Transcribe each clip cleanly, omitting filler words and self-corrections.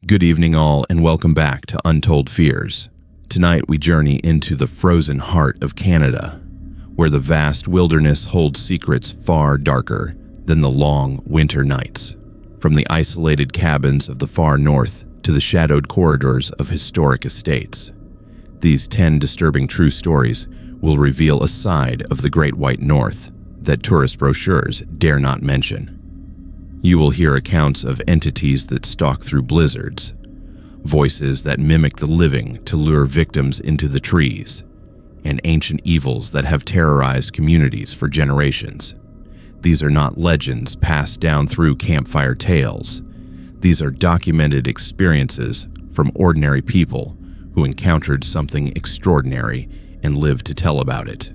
Good evening all, and welcome back to Untold Fears. Tonight we journey into the frozen heart of Canada, where the vast wilderness holds secrets far darker than the long winter nights. From the isolated cabins of the far north to the shadowed corridors of historic estates, these 10 disturbing true stories will reveal a side of the Great White North that tourist brochures dare not mention. You will hear accounts of entities that stalk through blizzards, voices that mimic the living to lure victims into the trees, and ancient evils that have terrorized communities for generations. These are not legends passed down through campfire tales. These are documented experiences from ordinary people who encountered something extraordinary and lived to tell about it.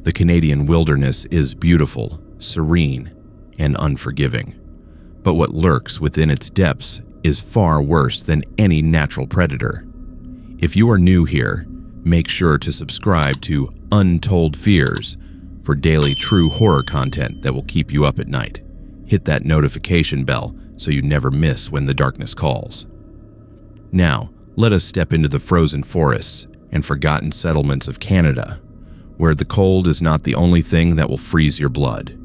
The Canadian wilderness is beautiful, serene, and unforgiving. But what lurks within its depths is far worse than any natural predator. If you are new here, make sure to subscribe to Untold Fears for daily true horror content that will keep you up at night. Hit that notification bell so you never miss when the darkness calls. Now, let us step into the frozen forests and forgotten settlements of Canada, where the cold is not the only thing that will freeze your blood.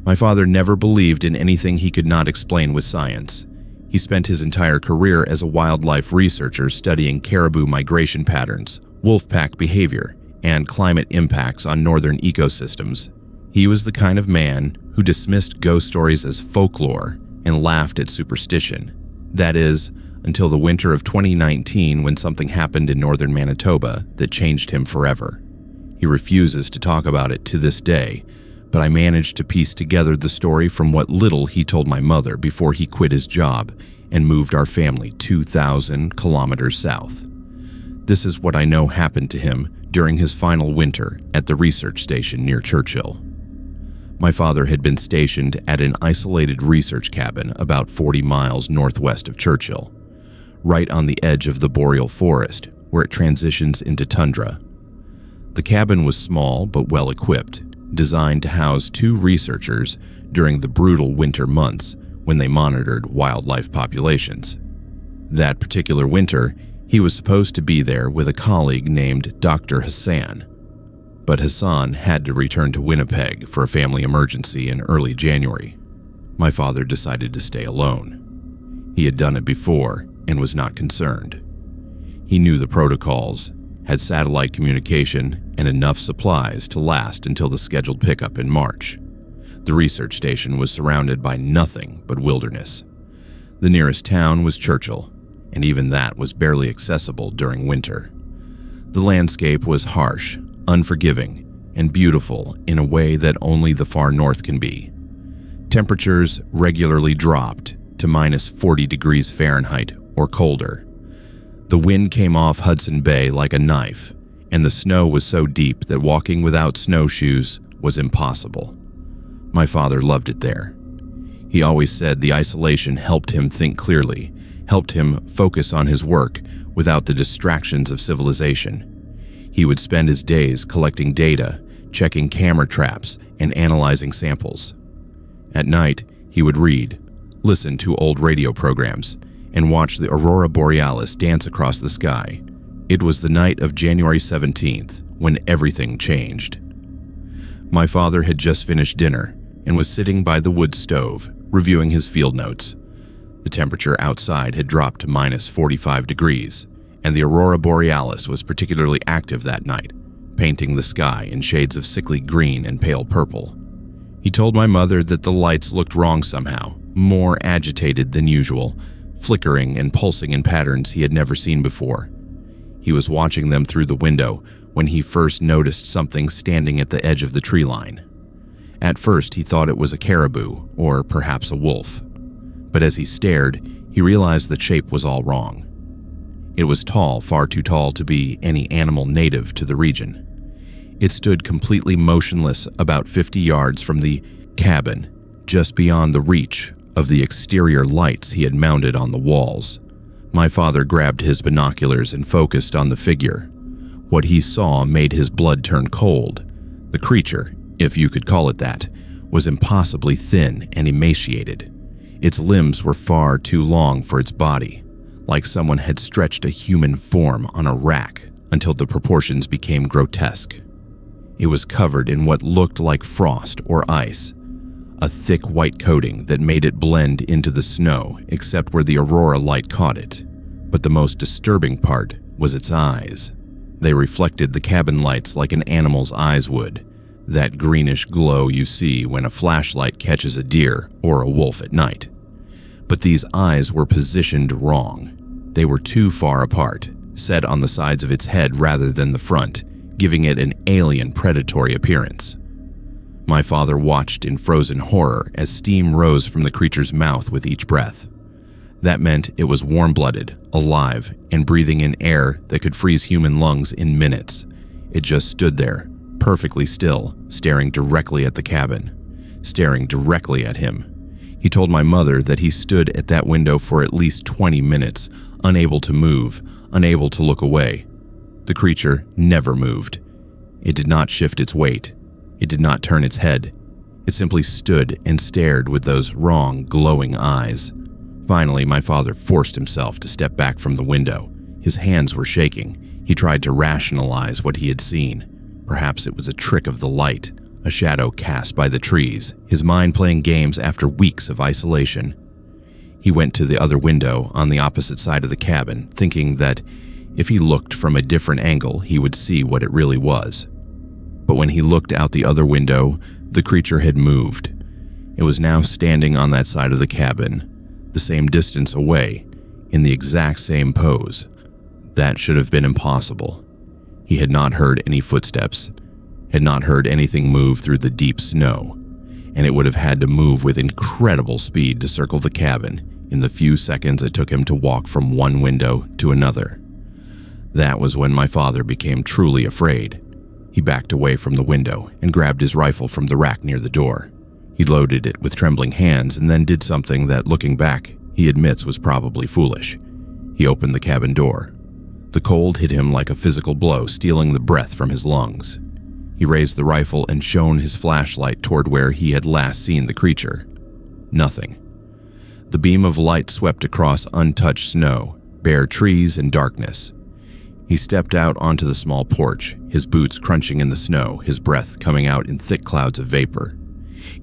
My father never believed in anything he could not explain with science. He spent his entire career as a wildlife researcher studying caribou migration patterns, wolf pack behavior, and climate impacts on northern ecosystems. He was the kind of man who dismissed ghost stories as folklore and laughed at superstition. That is, until the winter of 2019 when something happened in northern Manitoba that changed him forever. He refuses to talk about it to this day, but I managed to piece together the story from what little he told my mother before he quit his job and moved our family 2,000 kilometers south. This is what I know happened to him during his final winter at the research station near Churchill. My father had been stationed at an isolated research cabin about 40 miles northwest of Churchill, right on the edge of the boreal forest where it transitions into tundra. The cabin was small but well equipped, designed to house 2 researchers during the brutal winter months when they monitored wildlife populations. That particular winter, he was supposed to be there with a colleague named Dr. Hassan. But Hassan had to return to Winnipeg for a family emergency in early January. My father decided to stay alone. He had done it before and was not concerned. He knew the protocols, had satellite communication, and enough supplies to last until the scheduled pickup in March. The research station was surrounded by nothing but wilderness. The nearest town was Churchill, and even that was barely accessible during winter. The landscape was harsh, unforgiving, and beautiful in a way that only the far north can be. Temperatures regularly dropped to minus 40 degrees Fahrenheit or colder. The wind came off Hudson Bay like a knife, and the snow was so deep that walking without snowshoes was impossible. My father loved it there. He always said the isolation helped him think clearly, helped him focus on his work without the distractions of civilization. He would spend his days collecting data, checking camera traps, and analyzing samples. At night, he would read, listen to old radio programs, and watch the aurora borealis dance across the sky. It was the night of January 17th when everything changed. My father had just finished dinner and was sitting by the wood stove, reviewing his field notes. The temperature outside had dropped to minus 45 degrees, and the aurora borealis was particularly active that night, painting the sky in shades of sickly green and pale purple. He told my mother that the lights looked wrong somehow, more agitated than usual, flickering and pulsing in patterns he had never seen before. He was watching them through the window when he first noticed something standing at the edge of the tree line. At first, he thought it was a caribou, or perhaps a wolf. But as he stared, he realized the shape was all wrong. It was tall, far too tall to be any animal native to the region. It stood completely motionless about 50 yards from the cabin, just beyond the reach of the exterior lights he had mounted on the walls. My father grabbed his binoculars and focused on the figure. What he saw made his blood turn cold. The creature, if you could call it that, was impossibly thin and emaciated. Its limbs were far too long for its body, like someone had stretched a human form on a rack until the proportions became grotesque. It was covered in what looked like frost or ice, a thick white coating that made it blend into the snow except where the aurora light caught it. But the most disturbing part was its eyes. They reflected the cabin lights like an animal's eyes would, that greenish glow you see when a flashlight catches a deer or a wolf at night. But these eyes were positioned wrong. They were too far apart, set on the sides of its head rather than the front, giving it an alien predatory appearance. My father watched in frozen horror as steam rose from the creature's mouth with each breath. That meant it was warm-blooded, alive, and breathing in air that could freeze human lungs in minutes. It just stood there, perfectly still, staring directly at the cabin, staring directly at him. He told my mother that he stood at that window for at least 20 minutes, unable to move, unable to look away. The creature never moved. It did not shift its weight. It did not turn its head. It simply stood and stared with those wrong, glowing eyes. Finally, my father forced himself to step back from the window. His hands were shaking. He tried to rationalize what he had seen. Perhaps it was a trick of the light, a shadow cast by the trees, his mind playing games after weeks of isolation. He went to the other window on the opposite side of the cabin, thinking that if he looked from a different angle, he would see what it really was. But when he looked out the other window, the creature had moved. It was now standing on that side of the cabin, the same distance away, in the exact same pose. That should have been impossible. He had not heard any footsteps, had not heard anything move through the deep snow, and it would have had to move with incredible speed to circle the cabin in the few seconds it took him to walk from one window to another. That was when my father became truly afraid. He backed away from the window and grabbed his rifle from the rack near the door. He loaded it with trembling hands and then did something that, looking back, he admits was probably foolish. He opened the cabin door. The cold hit him like a physical blow, stealing the breath from his lungs. He raised the rifle and shone his flashlight toward where he had last seen the creature. Nothing. The beam of light swept across untouched snow, bare trees, and darkness. He stepped out onto the small porch, his boots crunching in the snow, his breath coming out in thick clouds of vapor.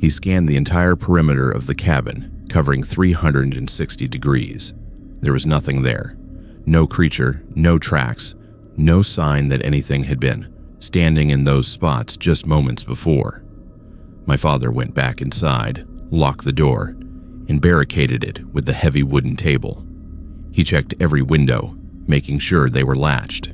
He scanned the entire perimeter of the cabin, covering 360 degrees. There was nothing there. No creature, no tracks, no sign that anything had been standing in those spots just moments before. My father went back inside, locked the door, and barricaded it with the heavy wooden table. He checked every window, making sure they were latched.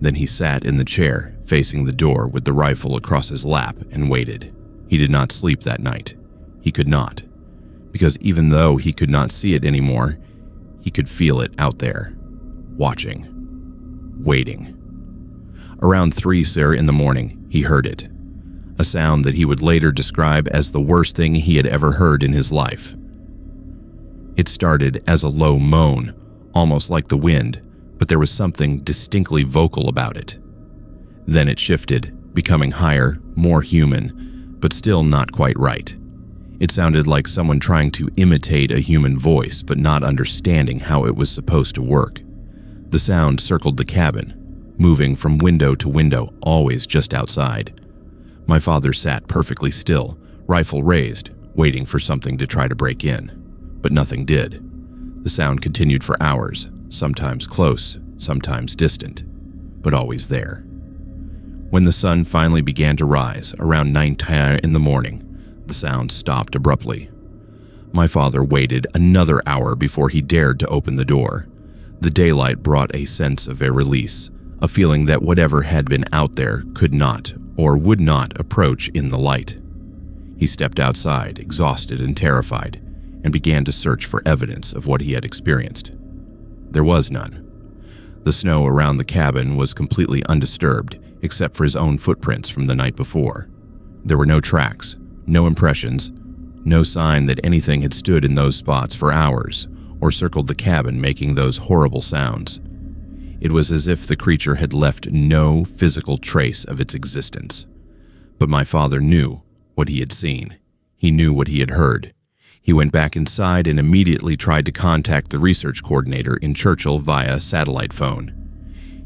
Then he sat in the chair, facing the door with the rifle across his lap, and waited. He did not sleep that night. He could not. Because even though he could not see it anymore, he could feel it out there, watching, waiting. Around 3 in the morning, he heard it. A sound that he would later describe as the worst thing he had ever heard in his life. It started as a low moan, almost like the wind, but there was something distinctly vocal about it. Then it shifted, becoming higher, more human, but still not quite right. It sounded like someone trying to imitate a human voice, but not understanding how it was supposed to work. The sound circled the cabin, moving from window to window, always just outside. My father sat perfectly still, rifle raised, waiting for something to try to break in, but nothing did. The sound continued for hours, sometimes close, sometimes distant, but always there. When the sun finally began to rise, around 9 in the morning, the sound stopped abruptly. My father waited another hour before he dared to open the door. The daylight brought a sense of a release, a feeling that whatever had been out there could not or would not approach in the light. He stepped outside, exhausted and terrified, and began to search for evidence of what he had experienced. There was none. The snow around the cabin was completely undisturbed, except for his own footprints from the night before. There were no tracks, no impressions, no sign that anything had stood in those spots for hours or circled the cabin making those horrible sounds. It was as if the creature had left no physical trace of its existence. But my father knew what he had seen. He knew what he had heard. He went back inside and immediately tried to contact the research coordinator in Churchill via satellite phone.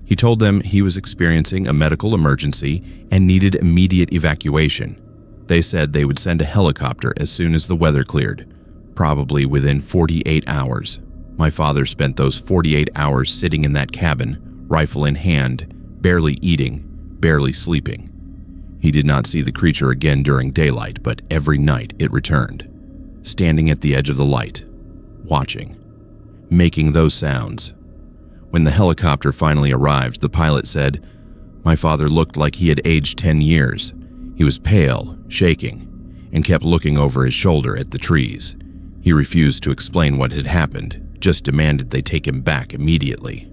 He told them he was experiencing a medical emergency and needed immediate evacuation. They said they would send a helicopter as soon as the weather cleared, probably within 48 hours. My father spent those 48 hours sitting in that cabin, rifle in hand, barely eating, barely sleeping. He did not see the creature again during daylight, but every night it returned, standing at the edge of the light, watching, making those sounds. When the helicopter finally arrived, the pilot said, "My father looked like he had aged 10 years. He was pale, shaking, and kept looking over his shoulder at the trees. He refused to explain what had happened, just demanded they take him back immediately.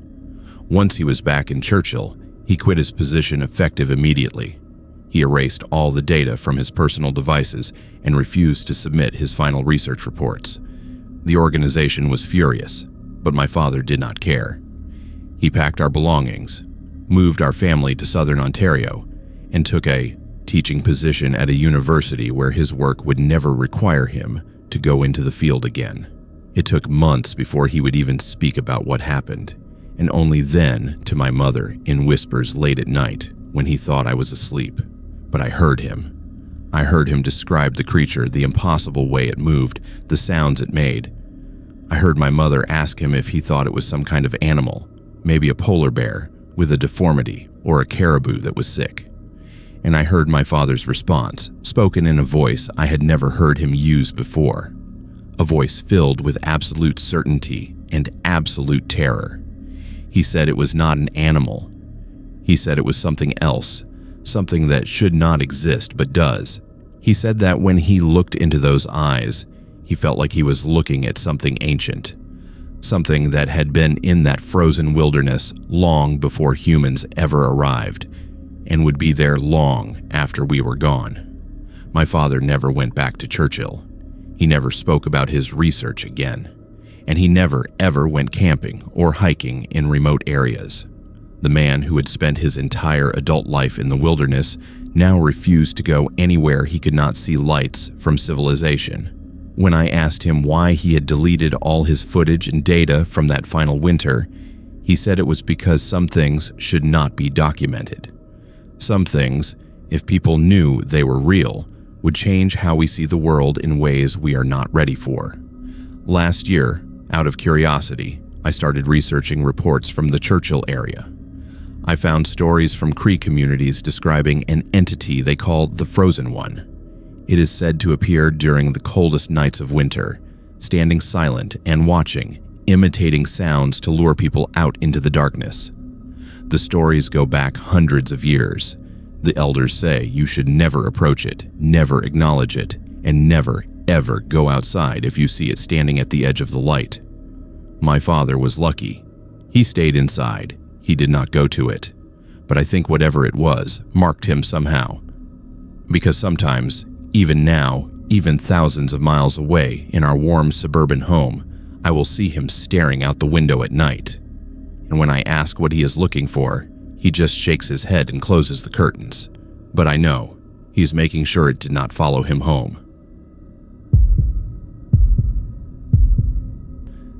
Once he was back in Churchill, he quit his position effective immediately. He erased all the data from his personal devices and refused to submit his final research reports. The organization was furious, but my father did not care. He packed our belongings, moved our family to southern Ontario, and took a teaching position at a university where his work would never require him to go into the field again. It took months before he would even speak about what happened, and only then to my mother in whispers late at night when he thought I was asleep. But I heard him. I heard him describe the creature, the impossible way it moved, the sounds it made. I heard my mother ask him if he thought it was some kind of animal, maybe a polar bear with a deformity or a caribou that was sick. And I heard my father's response, spoken in a voice I had never heard him use before. A voice filled with absolute certainty and absolute terror. He said it was not an animal. He said it was something else, something that should not exist but does. He said that when he looked into those eyes, he felt like he was looking at something ancient, something that had been in that frozen wilderness long before humans ever arrived, and would be there long after we were gone. My father never went back to Churchill. He never spoke about his research again, and he never ever went camping or hiking in remote areas. The man who had spent his entire adult life in the wilderness now refused to go anywhere he could not see lights from civilization. When I asked him why he had deleted all his footage and data from that final winter, he said it was because some things should not be documented. Some things, if people knew they were real, would change how we see the world in ways we are not ready for. Last year, out of curiosity, I started researching reports from the Churchill area. I found stories from Cree communities describing an entity they called the Frozen One. It is said to appear during the coldest nights of winter, standing silent and watching, imitating sounds to lure people out into the darkness. The stories go back hundreds of years. The elders say you should never approach it, never acknowledge it, and never, ever go outside if you see it standing at the edge of the light. My father was lucky. He stayed inside. He did not go to it. But I think whatever it was marked him somehow. Because sometimes, even now, even thousands of miles away in our warm suburban home, I will see him staring out the window at night. And when I ask what he is looking for, he just shakes his head and closes the curtains. But I know, he is making sure it did not follow him home.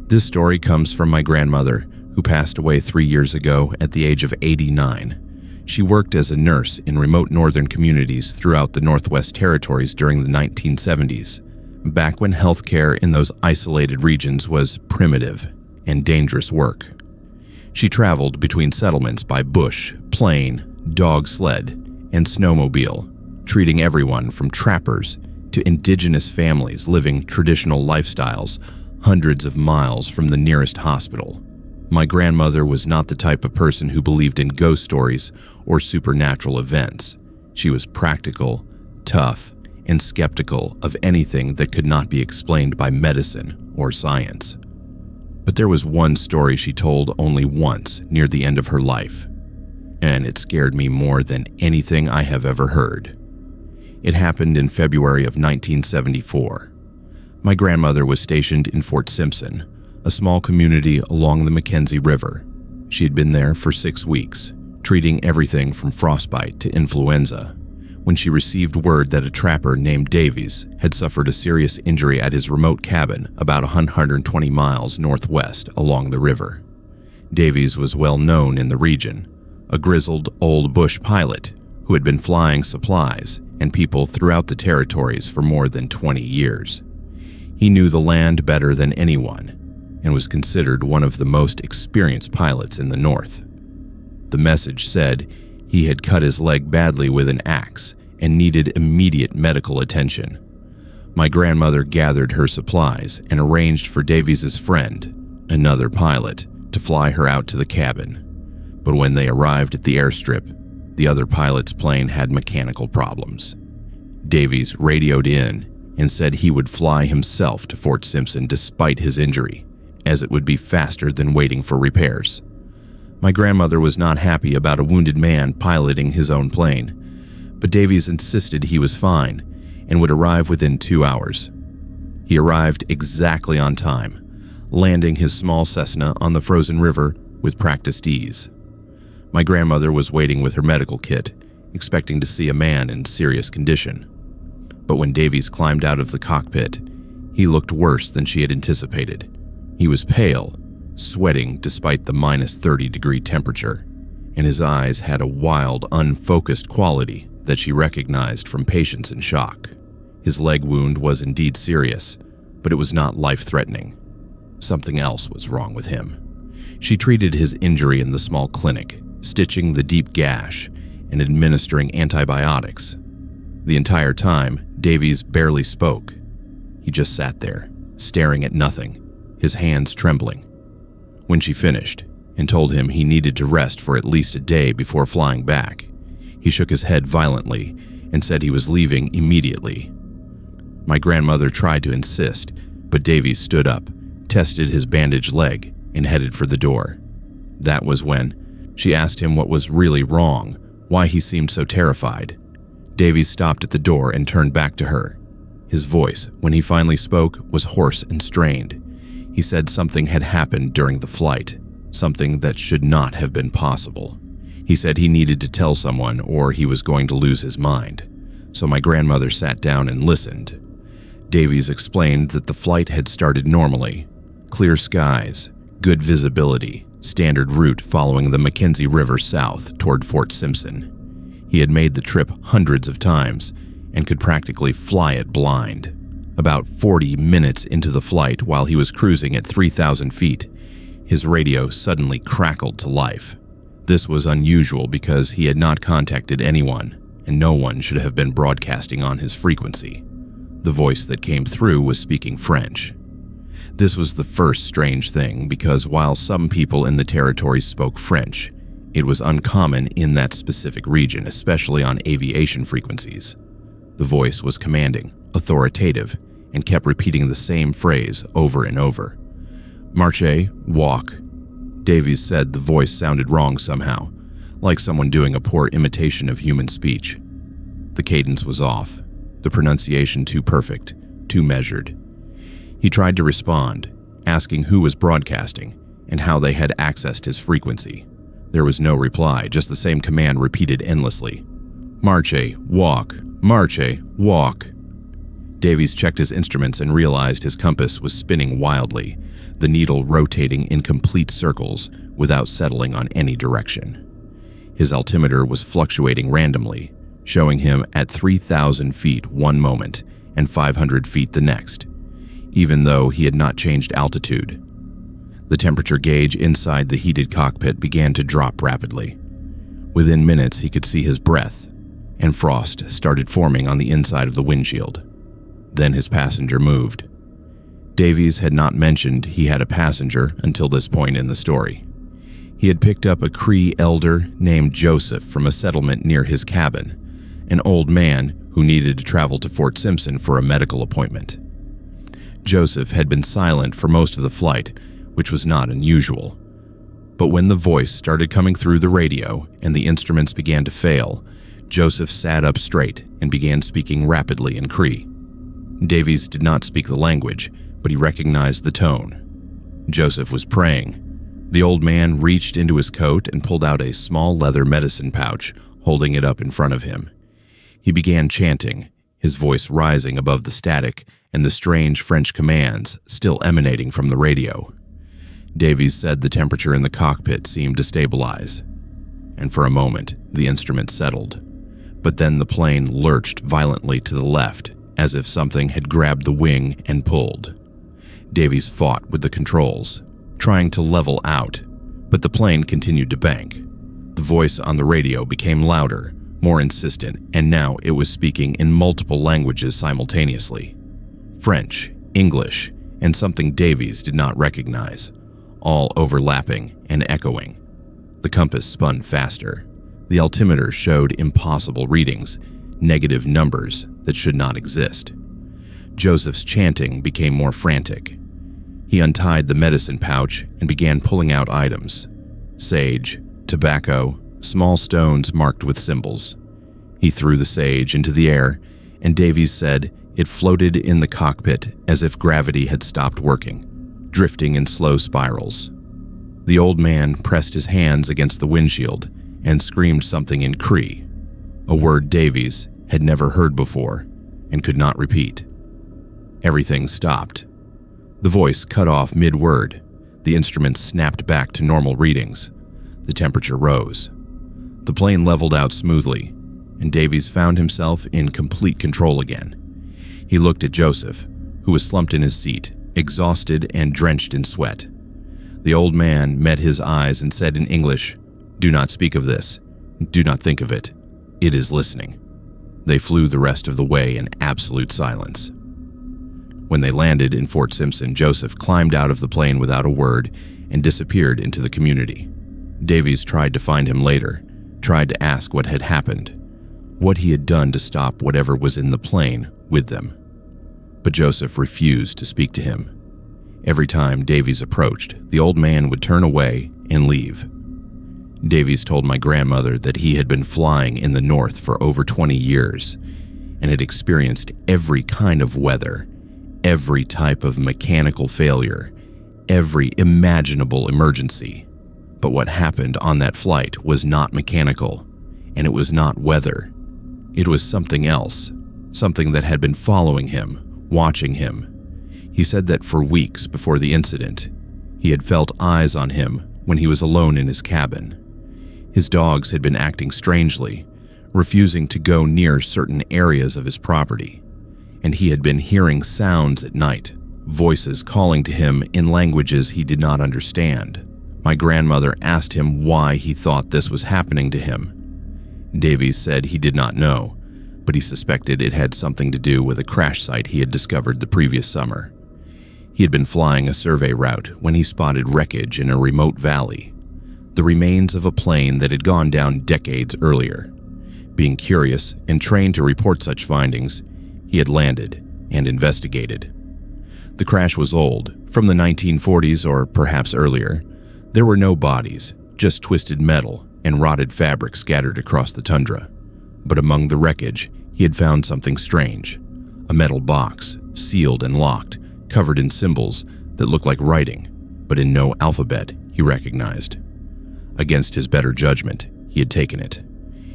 This story comes from my grandmother, who passed away 3 years ago at the age of 89. She worked as a nurse in remote northern communities throughout the Northwest Territories during the 1970s, back when healthcare in those isolated regions was primitive and dangerous work. She traveled between settlements by bush, plane, dog sled, and snowmobile, treating everyone from trappers to indigenous families living traditional lifestyles hundreds of miles from the nearest hospital. My grandmother was not the type of person who believed in ghost stories or supernatural events. She was practical, tough, and skeptical of anything that could not be explained by medicine or science. But there was one story she told only once near the end of her life, and it scared me more than anything I have ever heard. It happened in February of 1974. My grandmother was stationed in Fort Simpson, a small community along the Mackenzie River. She had been there for 6 weeks, treating everything from frostbite to influenza. when she received word that a trapper named Davies had suffered a serious injury at his remote cabin about 120 miles northwest along the river. Davies was well known in the region, a grizzled old bush pilot who had been flying supplies and people throughout the territories for more than 20 years. He knew the land better than anyone and was considered one of the most experienced pilots in the North. The message said he had cut his leg badly with an axe and needed immediate medical attention. My grandmother gathered her supplies and arranged for Davies's friend, another pilot, to fly her out to the cabin. But when they arrived at the airstrip, the other pilot's plane had mechanical problems. Davies radioed in and said he would fly himself to Fort Simpson despite his injury, as it would be faster than waiting for repairs. My grandmother was not happy about a wounded man piloting his own plane, but Davies insisted he was fine and would arrive within 2 hours. He arrived exactly on time, landing his small Cessna on the frozen river with practiced ease. My grandmother was waiting with her medical kit, expecting to see a man in serious condition. But when Davies climbed out of the cockpit, he looked worse than she had anticipated. He was pale, sweating despite the -30-degree temperature, and his eyes had a wild, unfocused quality that she recognized from patients in shock. His leg wound was indeed serious, but it was not life-threatening. Something else was wrong with him. She treated his injury in the small clinic, stitching the deep gash and administering antibiotics. The entire time, Davies barely spoke. He just sat there, staring at nothing, his hands trembling. When she finished and told him he needed to rest for at least a day before flying back, he shook his head violently and said he was leaving immediately. My grandmother tried to insist, but Davies stood up, tested his bandaged leg, and headed for the door. That was when she asked him what was really wrong, why he seemed so terrified. Davies stopped at the door and turned back to her. His voice, when he finally spoke, was hoarse and strained. He said something had happened during the flight, something that should not have been possible. He said he needed to tell someone or he was going to lose his mind. So my grandmother sat down and listened. Davies explained that the flight had started normally. Clear skies, good visibility, standard route following the Mackenzie River south toward Fort Simpson. He had made the trip hundreds of times and could practically fly it blind. About 40 minutes into the flight, while he was cruising at 3,000 feet, his radio suddenly crackled to life. This was unusual because he had not contacted anyone, and no one should have been broadcasting on his frequency. The voice that came through was speaking French. This was the first strange thing because while some people in the territory spoke French, it was uncommon in that specific region, especially on aviation frequencies. The voice was commanding, authoritative, and kept repeating the same phrase over and over. Marche, walk. Davies said the voice sounded wrong somehow, like someone doing a poor imitation of human speech. The cadence was off, the pronunciation too perfect, too measured. He tried to respond, asking who was broadcasting and how they had accessed his frequency. There was no reply, just the same command repeated endlessly. Marche, walk. Marche, walk. Davies checked his instruments and realized his compass was spinning wildly, the needle rotating in complete circles without settling on any direction. His altimeter was fluctuating randomly, showing him at 3,000 feet one moment and 500 feet the next, even though he had not changed altitude. The temperature gauge inside the heated cockpit began to drop rapidly. Within minutes, he could see his breath, and frost started forming on the inside of the windshield. Then his passenger moved. Davies had not mentioned he had a passenger until this point in the story. He had picked up a Cree elder named Joseph from a settlement near his cabin, an old man who needed to travel to Fort Simpson for a medical appointment. Joseph had been silent for most of the flight, which was not unusual. But when the voice started coming through the radio and the instruments began to fail, Joseph sat up straight and began speaking rapidly in Cree. Davies did not speak the language, but he recognized the tone. Joseph was praying. The old man reached into his coat and pulled out a small leather medicine pouch, holding it up in front of him. He began chanting, his voice rising above the static and the strange French commands still emanating from the radio. Davies said the temperature in the cockpit seemed to stabilize, and for a moment the instrument settled. But then the plane lurched violently to the left, as if something had grabbed the wing and pulled. Davies fought with the controls, trying to level out, but the plane continued to bank. The voice on the radio became louder, more insistent, and now it was speaking in multiple languages simultaneously. French, English, and something Davies did not recognize, all overlapping and echoing. The compass spun faster. The altimeter showed impossible readings, negative numbers that should not exist. Joseph's chanting became more frantic. He untied the medicine pouch and began pulling out items: sage, tobacco, small stones marked with symbols. He threw the sage into the air, and Davies said it floated in the cockpit as if gravity had stopped working, drifting in slow spirals. The old man pressed his hands against the windshield and screamed something in Cree, a word Davies had never heard before and could not repeat. Everything stopped. The voice cut off mid-word. The instrument snapped back to normal readings. The temperature rose. The plane leveled out smoothly, and Davies found himself in complete control again. He looked at Joseph, who was slumped in his seat, exhausted and drenched in sweat. The old man met his eyes and said in English, "Do not speak of this. Do not think of it. It is listening." They flew the rest of the way in absolute silence. When they landed in Fort Simpson, Joseph climbed out of the plane without a word and disappeared into the community. Davies tried to find him later, tried to ask what had happened, what he had done to stop whatever was in the plane with them. But Joseph refused to speak to him. Every time Davies approached, the old man would turn away and leave. Davies told my grandmother that he had been flying in the north for over 20 years and had experienced every kind of weather, every type of mechanical failure, every imaginable emergency. But what happened on that flight was not mechanical, and it was not weather. It was something else, something that had been following him, watching him. He said that for weeks before the incident, he had felt eyes on him when he was alone in his cabin. His dogs had been acting strangely, refusing to go near certain areas of his property, and he had been hearing sounds at night, voices calling to him in languages he did not understand. My grandmother asked him why he thought this was happening to him. Davies said he did not know, but he suspected it had something to do with a crash site he had discovered the previous summer. He had been flying a survey route when he spotted wreckage in a remote valley, the remains of a plane that had gone down decades earlier. Being curious and trained to report such findings, he had landed and investigated. The crash was old, from the 1940s or perhaps earlier. There were no bodies, just twisted metal and rotted fabric scattered across the tundra. But among the wreckage, he had found something strange. A metal box, sealed and locked, covered in symbols that looked like writing, but in no alphabet he recognized. Against his better judgment, he had taken it.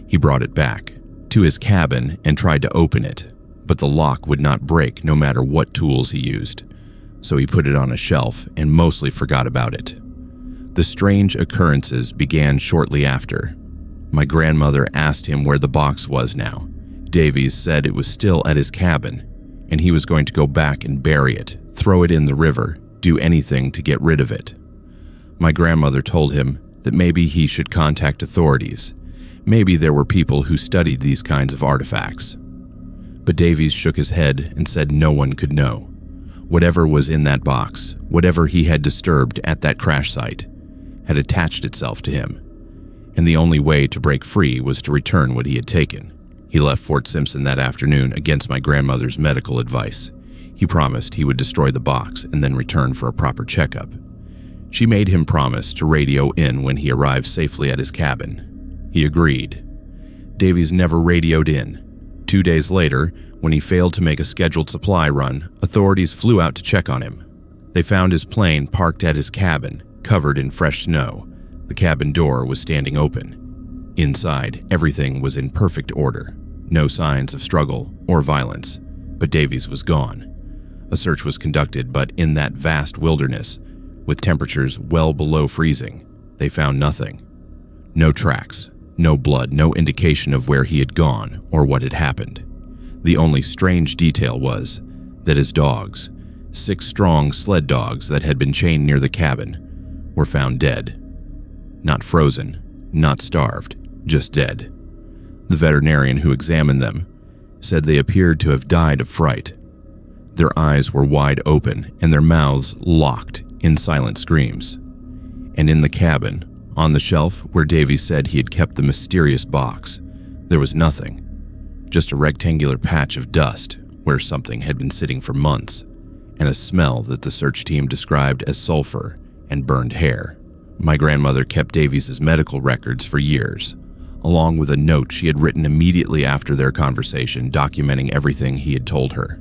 He brought it back to his cabin and tried to open it, but the lock would not break no matter what tools he used. So he put it on a shelf and mostly forgot about it. The strange occurrences began shortly after. My grandmother asked him where the box was now. Davies said it was still at his cabin, and he was going to go back and bury it, throw it in the river, do anything to get rid of it. My grandmother told him that maybe he should contact authorities. Maybe there were people who studied these kinds of artifacts. But Davies shook his head and said no one could know. Whatever was in that box, whatever he had disturbed at that crash site, had attached itself to him, and the only way to break free was to return what he had taken. He left Fort Simpson that afternoon against my grandmother's medical advice. He promised he would destroy the box and then return for a proper checkup. She made him promise to radio in when he arrived safely at his cabin. He agreed. Davies never radioed in. 2 days later, when he failed to make a scheduled supply run, authorities flew out to check on him. They found his plane parked at his cabin, covered in fresh snow. The cabin door was standing open. Inside, everything was in perfect order. No signs of struggle or violence, but Davies was gone. A search was conducted, but in that vast wilderness, with temperatures well below freezing, they found nothing. No tracks, no blood, no indication of where he had gone or what had happened. The only strange detail was that his dogs, 6 strong sled dogs that had been chained near the cabin, were found dead. Not frozen, not starved, just dead. The veterinarian who examined them said they appeared to have died of fright. Their eyes were wide open and their mouths locked in silent screams. And in the cabin, on the shelf where Davies said he had kept the mysterious box, there was nothing, just a rectangular patch of dust where something had been sitting for months, and a smell that the search team described as sulfur and burned hair. My grandmother kept Davies' medical records for years, along with a note she had written immediately after their conversation documenting everything he had told her.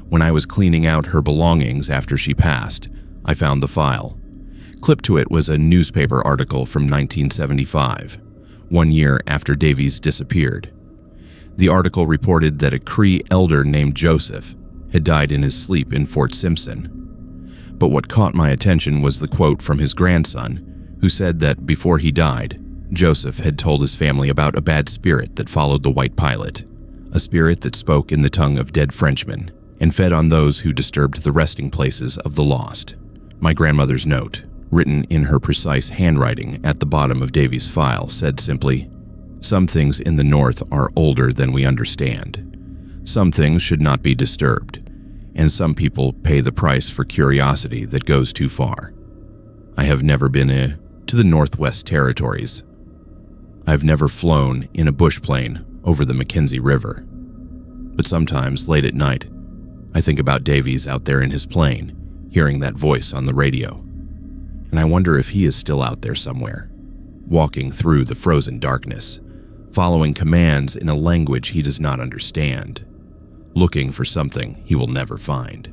When I was cleaning out her belongings after she passed, I found the file. Clipped to it was a newspaper article from 1975, 1 year after Davies disappeared. The article reported that a Cree elder named Joseph had died in his sleep in Fort Simpson. But what caught my attention was the quote from his grandson, who said that before he died, Joseph had told his family about a bad spirit that followed the white pilot, a spirit that spoke in the tongue of dead Frenchmen and fed on those who disturbed the resting places of the lost. My grandmother's note, written in her precise handwriting at the bottom of Davies' file, said simply, "Some things in the North are older than we understand. Some things should not be disturbed, and some people pay the price for curiosity that goes too far. I have never been to the Northwest Territories. I've never flown in a bush plane over the Mackenzie River. But sometimes, late at night, I think about Davies out there in his plane, hearing that voice on the radio. And I wonder if he is still out there somewhere, walking through the frozen darkness, following commands in a language he does not understand, looking for something he will never find."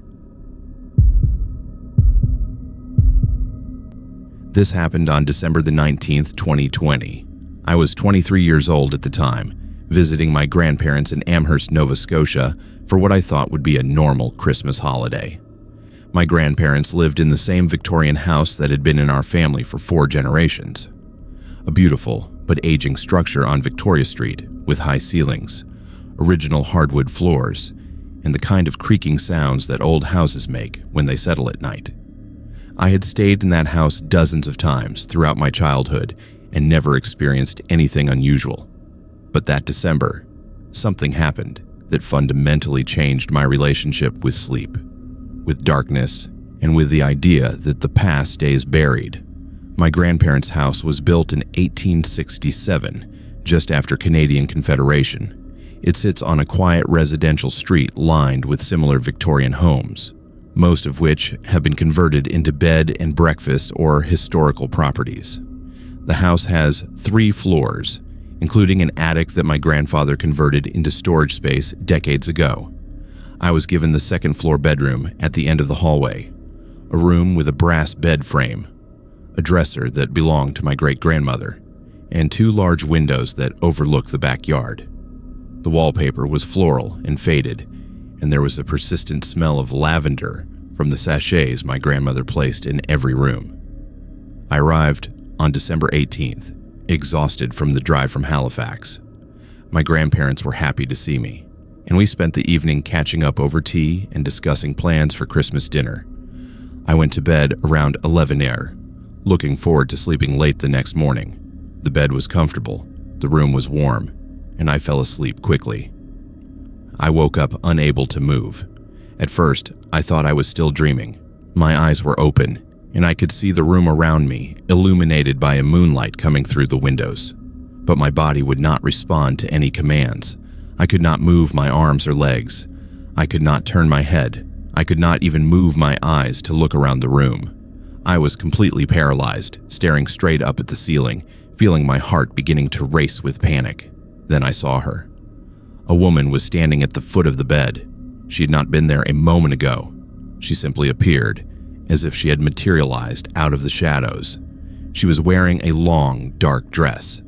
This happened on December the 19th, 2020. I was 23 years old at the time, visiting my grandparents in Amherst, Nova Scotia for what I thought would be a normal Christmas holiday. My grandparents lived in the same Victorian house that had been in our family for 4 generations. A beautiful but aging structure on Victoria Street with high ceilings, original hardwood floors, and the kind of creaking sounds that old houses make when they settle at night. I had stayed in that house dozens of times throughout my childhood and never experienced anything unusual. But that December, something happened that fundamentally changed my relationship with sleep, with darkness, and with the idea that the past stays buried. My grandparents' house was built in 1867, just after Canadian Confederation. It sits on a quiet residential street lined with similar Victorian homes, most of which have been converted into bed and breakfast or historical properties. The house has 3 floors, including an attic that my grandfather converted into storage space decades ago. I was given the 2nd floor bedroom at the end of the hallway, a room with a brass bed frame, a dresser that belonged to my great-grandmother, and 2 large windows that overlook the backyard. The wallpaper was floral and faded, and there was a persistent smell of lavender from the sachets my grandmother placed in every room. I arrived on December 18th, exhausted from the drive from Halifax. My grandparents were happy to see me, and we spent the evening catching up over tea and discussing plans for Christmas dinner. I went to bed around 11 looking forward to sleeping late the next morning. The bed was comfortable, the room was warm, and I fell asleep quickly. I woke up unable to move. At first, I thought I was still dreaming. My eyes were open, and I could see the room around me illuminated by a moonlight coming through the windows. But my body would not respond to any commands. I could not move my arms or legs. I could not turn my head. I could not even move my eyes to look around the room. I was completely paralyzed, staring straight up at the ceiling, feeling my heart beginning to race with panic. Then I saw her. A woman was standing at the foot of the bed. She had not been there a moment ago. She simply appeared, as if she had materialized out of the shadows. She was wearing a long, dark dress,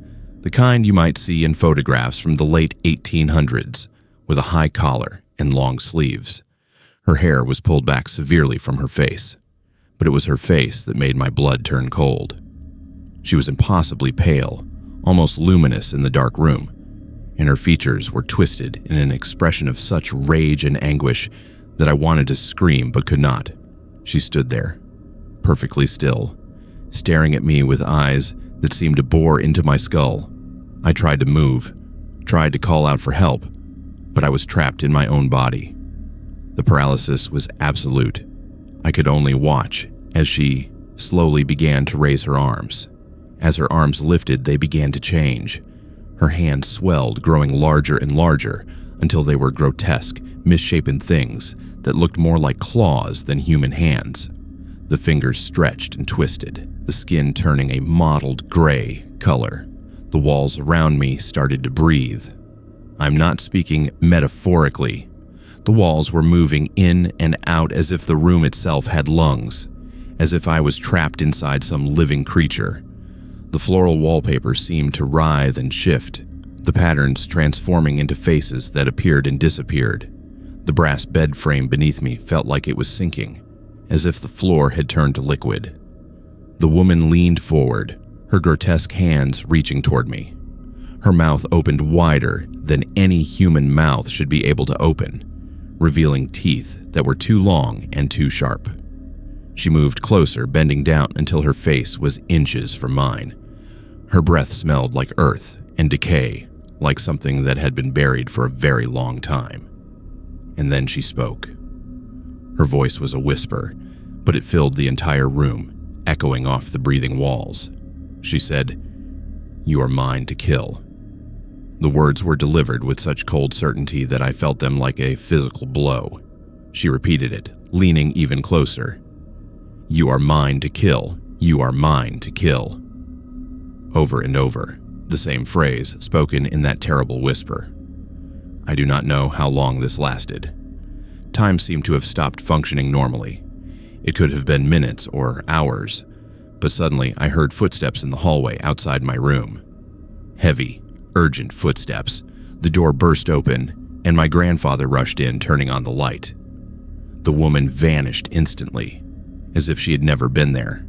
The kind you might see in photographs from the late 1800s, with a high collar and long sleeves. Her hair was pulled back severely from her face, but it was her face that made my blood turn cold. She was impossibly pale, almost luminous in the dark room, and her features were twisted in an expression of such rage and anguish that I wanted to scream but could not. She stood there, perfectly still, staring at me with eyes that seemed to bore into my skull. I tried to move, tried to call out for help, but I was trapped in my own body. The paralysis was absolute. I could only watch as she slowly began to raise her arms. As her arms lifted, they began to change. Her hands swelled, growing larger and larger until they were grotesque, misshapen things that looked more like claws than human hands. The fingers stretched and twisted, the skin turning a mottled gray color. The walls around me started to breathe. I'm not speaking metaphorically. The walls were moving in and out as if the room itself had lungs, as if I was trapped inside some living creature. The floral wallpaper seemed to writhe and shift, the patterns transforming into faces that appeared and disappeared. The brass bed frame beneath me felt like it was sinking, as if the floor had turned to liquid. The woman leaned forward, her grotesque hands reaching toward me. Her mouth opened wider than any human mouth should be able to open, revealing teeth that were too long and too sharp. She moved closer, bending down until her face was inches from mine. Her breath smelled like earth and decay, like something that had been buried for a very long time. And then she spoke. Her voice was a whisper, but it filled the entire room, echoing off the breathing walls. She said, "You are mine to kill." The words were delivered with such cold certainty that I felt them like a physical blow. She repeated it, leaning even closer. "You are mine to kill. You are mine to kill." Over and over, the same phrase spoken in that terrible whisper. I do not know how long this lasted. Time seemed to have stopped functioning normally. It could have been minutes or hours, but suddenly I heard footsteps in the hallway outside my room. Heavy, urgent footsteps. The door burst open, and my grandfather rushed in, turning on the light. The woman vanished instantly, as if she had never been there.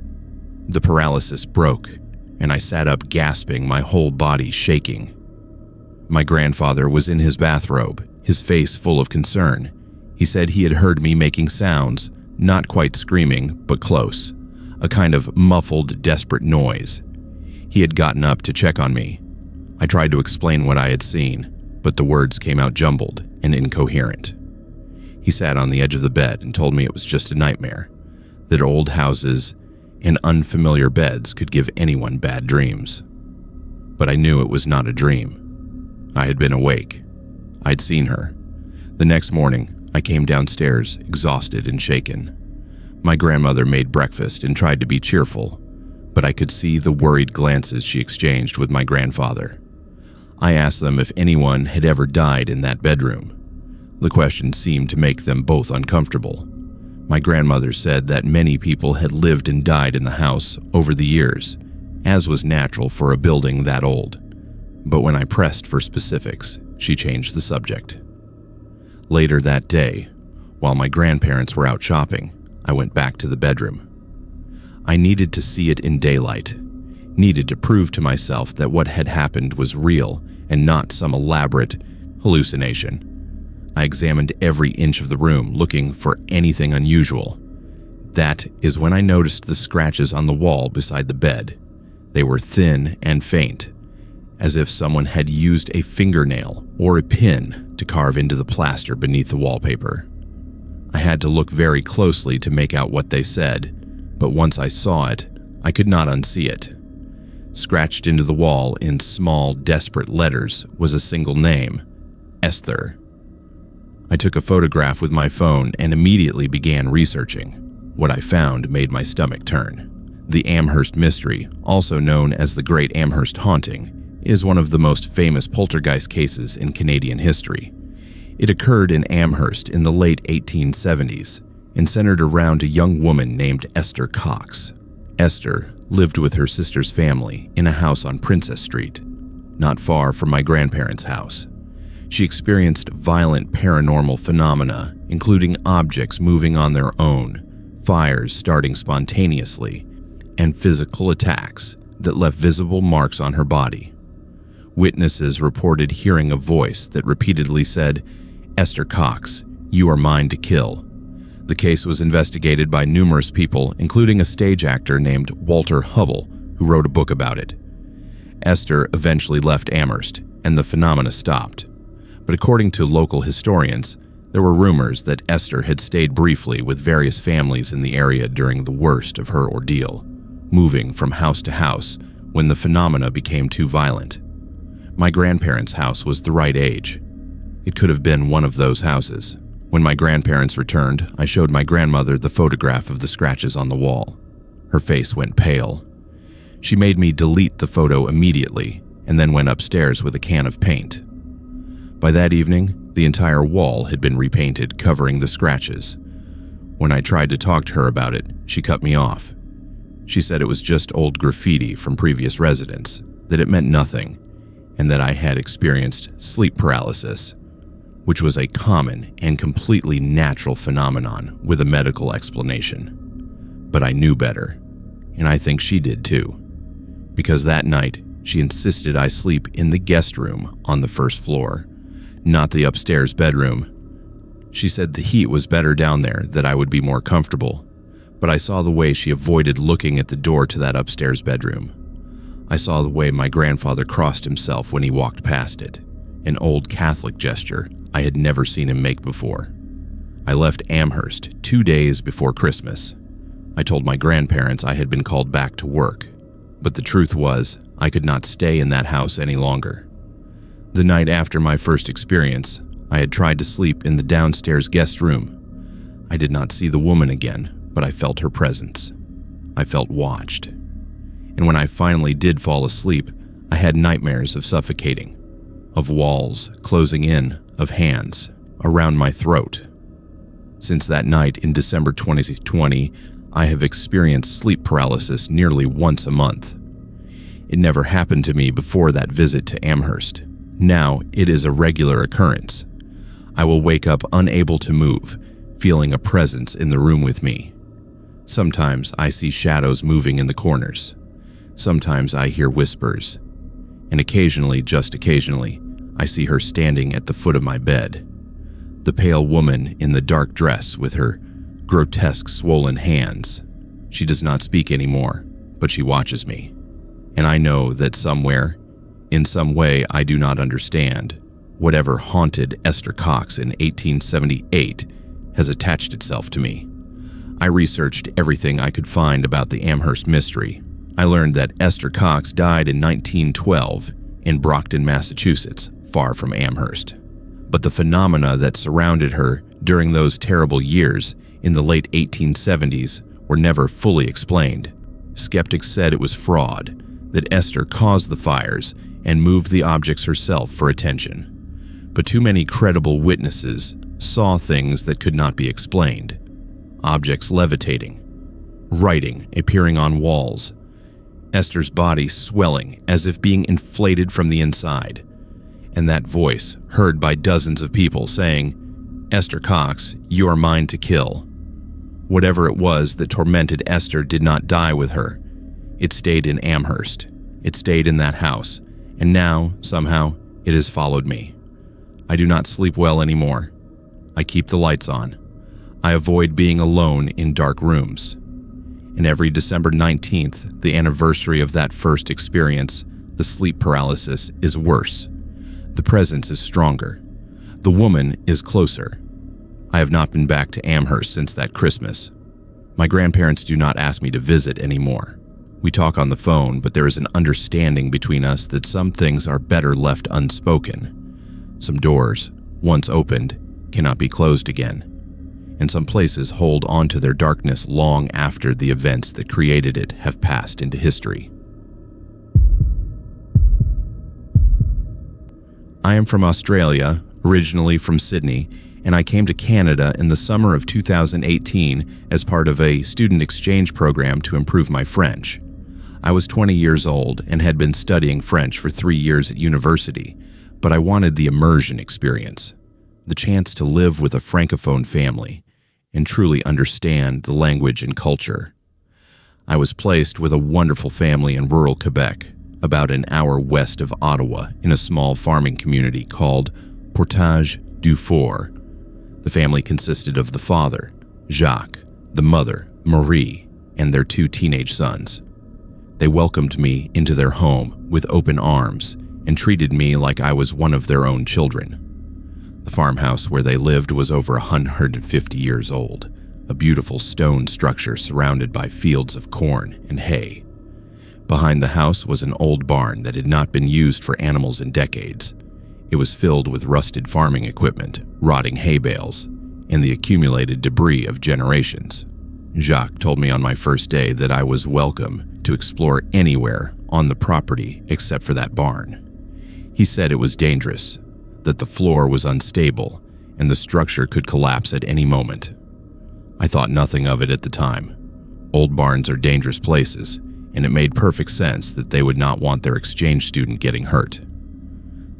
The paralysis broke, and I sat up gasping, my whole body shaking. My grandfather was in his bathrobe, his face full of concern. He said he had heard me making sounds, not quite screaming, but close, a kind of muffled, desperate noise. He had gotten up to check on me. I tried to explain what I had seen, but the words came out jumbled and incoherent. He sat on the edge of the bed and told me it was just a nightmare, that old houses and unfamiliar beds could give anyone bad dreams. But I knew it was not a dream. I had been awake. I'd seen her. The next morning, I came downstairs, exhausted and shaken. My grandmother made breakfast and tried to be cheerful, but I could see the worried glances she exchanged with my grandfather. I asked them if anyone had ever died in that bedroom. The question seemed to make them both uncomfortable. My grandmother said that many people had lived and died in the house over the years, as was natural for a building that old. But when I pressed for specifics, she changed the subject. Later that day, while my grandparents were out shopping, I went back to the bedroom. I needed to see it in daylight, needed to prove to myself that what had happened was real and not some elaborate hallucination. I examined every inch of the room, looking for anything unusual. That is when I noticed the scratches on the wall beside the bed. They were thin and faint, as if someone had used a fingernail or a pin to carve into the plaster beneath the wallpaper. I had to look very closely to make out what they said, but once I saw it, I could not unsee it. Scratched into the wall in small, desperate letters was a single name, Esther. I took a photograph with my phone and immediately began researching. What I found made my stomach turn. The Amherst Mystery, also known as the Great Amherst Haunting, is one of the most famous poltergeist cases in Canadian history. It occurred in Amherst in the late 1870s and centered around a young woman named Esther Cox. Esther lived with her sister's family in a house on Princess Street. not far from my grandparents' house. She experienced violent paranormal phenomena, including objects moving on their own, fires starting spontaneously, and physical attacks that left visible marks on her body. Witnesses reported hearing a voice that repeatedly said, "Esther Cox, you are mine to kill." The case was investigated by numerous people, including a stage actor named Walter Hubble, who wrote a book about it. Esther eventually left Amherst, and the phenomena stopped. But according to local historians, there were rumors that Esther had stayed briefly with various families in the area during the worst of her ordeal, moving from house to house when the phenomena became too violent. My grandparents' house was the right age. It could have been one of those houses. When my grandparents returned, I showed my grandmother the photograph of the scratches on the wall. Her face went pale. She made me delete the photo immediately and then went upstairs with a can of paint. By that evening, the entire wall had been repainted, covering the scratches. When I tried to talk to her about it, she cut me off. She said it was just old graffiti from previous residents, that it meant nothing, and that I had experienced sleep paralysis, which was a common and completely natural phenomenon with a medical explanation. But I knew better, and I think she did too, because that night she insisted I sleep in the guest room on the first floor, not the upstairs bedroom. She said the heat was better down there, that I would be more comfortable, but I saw the way she avoided looking at the door to that upstairs bedroom. I saw the way my grandfather crossed himself when he walked past it, an old Catholic gesture I had never seen him make before. I left Amherst 2 days before Christmas. I told my grandparents I had been called back to work, but the truth was I could not stay in that house any longer. The night after my first experience, I had tried to sleep in the downstairs guest room. I did not see the woman again, but I felt her presence. I felt watched. And when I finally did fall asleep, I had nightmares of suffocating, of walls closing in, of hands around my throat. Since that night in December 2020, I have experienced sleep paralysis nearly once a month. It never happened to me before that visit to Amherst. Now it is a regular occurrence. I will wake up unable to move, feeling a presence in the room with me. Sometimes I see shadows moving in the corners. Sometimes I hear whispers. And occasionally, just occasionally, I see her standing at the foot of my bed. The pale woman in the dark dress with her grotesque swollen hands. She does not speak anymore, but she watches me. And I know that somewhere, in some way I do not understand, whatever haunted Esther Cox in 1878 has attached itself to me. I researched everything I could find about the Amherst mystery. I learned that Esther Cox died in 1912 in Brockton, Massachusetts, far from Amherst. But the phenomena that surrounded her during those terrible years in the late 1870s were never fully explained. Skeptics said it was fraud, that Esther caused the fires and moved the objects herself for attention. But too many credible witnesses saw things that could not be explained. Objects levitating, writing appearing on walls, Esther's body swelling as if being inflated from the inside, and that voice heard by dozens of people saying, "Esther Cox, you are mine to kill." Whatever it was that tormented Esther did not die with her. It stayed in Amherst. It stayed in that house, and now, somehow, it has followed me. I do not sleep well anymore. I keep the lights on. I avoid being alone in dark rooms. And every December 19th, the anniversary of that first experience, the sleep paralysis is worse. The presence is stronger. The woman is closer. I have not been back to Amherst since that Christmas. My grandparents do not ask me to visit anymore. We talk on the phone, but there is an understanding between us that some things are better left unspoken. Some doors, once opened, cannot be closed again. And some places hold on to their darkness long after the events that created it have passed into history. I am from Australia, originally from Sydney, and I came to Canada in the summer of 2018 as part of a student exchange program to improve my French. I was 20 years old and had been studying French for 3 years at university, but I wanted the immersion experience, the chance to live with a francophone family and truly understand the language and culture. I was placed with a wonderful family in rural Quebec, about an hour west of Ottawa, in a small farming community called Portage du Fort. The family consisted of the father, Jacques, the mother, Marie, and their 2 teenage sons. They welcomed me into their home with open arms and treated me like I was one of their own children. The farmhouse where they lived was over 150 years old, a beautiful stone structure surrounded by fields of corn and hay. Behind the house was an old barn that had not been used for animals in decades. It was filled with rusted farming equipment, rotting hay bales, and the accumulated debris of generations. Jacques told me on my first day that I was welcome to explore anywhere on the property except for that barn. He said it was dangerous, that the floor was unstable, and the structure could collapse at any moment. I thought nothing of it at the time. Old barns are dangerous places, and it made perfect sense that they would not want their exchange student getting hurt.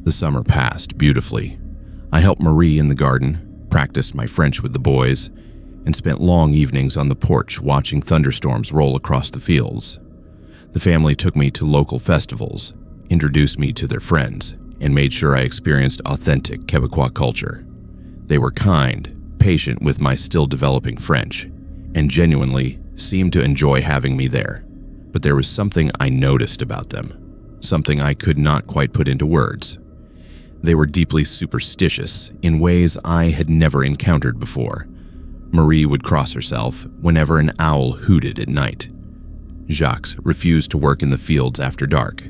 The summer passed beautifully. I helped Marie in the garden, practiced my French with the boys, and spent long evenings on the porch watching thunderstorms roll across the fields. The family took me to local festivals, introduced me to their friends, and made sure I experienced authentic Quebecois culture. They were kind, patient with my still developing French, and genuinely seemed to enjoy having me there. But there was something I noticed about them, something I could not quite put into words. They were deeply superstitious in ways I had never encountered before. Marie would cross herself whenever an owl hooted at night. Jacques refused to work in the fields after dark,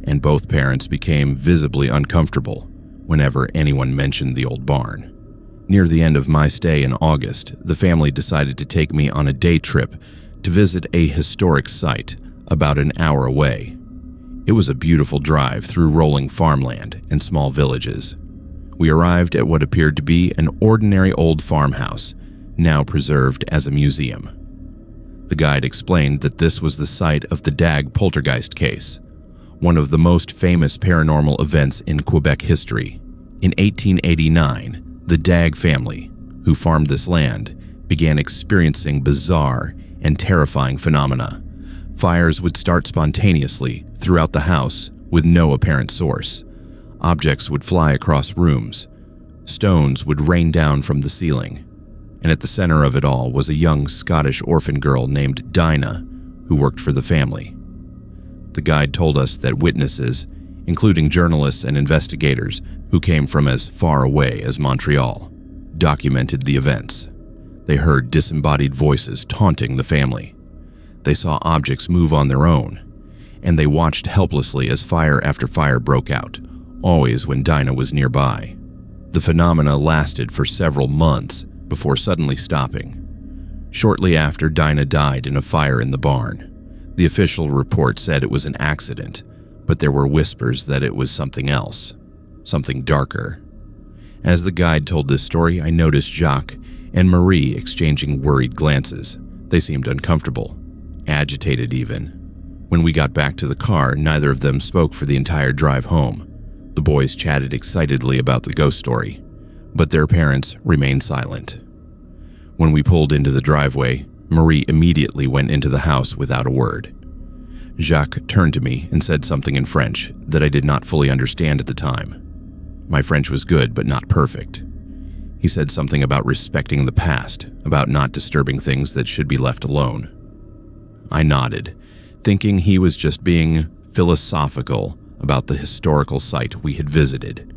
and both parents became visibly uncomfortable whenever anyone mentioned the old barn. Near the end of my stay in August, the family decided to take me on a day trip to visit a historic site about an hour away. It was a beautiful drive through rolling farmland and small villages. We arrived at what appeared to be an ordinary old farmhouse, now preserved as a museum. The guide explained that this was the site of the Dag poltergeist case, one of the most famous paranormal events in Quebec history. In 1889, the Dag family, who farmed this land, began experiencing bizarre and terrifying phenomena. Fires would start spontaneously throughout the house with no apparent source. Objects would fly across rooms. Stones would rain down from the ceiling. And at the center of it all was a young Scottish orphan girl named Dinah, who worked for the family. The guide told us that witnesses, including journalists and investigators who came from as far away as Montreal, documented the events. They heard disembodied voices taunting the family. They saw objects move on their own, and they watched helplessly as fire after fire broke out, always when Dinah was nearby. The phenomena lasted for several months before suddenly stopping. Shortly after, Dinah died in a fire in the barn. The official report said it was an accident, but there were whispers that it was something else, something darker. As the guide told this story, I noticed Jacques and Marie exchanging worried glances. They seemed uncomfortable, agitated even. When we got back to the car, neither of them spoke for the entire drive home. The boys chatted excitedly about the ghost story, but their parents remained silent. When we pulled into the driveway, Marie immediately went into the house without a word. Jacques turned to me and said something in French that I did not fully understand at the time. My French was good, but not perfect. He said something about respecting the past, about not disturbing things that should be left alone. I nodded, thinking he was just being philosophical about the historical site we had visited.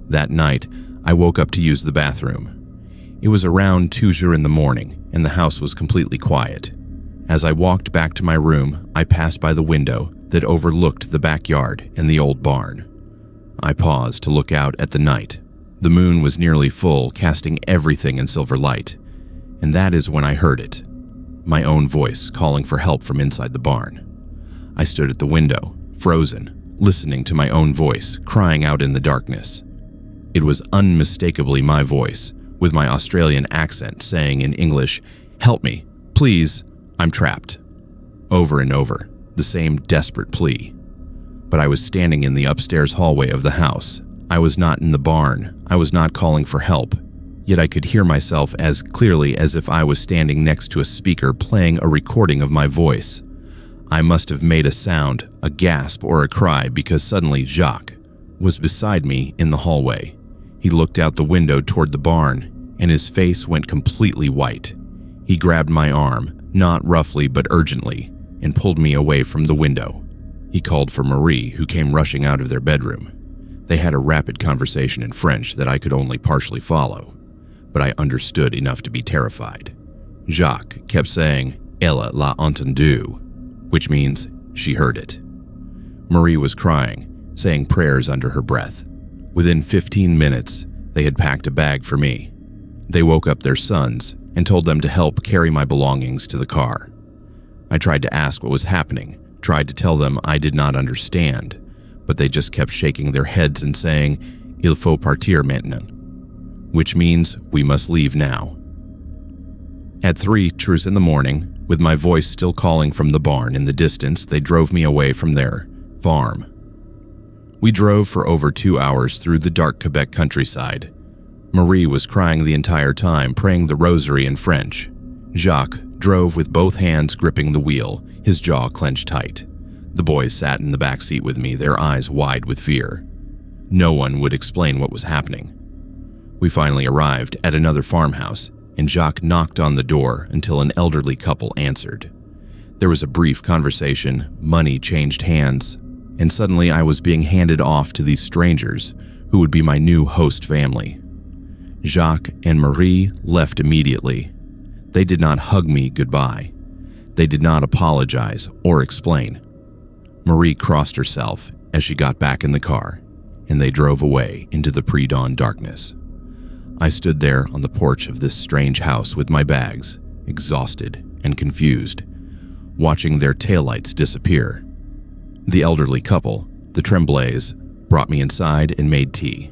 That night, I woke up to use the bathroom. It was around 2 in the morning, and the house was completely quiet. As I walked back to my room, I passed by the window that overlooked the backyard and the old barn. I paused to look out at the night. The moon was nearly full, casting everything in silver light, and that is when I heard it, my own voice calling for help from inside the barn. I stood at the window, frozen, listening to my own voice crying out in the darkness. It was unmistakably my voice, with my Australian accent saying in English, "Help me, please, I'm trapped." Over and over, the same desperate plea. But I was standing in the upstairs hallway of the house. I was not in the barn. I was not calling for help. Yet I could hear myself as clearly as if I was standing next to a speaker playing a recording of my voice. I must have made a sound, a gasp or a cry, because suddenly Jacques was beside me in the hallway. He looked out the window toward the barn, and his face went completely white. He grabbed my arm, not roughly but urgently, and pulled me away from the window. He called for Marie, who came rushing out of their bedroom. They had a rapid conversation in French that I could only partially follow, but I understood enough to be terrified. Jacques kept saying, "Elle l'a entendu," which means she heard it. Marie was crying, saying prayers under her breath. Within 15 minutes, they had packed a bag for me. They woke up their sons and told them to help carry my belongings to the car. I tried to ask what was happening, tried to tell them I did not understand, but they just kept shaking their heads and saying, "Il faut partir maintenant," which means we must leave now. At 3 in the morning, with my voice still calling from the barn in the distance, they drove me away from their farm. We drove for over 2 hours through the dark Quebec countryside. Marie was crying the entire time, praying the rosary in French. Jacques drove with both hands gripping the wheel, his jaw clenched tight. The boys sat in the back seat with me, their eyes wide with fear. No one would explain what was happening. We finally arrived at another farmhouse, and Jacques knocked on the door until an elderly couple answered. There was a brief conversation, money changed hands, and suddenly I was being handed off to these strangers who would be my new host family. Jacques and Marie left immediately. They did not hug me goodbye. They did not apologize or explain. Marie crossed herself as she got back in the car, and they drove away into the pre-dawn darkness. I stood there on the porch of this strange house with my bags, exhausted and confused, watching their taillights disappear. The elderly couple, the Tremblays, brought me inside and made tea.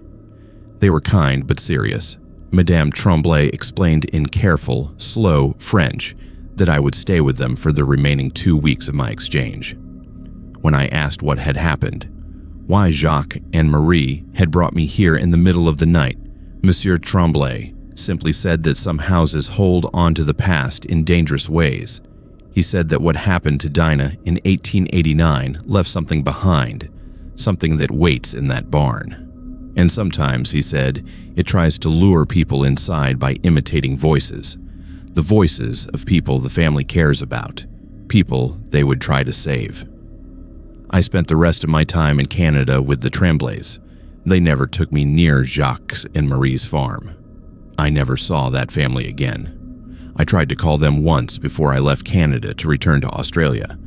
They were kind but serious. Madame Tremblay explained in careful, slow French that I would stay with them for the remaining 2 weeks of my exchange. When I asked what had happened, why Jacques and Marie had brought me here in the middle of the night, Monsieur Tremblay simply said that some houses hold on to the past in dangerous ways. He said that what happened to Dinah in 1889 left something behind, something that waits in that barn. And sometimes, he said, it tries to lure people inside by imitating voices. The voices of people the family cares about, people they would try to save. I spent the rest of my time in Canada with the Tremblays. They never took me near Jacques and Marie's farm. I never saw that family again. I tried to call them once before I left Canada to return to Australia,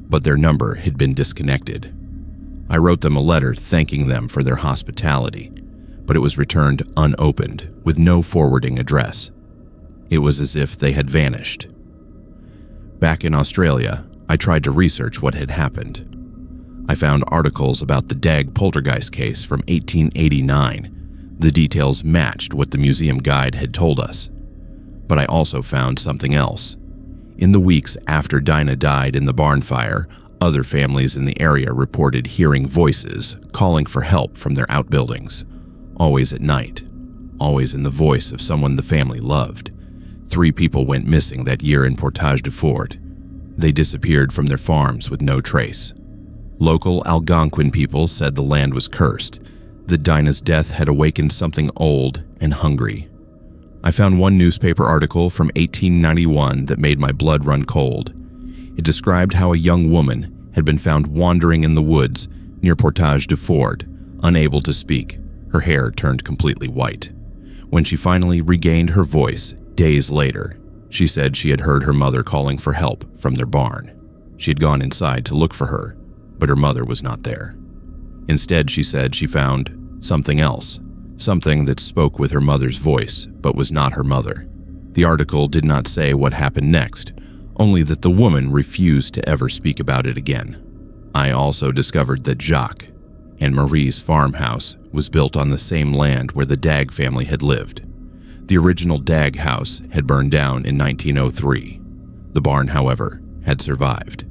but their number had been disconnected. I wrote them a letter thanking them for their hospitality, but it was returned unopened with no forwarding address. It was as if they had vanished. Back in Australia, I tried to research what had happened. I found articles about the Dag poltergeist case from 1889. The details matched what the museum guide had told us. But I also found something else. In the weeks after Dinah died in the barn fire, other families in the area reported hearing voices calling for help from their outbuildings, always at night, always in the voice of someone the family loved. 3 people went missing that year in Portage du Fort. They disappeared from their farms with no trace. Local Algonquin people said the land was cursed, that Dinah's death had awakened something old and hungry. I found one newspaper article from 1891 that made my blood run cold. It described how a young woman had been found wandering in the woods near Portage du Fort, unable to speak, her hair turned completely white. When she finally regained her voice days later, she said she had heard her mother calling for help from their barn. She had gone inside to look for her, but her mother was not there. Instead, she said she found something else, something that spoke with her mother's voice but was not her mother. The article did not say what happened next, only that the woman refused to ever speak about it again. I also discovered that Jacques and Marie's farmhouse was built on the same land where the Dag family had lived. The original Dag house had burned down in 1903. The barn, however, had survived.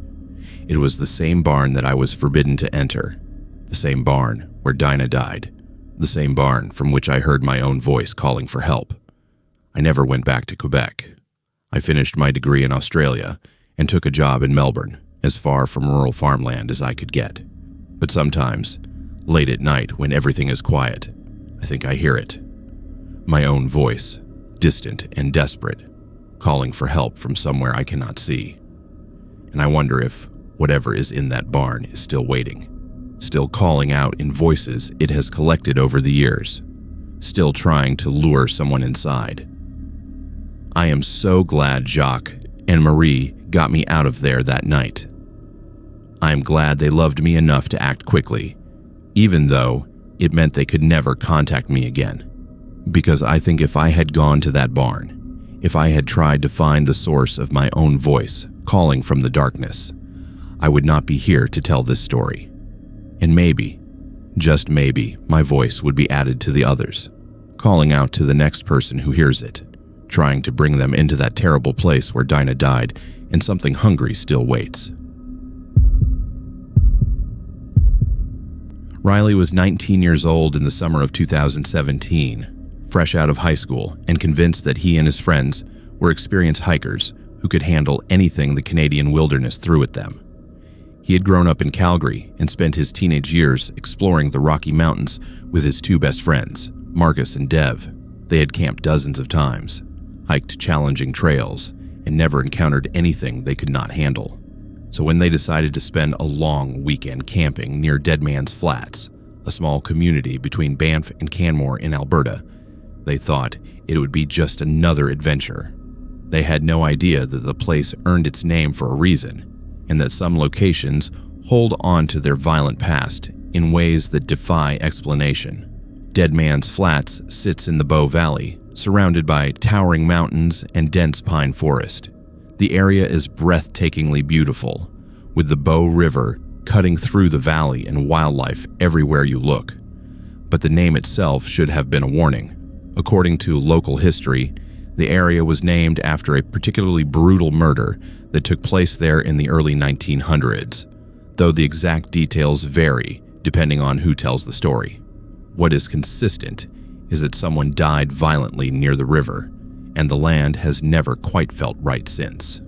It was the same barn that I was forbidden to enter, the same barn where Dinah died, the same barn from which I heard my own voice calling for help. I never went back to Quebec. I finished my degree in Australia and took a job in Melbourne, as far from rural farmland as I could get. But sometimes, late at night when everything is quiet, I think I hear it. My own voice, distant and desperate, calling for help from somewhere I cannot see. And I wonder if whatever is in that barn is still waiting, still calling out in voices it has collected over the years, still trying to lure someone inside. I am so glad Jacques and Marie got me out of there that night. I am glad they loved me enough to act quickly, even though it meant they could never contact me again. Because I think if I had gone to that barn, if I had tried to find the source of my own voice calling from the darkness, I would not be here to tell this story. And maybe, just maybe, my voice would be added to the others, calling out to the next person who hears it, trying to bring them into that terrible place where Dinah died and something hungry still waits. Riley was 19 years old in the summer of 2017, fresh out of high school and convinced that he and his friends were experienced hikers who could handle anything the Canadian wilderness threw at them. He had grown up in Calgary and spent his teenage years exploring the Rocky Mountains with his two best friends, Marcus and Dev. They had camped dozens of times, hiked challenging trails, and never encountered anything they could not handle. So when they decided to spend a long weekend camping near Dead Man's Flats, a small community between Banff and Canmore in Alberta, they thought it would be just another adventure. They had no idea that the place earned its name for a reason, and that some locations hold on to their violent past in ways that defy explanation. Dead Man's Flats sits in the Bow Valley, surrounded by towering mountains and dense pine forest. The area is breathtakingly beautiful, with the Bow River cutting through the valley and wildlife everywhere you look. But the name itself should have been a warning. According to local history, the area was named after a particularly brutal murder that took place there in the early 1900s, though the exact details vary depending on who tells the story. What is consistent is that someone died violently near the river, and the land has never quite felt right since.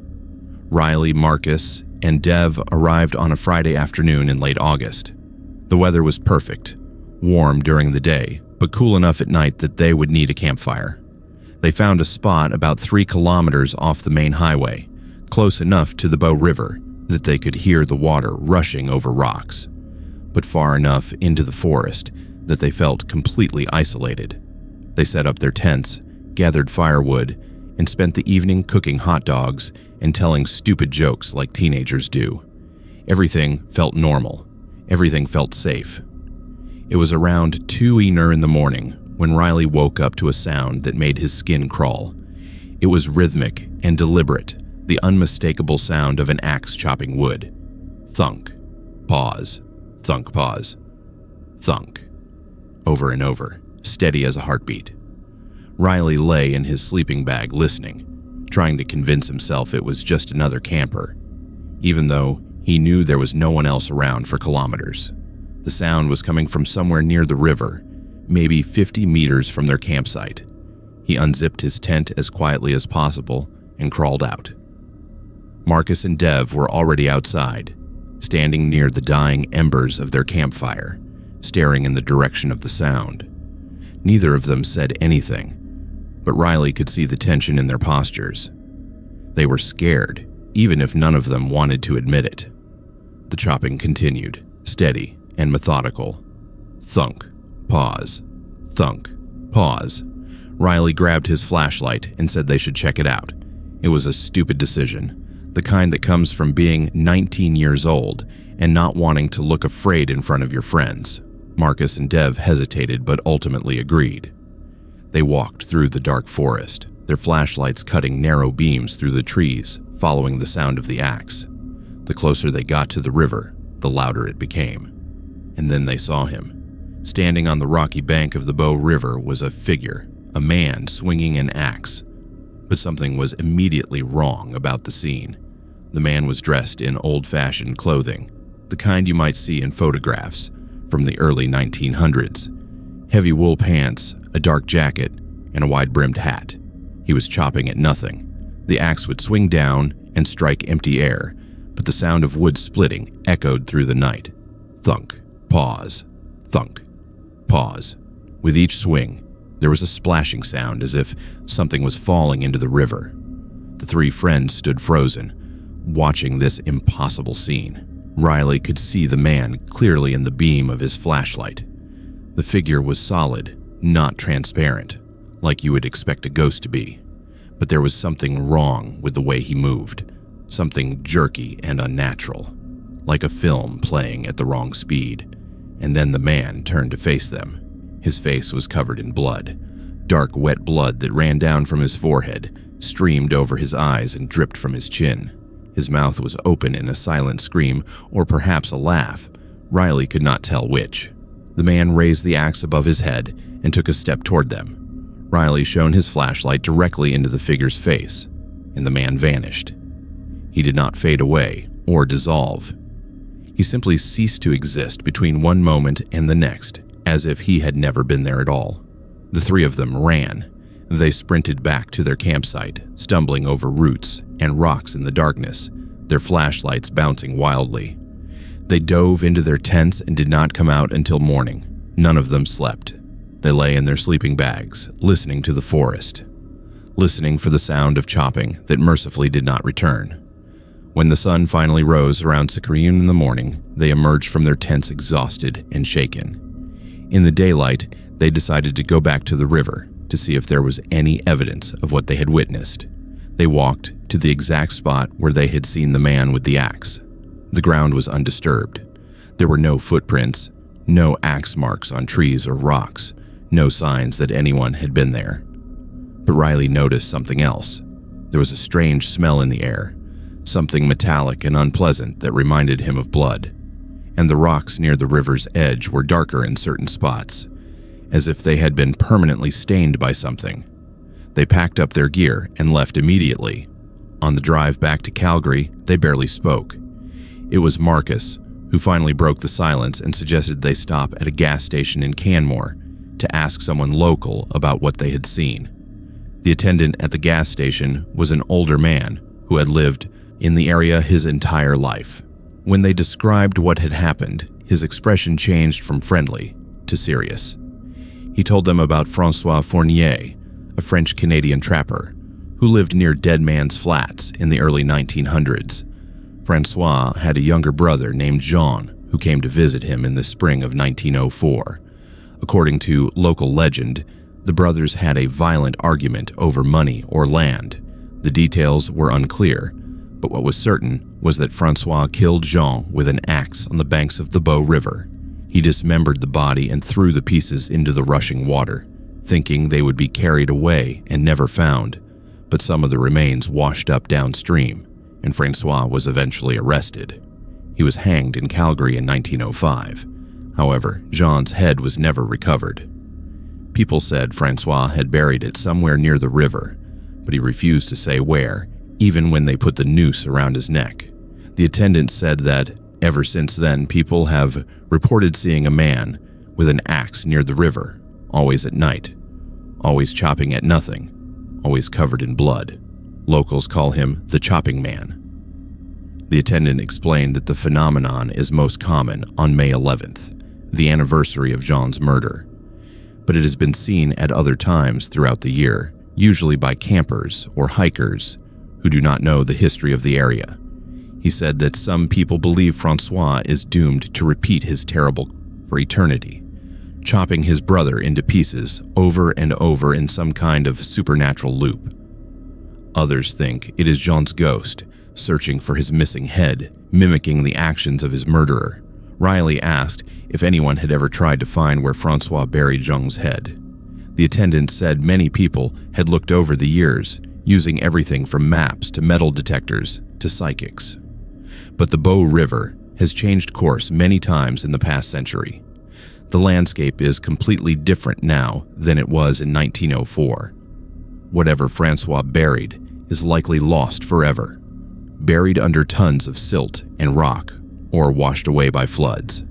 Riley, Marcus, and Dev arrived on a Friday afternoon in late August. The weather was perfect, warm during the day, but cool enough at night that they would need a campfire. They found a spot about 3 kilometers off the main highway, close enough to the Bow River that they could hear the water rushing over rocks, but far enough into the forest that they felt completely isolated. They set up their tents, gathered firewood, and spent the evening cooking hot dogs and telling stupid jokes like teenagers do. Everything felt normal. Everything felt safe. It was around 2:00 in the morning when Riley woke up to a sound that made his skin crawl. It was rhythmic and deliberate, the unmistakable sound of an axe chopping wood. Thunk, pause, thunk, pause, thunk. Over and over, steady as a heartbeat. Riley lay in his sleeping bag listening, trying to convince himself it was just another camper, even though he knew there was no one else around for kilometers. The sound was coming from somewhere near the river, maybe 50 meters from their campsite. He unzipped his tent as quietly as possible and crawled out. Marcus and Dev were already outside, standing near the dying embers of their campfire, staring in the direction of the sound. Neither of them said anything, but Riley could see the tension in their postures. They were scared, even if none of them wanted to admit it. The chopping continued, steady and methodical. Thunk, pause, thunk, pause. Riley grabbed his flashlight and said they should check it out. It was a stupid decision, the kind that comes from being 19 years old and not wanting to look afraid in front of your friends. Marcus and Dev hesitated but ultimately agreed. They walked through the dark forest, their flashlights cutting narrow beams through the trees, following the sound of the axe. The closer they got to the river, the louder it became. And then they saw him. Standing on the rocky bank of the Bow River was a figure, a man swinging an axe. But something was immediately wrong about the scene. The man was dressed in old-fashioned clothing, the kind you might see in photographs from the early 1900s. Heavy wool pants, a dark jacket, and a wide-brimmed hat. He was chopping at nothing. The axe would swing down and strike empty air, but the sound of wood splitting echoed through the night. Thunk, pause, thunk, pause. With each swing, there was a splashing sound as if something was falling into the river. The three friends stood frozen, watching this impossible scene. Riley could see the man clearly in the beam of his flashlight. The figure was solid, not transparent, like you would expect a ghost to be. But there was something wrong with the way he moved, something jerky and unnatural, like a film playing at the wrong speed. And then the man turned to face them. His face was covered in blood. Dark, wet blood that ran down from his forehead, streamed over his eyes and dripped from his chin. His mouth was open in a silent scream, or perhaps a laugh. Riley could not tell which. The man raised the axe above his head and took a step toward them. Riley shone his flashlight directly into the figure's face, and the man vanished. He did not fade away or dissolve. He simply ceased to exist between one moment and the next, as if he had never been there at all. The three of them ran. They sprinted back to their campsite, stumbling over roots and rocks in the darkness, their flashlights bouncing wildly. They dove into their tents and did not come out until morning. None of them slept. They lay in their sleeping bags, listening to the forest, listening for the sound of chopping that mercifully did not return. When the sun finally rose around 6 a.m. in the morning, they emerged from their tents exhausted and shaken. In the daylight, they decided to go back to the river to see if there was any evidence of what they had witnessed. They walked to the exact spot where they had seen the man with the axe. The ground was undisturbed. There were no footprints, no axe marks on trees or rocks, no signs that anyone had been there. But Riley noticed something else. There was a strange smell in the air, something metallic and unpleasant that reminded him of blood. And the rocks near the river's edge were darker in certain spots, as if they had been permanently stained by something. They packed up their gear and left immediately. On the drive back to Calgary, they barely spoke. It was Marcus who finally broke the silence and suggested they stop at a gas station in Canmore to ask someone local about what they had seen. The attendant at the gas station was an older man who had lived in the area his entire life. When they described what had happened, his expression changed from friendly to serious. He told them about Francois Fournier, a French-Canadian trapper, who lived near Dead Man's Flats in the early 1900s. Francois had a younger brother named Jean who came to visit him in the spring of 1904. According to local legend, the brothers had a violent argument over money or land. The details were unclear, but what was certain was that Francois killed Jean with an axe on the banks of the Bow River. He dismembered the body and threw the pieces into the rushing water, thinking they would be carried away and never found, but some of the remains washed up downstream, and Francois was eventually arrested. He was hanged in Calgary in 1905. However, Jean's head was never recovered. People said Francois had buried it somewhere near the river, but he refused to say where, even when they put the noose around his neck. The attendant said that, ever since then, people have reported seeing a man with an axe near the river, always at night, always chopping at nothing, always covered in blood. Locals call him the Chopping Man. The attendant explained that the phenomenon is most common on May 11th, the anniversary of Jean's murder, but it has been seen at other times throughout the year, usually by campers or hikers who do not know the history of the area. He said that some people believe Francois is doomed to repeat his terrible for eternity, chopping his brother into pieces over and over in some kind of supernatural loop. Others think it is Jean's ghost searching for his missing head, mimicking the actions of his murderer. Riley asked if anyone had ever tried to find where Francois buried Jean's head. The attendant said many people had looked over the years, using everything from maps to metal detectors to psychics. But the Bow River has changed course many times in the past century. The landscape is completely different now than it was in 1904. Whatever Francois buried is likely lost forever, buried under tons of silt and rock, or washed away by floods.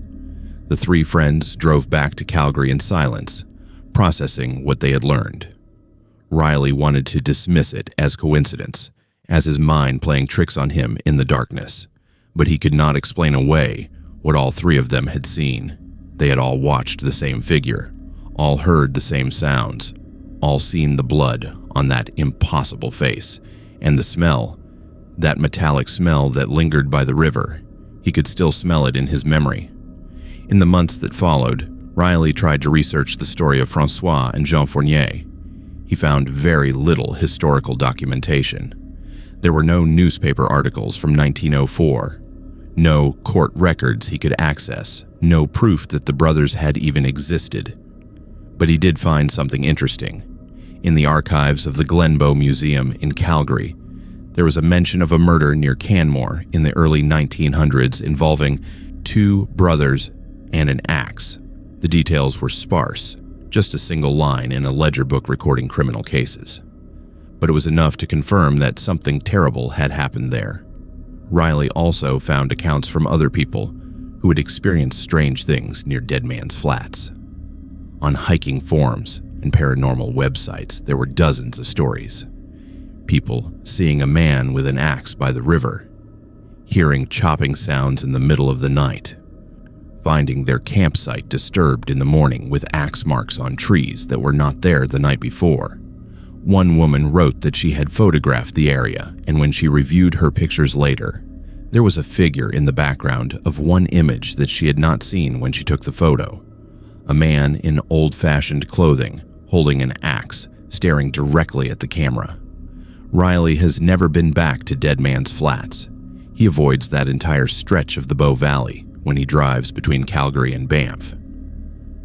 The three friends drove back to Calgary in silence, processing what they had learned. Riley wanted to dismiss it as coincidence, as his mind playing tricks on him in the darkness, but he could not explain away what all three of them had seen. They had all watched the same figure, all heard the same sounds, all seen the blood on that impossible face, and the smell, that metallic smell that lingered by the river. He could still smell it in his memory. In the months that followed, Riley tried to research the story of Francois and Jean Fournier. He found very little historical documentation. There were no newspaper articles from 1904, no court records he could access, no proof that the brothers had even existed. But he did find something interesting. In the archives of the Glenbow Museum in Calgary, there was a mention of a murder near Canmore in the early 1900s involving two brothers and an axe. The details were sparse, just a single line in a ledger book recording criminal cases. But it was enough to confirm that something terrible had happened there. Riley also found accounts from other people who had experienced strange things near Dead Man's Flats. On hiking forums and paranormal websites, there were dozens of stories. People seeing a man with an axe by the river, hearing chopping sounds in the middle of the night, finding their campsite disturbed in the morning with axe marks on trees that were not there the night before. One woman wrote that she had photographed the area, and when she reviewed her pictures later, there was a figure in the background of one image that she had not seen when she took the photo. A man in old-fashioned clothing, holding an axe, staring directly at the camera. Riley has never been back to Dead Man's Flats. He avoids that entire stretch of the Bow Valley when he drives between Calgary and Banff.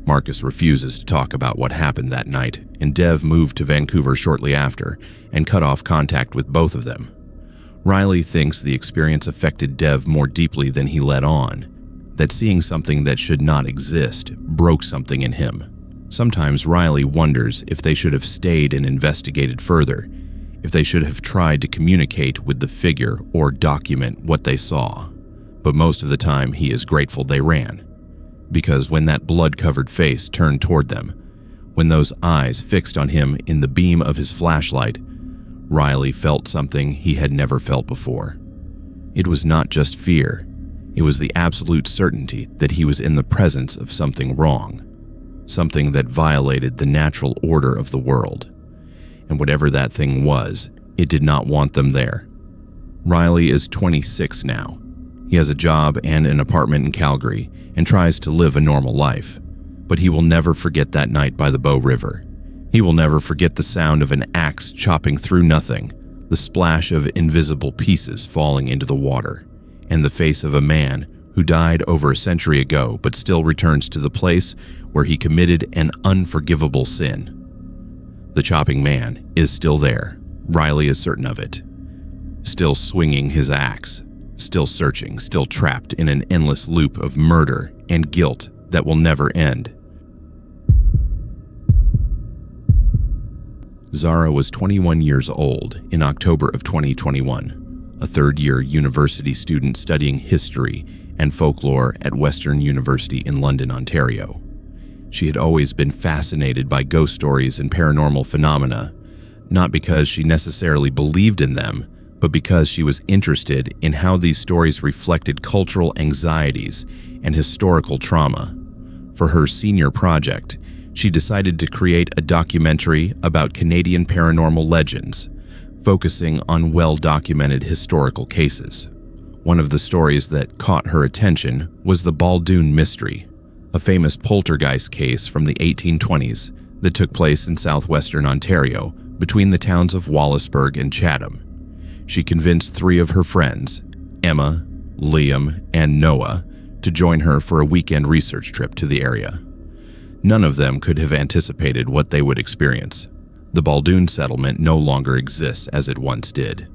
Marcus refuses to talk about what happened that night, and Dev moved to Vancouver shortly after and cut off contact with both of them. Riley thinks the experience affected Dev more deeply than he let on, that seeing something that should not exist broke something in him. Sometimes Riley wonders if they should have stayed and investigated further, if they should have tried to communicate with the figure or document what they saw. But most of the time he is grateful they ran, because when that blood-covered face turned toward them, when those eyes fixed on him in the beam of his flashlight, Riley felt something he had never felt before. It was not just fear, it was the absolute certainty that he was in the presence of something wrong, something that violated the natural order of the world. And whatever that thing was, it did not want them there. Riley is 26 now. He has a job and an apartment in Calgary and tries to live a normal life. But he will never forget that night by the Bow River. He will never forget the sound of an axe chopping through nothing, the splash of invisible pieces falling into the water, and the face of a man who died over a century ago but still returns to the place where he committed an unforgivable sin. The chopping man is still there. Riley is certain of it. Still swinging his axe, still searching, still trapped in an endless loop of murder and guilt that will never end. Zara was 21 years old in October of 2021, a third-year university student studying history and folklore at Western University in London, Ontario. She had always been fascinated by ghost stories and paranormal phenomena, not because she necessarily believed in them, but because she was interested in how these stories reflected cultural anxieties and historical trauma. For her senior project, she decided to create a documentary about Canadian paranormal legends, focusing on well-documented historical cases. One of the stories that caught her attention was the Baldoon Mystery, a famous poltergeist case from the 1820s that took place in southwestern Ontario between the towns of Wallaceburg and Chatham. She convinced three of her friends, Emma, Liam, and Noah, to join her for a weekend research trip to the area. None of them could have anticipated what they would experience. The Baldoon settlement no longer exists as it once did.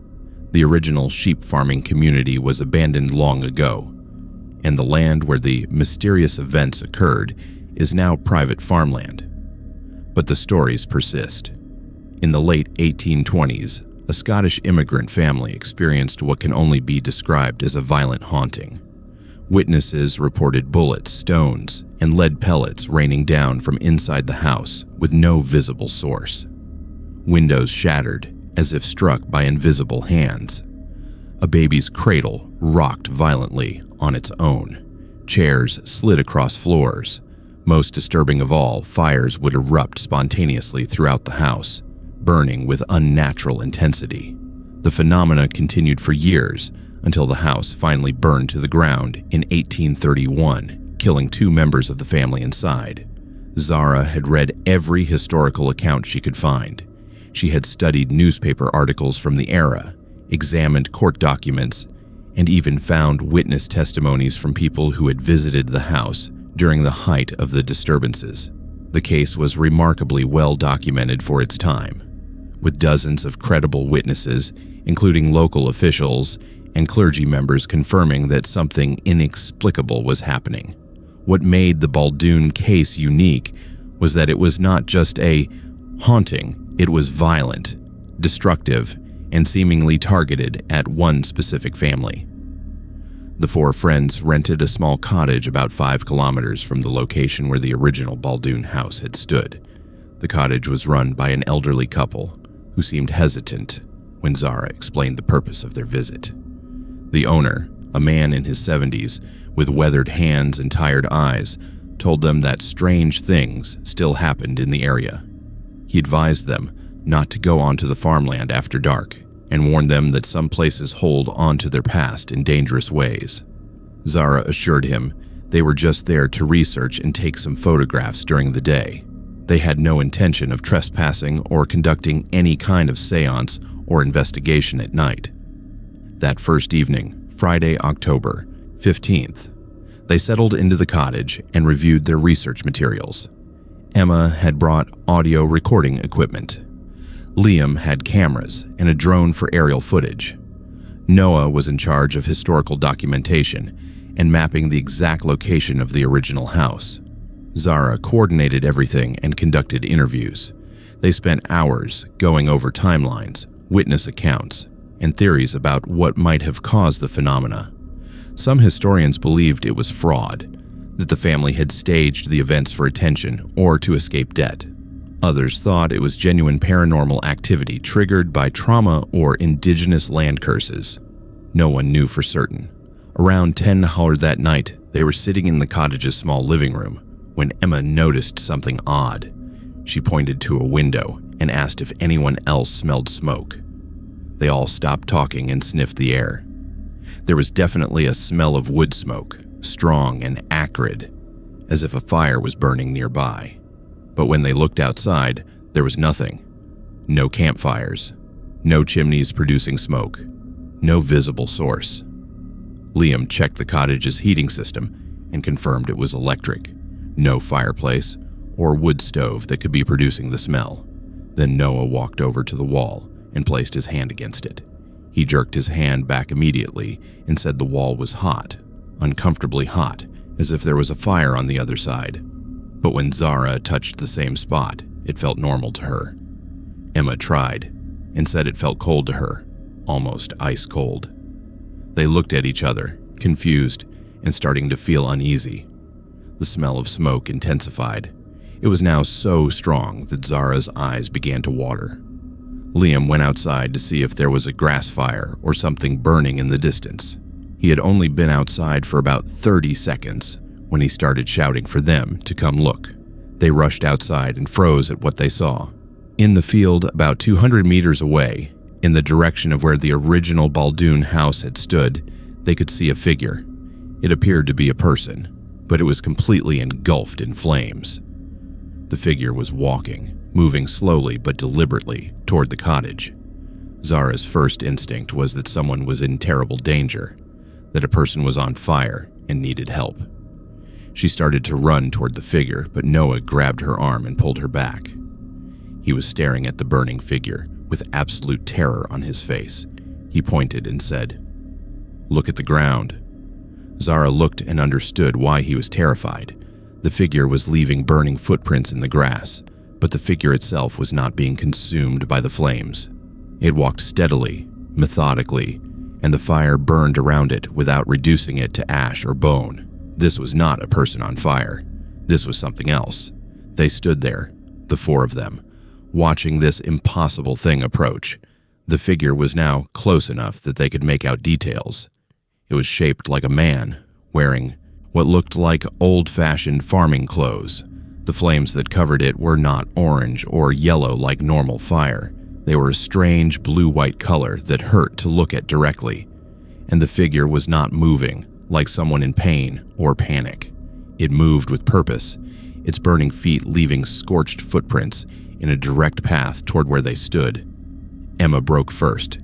The original sheep farming community was abandoned long ago, and the land where the mysterious events occurred is now private farmland. But the stories persist. In the late 1820s, a a Scottish immigrant family experienced what can only be described as a violent haunting. Witnesses reported bullets, stones, and lead pellets raining down from inside the house with no visible source. Windows shattered as if struck by invisible hands. A baby's cradle rocked violently on its own. Chairs slid across floors. Most disturbing of all, fires would erupt spontaneously throughout the house, burning with unnatural intensity. The phenomena continued for years until the house finally burned to the ground in 1831, killing 2 members of the family inside. Zara had read every historical account she could find. She had studied newspaper articles from the era, examined court documents, and even found witness testimonies from people who had visited the house during the height of the disturbances. The case was remarkably well documented for its time, with dozens of credible witnesses, including local officials and clergy members, confirming that something inexplicable was happening. What made the Baldoon case unique was that it was not just a haunting, it was violent, destructive, and seemingly targeted at one specific family. The 4 friends rented a small cottage about 5 kilometers from the location where the original Baldoon house had stood. The cottage was run by an elderly couple who seemed hesitant when Zara explained the purpose of their visit. The owner, a man in his 70s with weathered hands and tired eyes, told them that strange things still happened in the area. He advised them not to go onto the farmland after dark and warned them that some places hold on to their past in dangerous ways. Zara assured him they were just there to research and take some photographs during the day. They had no intention of trespassing or conducting any kind of seance or investigation at night. That first evening, Friday, October 15th, they settled into the cottage and reviewed their research materials. Emma had brought audio recording equipment. Liam had cameras and a drone for aerial footage. Noah was in charge of historical documentation and mapping the exact location of the original house. Zara coordinated everything and conducted interviews. They spent hours going over timelines, witness accounts, and theories about what might have caused the phenomena. Some historians believed it was fraud, that the family had staged the events for attention or to escape debt. Others thought it was genuine paranormal activity triggered by trauma or indigenous land curses. No one knew for certain. Around 10 hours that night, they were sitting in the cottage's small living room when Emma noticed something odd. She pointed to a window and asked if anyone else smelled smoke. They all stopped talking and sniffed the air. There was definitely a smell of wood smoke, strong and acrid, as if a fire was burning nearby. But when they looked outside, there was nothing. No campfires, no chimneys producing smoke, no visible source. Liam checked the cottage's heating system and confirmed it was electric. No fireplace or wood stove that could be producing the smell. Then Noah walked over to the wall and placed his hand against it. He jerked his hand back immediately and said the wall was hot, uncomfortably hot, as if there was a fire on the other side. But when Zara touched the same spot, it felt normal to her. Emma tried and said it felt cold to her, almost ice cold. They looked at each other, confused and starting to feel uneasy. The smell of smoke intensified. It was now so strong that Zara's eyes began to water. Liam went outside to see if there was a grass fire or something burning in the distance. He had only been outside for about 30 seconds when he started shouting for them to come look. They rushed outside and froze at what they saw. In the field about 200 meters away, in the direction of where the original Baldoon house had stood, they could see a figure. It appeared to be a person, but it was completely engulfed in flames. The figure was walking, moving slowly but deliberately toward the cottage. Zara's first instinct was that someone was in terrible danger, that a person was on fire and needed help. She started to run toward the figure, but Noah grabbed her arm and pulled her back. He was staring at the burning figure with absolute terror on his face. He pointed and said, "Look at the ground." Zara looked and understood why he was terrified. The figure was leaving burning footprints in the grass, but the figure itself was not being consumed by the flames. It walked steadily, methodically, and the fire burned around it without reducing it to ash or bone. This was not a person on fire. This was something else. They stood there, the four of them, watching this impossible thing approach. The figure was now close enough that they could make out details. It was shaped like a man, wearing what looked like old-fashioned farming clothes. The flames that covered it were not orange or yellow like normal fire. They were a strange blue-white color that hurt to look at directly. And the figure was not moving, like someone in pain or panic. It moved with purpose, its burning feet leaving scorched footprints in a direct path toward where they stood. Emma broke first.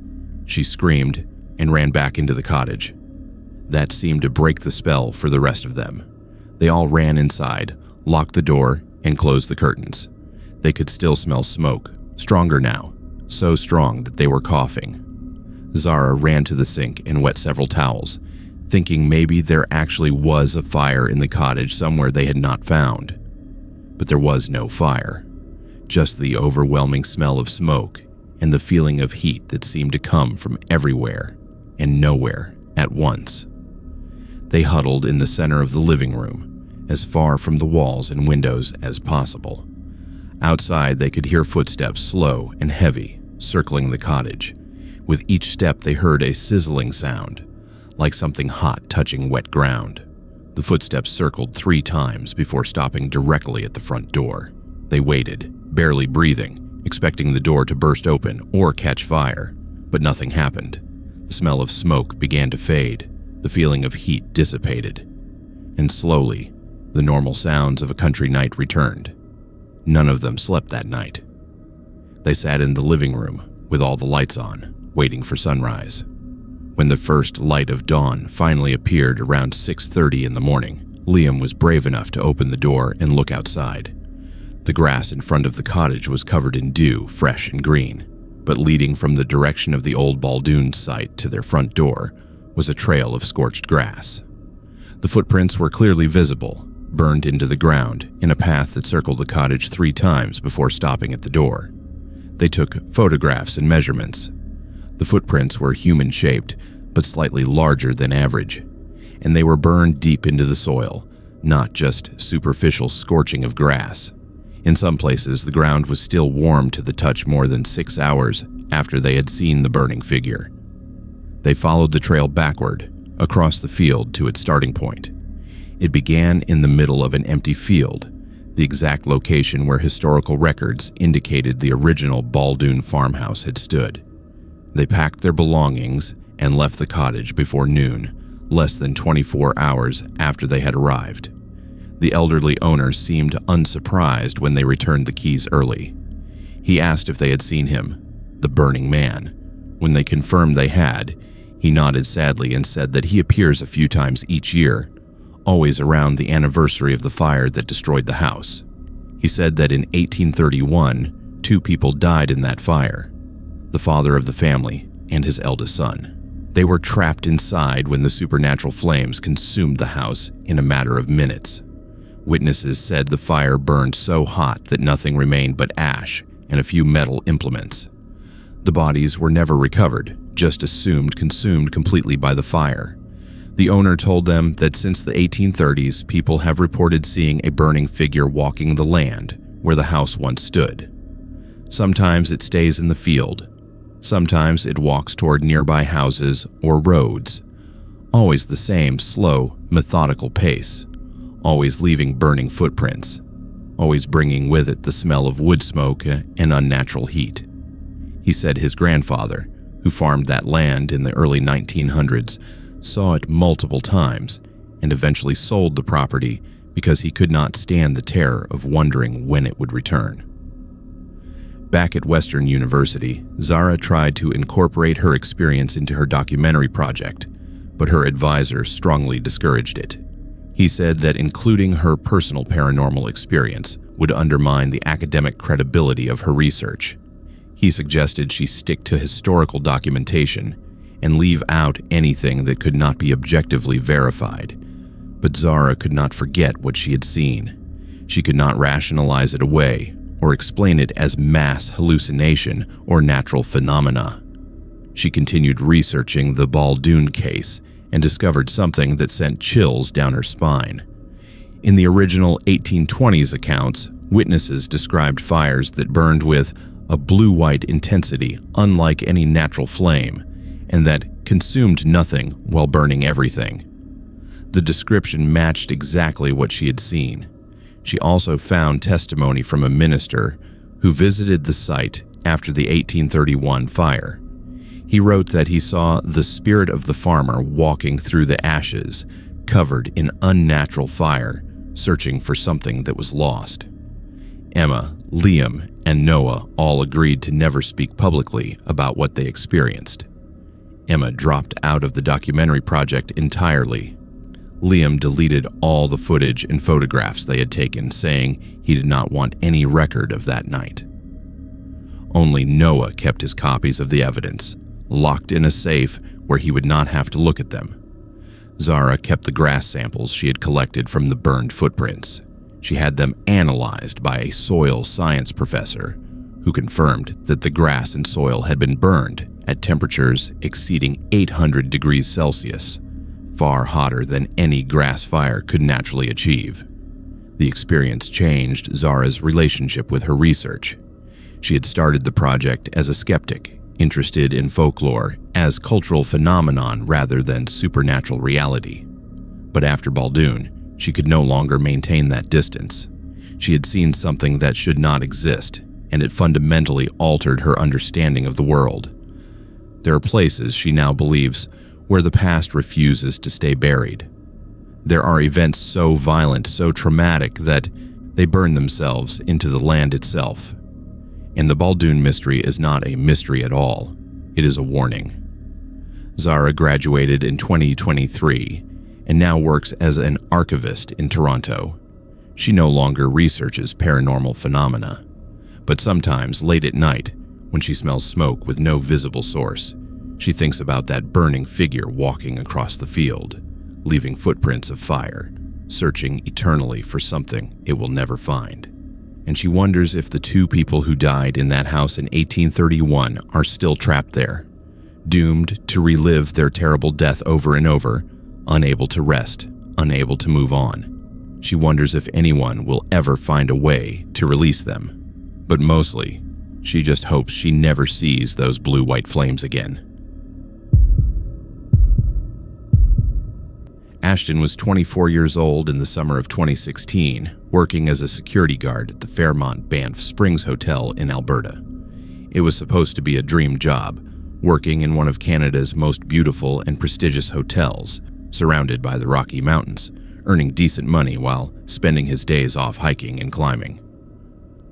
She screamed and ran back into the cottage. That seemed to break the spell for the rest of them. They all ran inside, locked the door, and closed the curtains. They could still smell smoke, stronger now, so strong that they were coughing. Zara ran to the sink and wet several towels, thinking maybe there actually was a fire in the cottage somewhere they had not found. But there was no fire, just the overwhelming smell of smoke and the feeling of heat that seemed to come from everywhere and nowhere at once. They huddled in the center of the living room, as far from the walls and windows as possible. Outside, they could hear footsteps slow and heavy, circling the cottage. With each step, they heard a sizzling sound, like something hot touching wet ground. The footsteps circled 3 times before stopping directly at the front door. They waited, barely breathing, expecting the door to burst open or catch fire, but nothing happened. The smell of smoke began to fade. The feeling of heat dissipated, and slowly, the normal sounds of a country night returned. None of them slept that night. They sat in the living room with all the lights on, waiting for sunrise. When the first light of dawn finally appeared around 6:30 in the morning, Liam was brave enough to open the door and look outside. The grass in front of the cottage was covered in dew, fresh and green, but leading from the direction of the old Baldoon site to their front door was a trail of scorched grass. The footprints were clearly visible, burned into the ground in a path that circled the cottage 3 times before stopping at the door. They took photographs and measurements. The footprints were human-shaped, but slightly larger than average, and they were burned deep into the soil, not just superficial scorching of grass. In some places, the ground was still warm to the touch more than 6 hours after they had seen the burning figure. They followed the trail backward, across the field to its starting point. It began in the middle of an empty field, the exact location where historical records indicated the original Baldoon farmhouse had stood. They packed their belongings and left the cottage before noon, less than 24 hours after they had arrived. The elderly owner seemed unsurprised when they returned the keys early. He asked if they had seen him, the burning man. When they confirmed they had, he nodded sadly and said that he appears a few times each year, always around the anniversary of the fire that destroyed the house. He said that in 1831, 2 people died in that fire, the father of the family and his eldest son. They were trapped inside when the supernatural flames consumed the house in a matter of minutes. Witnesses said the fire burned so hot that nothing remained but ash and a few metal implements. The bodies were never recovered, just assumed consumed completely by the fire. The owner told them that since the 1830s, people have reported seeing a burning figure walking the land where the house once stood. Sometimes it stays in the field. Sometimes it walks toward nearby houses or roads. Always the same slow, methodical pace. Always leaving burning footprints. Always bringing with it the smell of wood smoke and unnatural heat. He said his grandfather, who farmed that land in the early 1900s, saw it multiple times and eventually sold the property because he could not stand the terror of wondering when it would return. Back at Western University, Zara tried to incorporate her experience into her documentary project, but her advisor strongly discouraged it. He said that including her personal paranormal experience would undermine the academic credibility of her research. He suggested she stick to historical documentation and leave out anything that could not be objectively verified. But Zara could not forget what she had seen. She could not rationalize it away or explain it as mass hallucination or natural phenomena. She continued researching the Baldoon case and discovered something that sent chills down her spine. In the original 1820s accounts, witnesses described fires that burned with a blue-white intensity unlike any natural flame, and that consumed nothing while burning everything. The description matched exactly what she had seen. She also found testimony from a minister who visited the site after the 1831 fire. He wrote that he saw the spirit of the farmer walking through the ashes, covered in unnatural fire, searching for something that was lost. Emma, Liam, and Noah all agreed to never speak publicly about what they experienced. Emma dropped out of the documentary project entirely. Liam deleted all the footage and photographs they had taken, saying he did not want any record of that night. Only Noah kept his copies of the evidence, locked in a safe where he would not have to look at them. Zara kept the grass samples she had collected from the burned footprints. She had them analyzed by a soil science professor who confirmed that the grass and soil had been burned at temperatures exceeding 800 degrees Celsius, far hotter than any grass fire could naturally achieve. The experience changed Zara's relationship with her research. She had started the project as a skeptic, interested in folklore as cultural phenomenon rather than supernatural reality. But after Baldoon, she could no longer maintain that distance. She had seen something that should not exist, and it fundamentally altered her understanding of the world. There are places, she now believes, where the past refuses to stay buried. There are events so violent, so traumatic, that they burn themselves into the land itself. And the Baldoon mystery is not a mystery at all. It is a warning. Zara graduated in 2023 and now works as an archivist in Toronto. She no longer researches paranormal phenomena, but sometimes late at night, when she smells smoke with no visible source, she thinks about that burning figure walking across the field, leaving footprints of fire, searching eternally for something it will never find. And she wonders if the two people who died in that house in 1831 are still trapped there, doomed to relive their terrible death over and over, unable to rest, unable to move on. She wonders if anyone will ever find a way to release them. But mostly, she just hopes she never sees those blue-white flames again. Ashton was 24 years old in the summer of 2016, working as a security guard at the Fairmont Banff Springs Hotel in Alberta. It was supposed to be a dream job, working in one of Canada's most beautiful and prestigious hotels, surrounded by the Rocky Mountains, earning decent money while spending his days off hiking and climbing.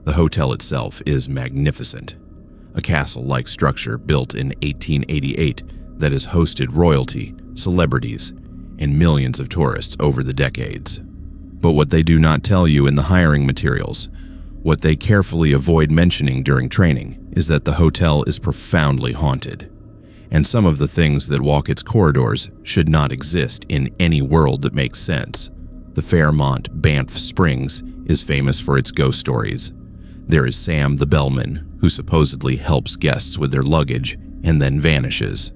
The hotel itself is magnificent, a castle-like structure built in 1888 that has hosted royalty, celebrities, and millions of tourists over the decades. But what they do not tell you in the hiring materials, what they carefully avoid mentioning during training, is that the hotel is profoundly haunted, and some of the things that walk its corridors should not exist in any world that makes sense. The Fairmont Banff Springs is famous for its ghost stories. There is Sam the bellman, who supposedly helps guests with their luggage and then vanishes.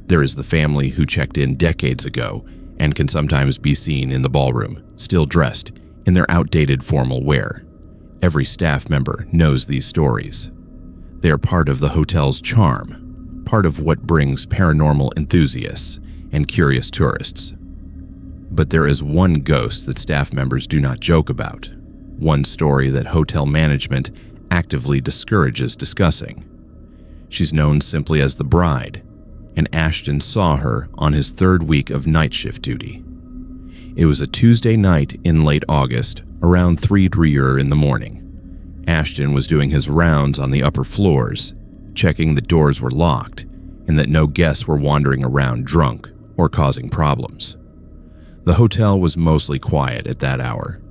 There is the family who checked in decades ago and can sometimes be seen in the ballroom, still dressed in their outdated formal wear. Every staff member knows these stories. They are part of the hotel's charm, part of what brings paranormal enthusiasts and curious tourists. But there is one ghost that staff members do not joke about, one story that hotel management actively discourages discussing. She's known simply as the Bride, and Ashton saw her on his third week of night shift duty. It was a Tuesday night in late August, around 3:00 in the morning. Ashton was doing his rounds on the upper floors, checking that doors were locked and that no guests were wandering around drunk or causing problems. The hotel was mostly quiet at that hour,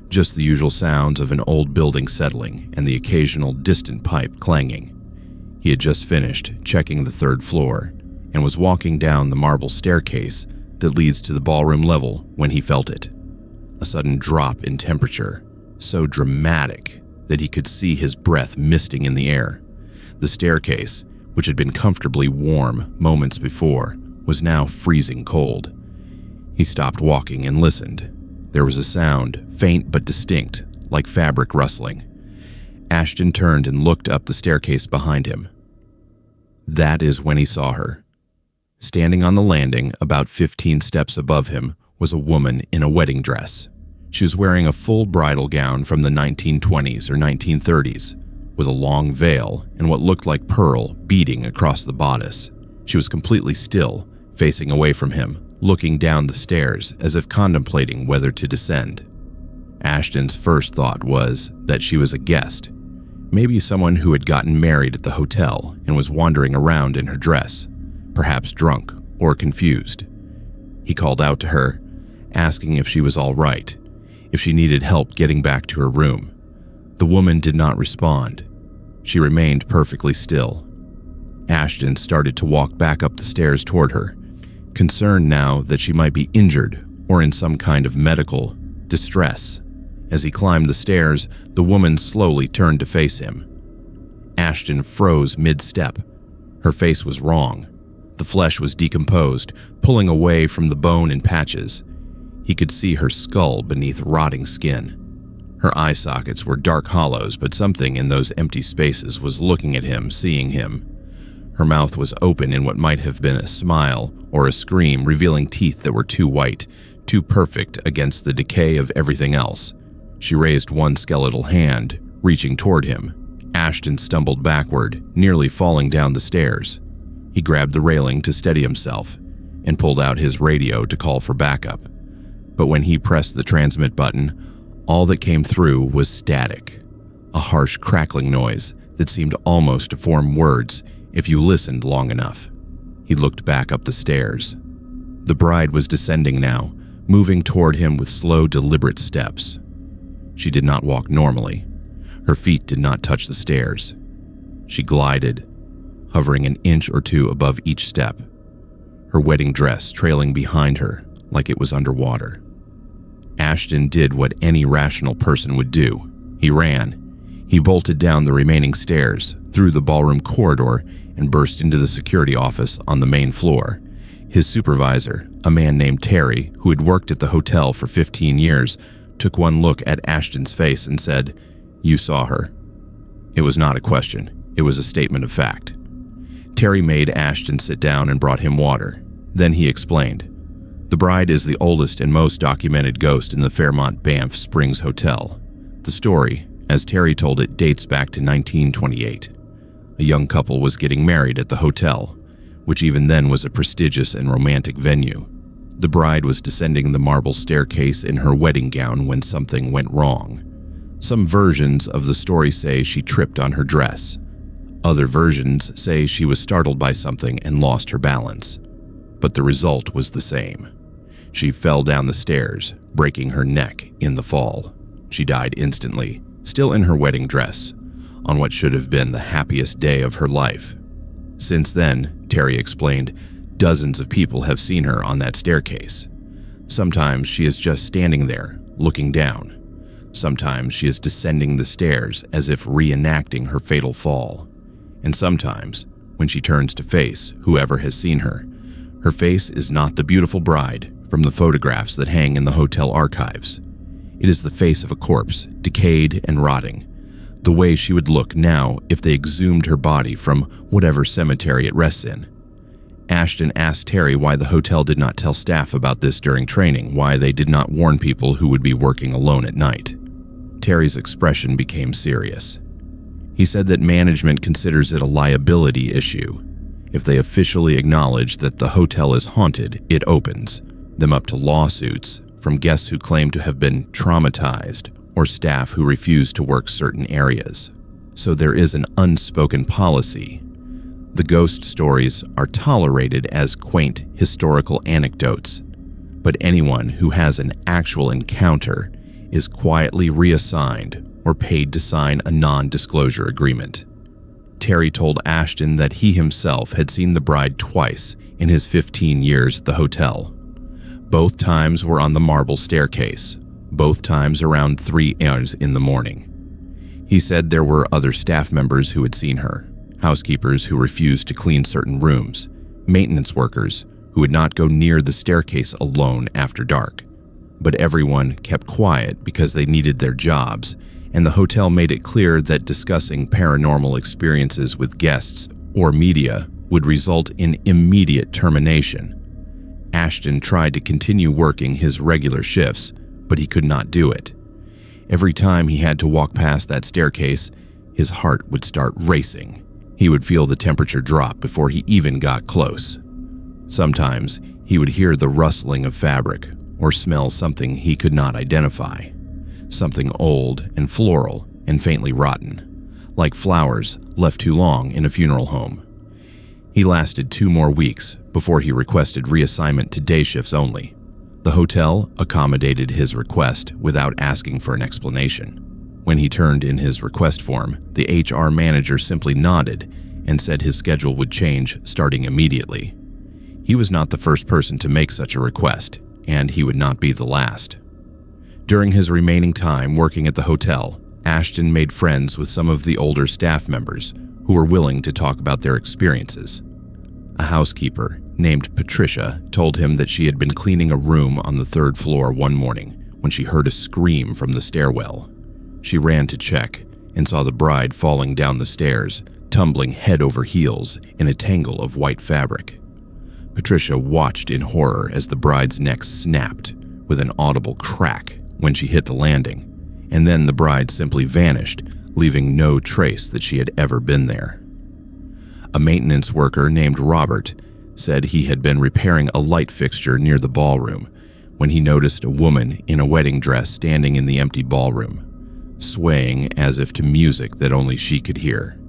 just the usual sounds of an old building settling and the occasional distant pipe clanging. He had just finished checking the third floor and was walking down the marble staircase that leads to the ballroom level when he felt it. A sudden drop in temperature, so dramatic that he could see his breath misting in the air. The staircase, which had been comfortably warm moments before, was now freezing cold. He stopped walking and listened. There was a sound, faint but distinct, like fabric rustling. Ashton turned and looked up the staircase behind him. That is when he saw her. Standing on the landing, about 15 steps above him, was a woman in a wedding dress. She was wearing a full bridal gown from the 1920s or 1930s, with a long veil and what looked like pearl beading across the bodice. She was completely still, facing away from him, looking down the stairs as if contemplating whether to descend. Ashton's first thought was that she was a guest, maybe someone who had gotten married at the hotel and was wandering around in her dress, perhaps drunk or confused. He called out to her, asking if she was all right, if she needed help getting back to her room. The woman did not respond. She remained perfectly still. Ashton started to walk back up the stairs toward her, concerned now that she might be injured or in some kind of medical distress. As he climbed the stairs, the woman slowly turned to face him. Ashton froze mid-step. Her face was wrong. The flesh was decomposed, pulling away from the bone in patches. He could see her skull beneath rotting skin. Her eye sockets were dark hollows, but something in those empty spaces was looking at him, seeing him. Her mouth was open in what might have been a smile or a scream, revealing teeth that were too white, too perfect against the decay of everything else. She raised one skeletal hand, reaching toward him. Ashton stumbled backward, nearly falling down the stairs. He grabbed the railing to steady himself and pulled out his radio to call for backup. But when he pressed the transmit button, all that came through was static, a harsh crackling noise that seemed almost to form words if you listened long enough. He looked back up the stairs. The bride was descending now, moving toward him with slow, deliberate steps. She did not walk normally. Her feet did not touch the stairs. She glided, hovering an inch or two above each step, her wedding dress trailing behind her like it was underwater. Ashton did what any rational person would do. He ran. He bolted down the remaining stairs, through the ballroom corridor, and burst into the security office on the main floor. His supervisor, a man named Terry, who had worked at the hotel for 15 years, took one look at Ashton's face and said, "You saw her." It was not a question. It was a statement of fact. Terry made Ashton sit down and brought him water. Then he explained, "The bride is the oldest and most documented ghost in the Fairmont Banff Springs Hotel. The story, as Terry told it, dates back to 1928. A young couple was getting married at the hotel, which even then was a prestigious and romantic venue. The bride was descending the marble staircase in her wedding gown when something went wrong. Some versions of the story say she tripped on her dress. Other versions say she was startled by something and lost her balance. But the result was the same. She fell down the stairs, breaking her neck in the fall. She died instantly, still in her wedding dress, on what should have been the happiest day of her life. Since then," Terry explained, "dozens of people have seen her on that staircase. Sometimes she is just standing there, looking down. Sometimes she is descending the stairs as if reenacting her fatal fall. And sometimes, when she turns to face whoever has seen her, her face is not the beautiful bride from the photographs that hang in the hotel archives. It is the face of a corpse, decayed and rotting, the way she would look now if they exhumed her body from whatever cemetery it rests in." Ashton asked Terry why the hotel did not tell staff about this during training, why they did not warn people who would be working alone at night. Terry's expression became serious. He said that management considers it a liability issue. If they officially acknowledge that the hotel is haunted, it opens them up to lawsuits from guests who claim to have been traumatized or staff who refuse to work certain areas. So there is an unspoken policy. The ghost stories are tolerated as quaint historical anecdotes, but anyone who has an actual encounter is quietly reassigned or paid to sign a non-disclosure agreement. Terry told Ashton that he himself had seen the bride twice in his 15 years at the hotel. Both times were on the marble staircase, both times around 3 a.m. in the morning. He said there were other staff members who had seen her, housekeepers who refused to clean certain rooms, maintenance workers who would not go near the staircase alone after dark. But everyone kept quiet because they needed their jobs, and the hotel made it clear that discussing paranormal experiences with guests or media would result in immediate termination. Ashton tried to continue working his regular shifts, but he could not do it. Every time he had to walk past that staircase, his heart would start racing. He would feel the temperature drop before he even got close. Sometimes he would hear the rustling of fabric or smell something he could not identify, something old and floral and faintly rotten, like flowers left too long in a funeral home. He lasted 2 more weeks before he requested reassignment to day shifts only. The hotel accommodated his request without asking for an explanation. When he turned in his request form, the HR manager simply nodded and said his schedule would change starting immediately. He was not the first person to make such a request, and he would not be the last. During his remaining time working at the hotel, Ashton made friends with some of the older staff members who were willing to talk about their experiences. A housekeeper named Patricia told him that she had been cleaning a room on the 3rd floor one morning when she heard a scream from the stairwell. She ran to check and saw the bride falling down the stairs, tumbling head over heels in a tangle of white fabric. Patricia watched in horror as the bride's neck snapped with an audible crack when she hit the landing, and then the bride simply vanished, leaving no trace that she had ever been there. A maintenance worker named Robert said he had been repairing a light fixture near the ballroom when he noticed a woman in a wedding dress standing in the empty ballroom, swaying as if to music that only she could hear.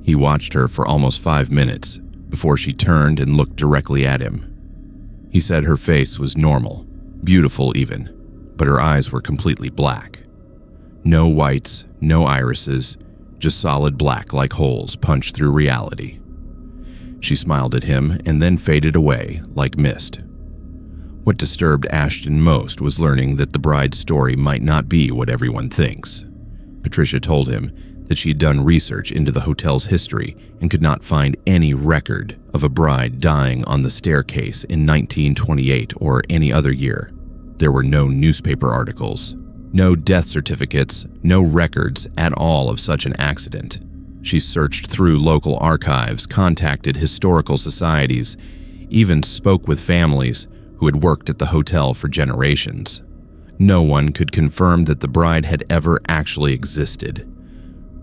He watched her for almost 5 minutes before she turned and looked directly at him. He said her face was normal, beautiful even, but her eyes were completely black. No whites, no irises, just solid black like holes punched through reality. She smiled at him and then faded away like mist. What disturbed Ashton most was learning that the bride's story might not be what everyone thinks. Patricia told him that she had done research into the hotel's history and could not find any record of a bride dying on the staircase in 1928 or any other year. There were no newspaper articles, no death certificates, no records at all of such an accident. She searched through local archives, contacted historical societies, even spoke with families who had worked at the hotel for generations. No one could confirm that the bride had ever actually existed.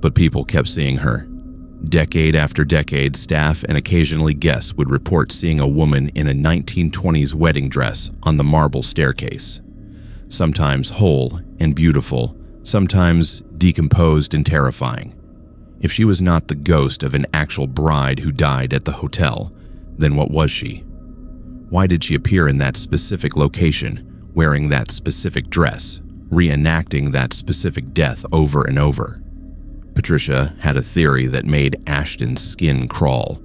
But people kept seeing her. Decade after decade, staff and occasionally guests would report seeing a woman in a 1920s wedding dress on the marble staircase. Sometimes whole and beautiful, sometimes decomposed and terrifying. If she was not the ghost of an actual bride who died at the hotel, then what was she? Why did she appear in that specific location, wearing that specific dress, reenacting that specific death over and over? Patricia had a theory that made Ashton's skin crawl.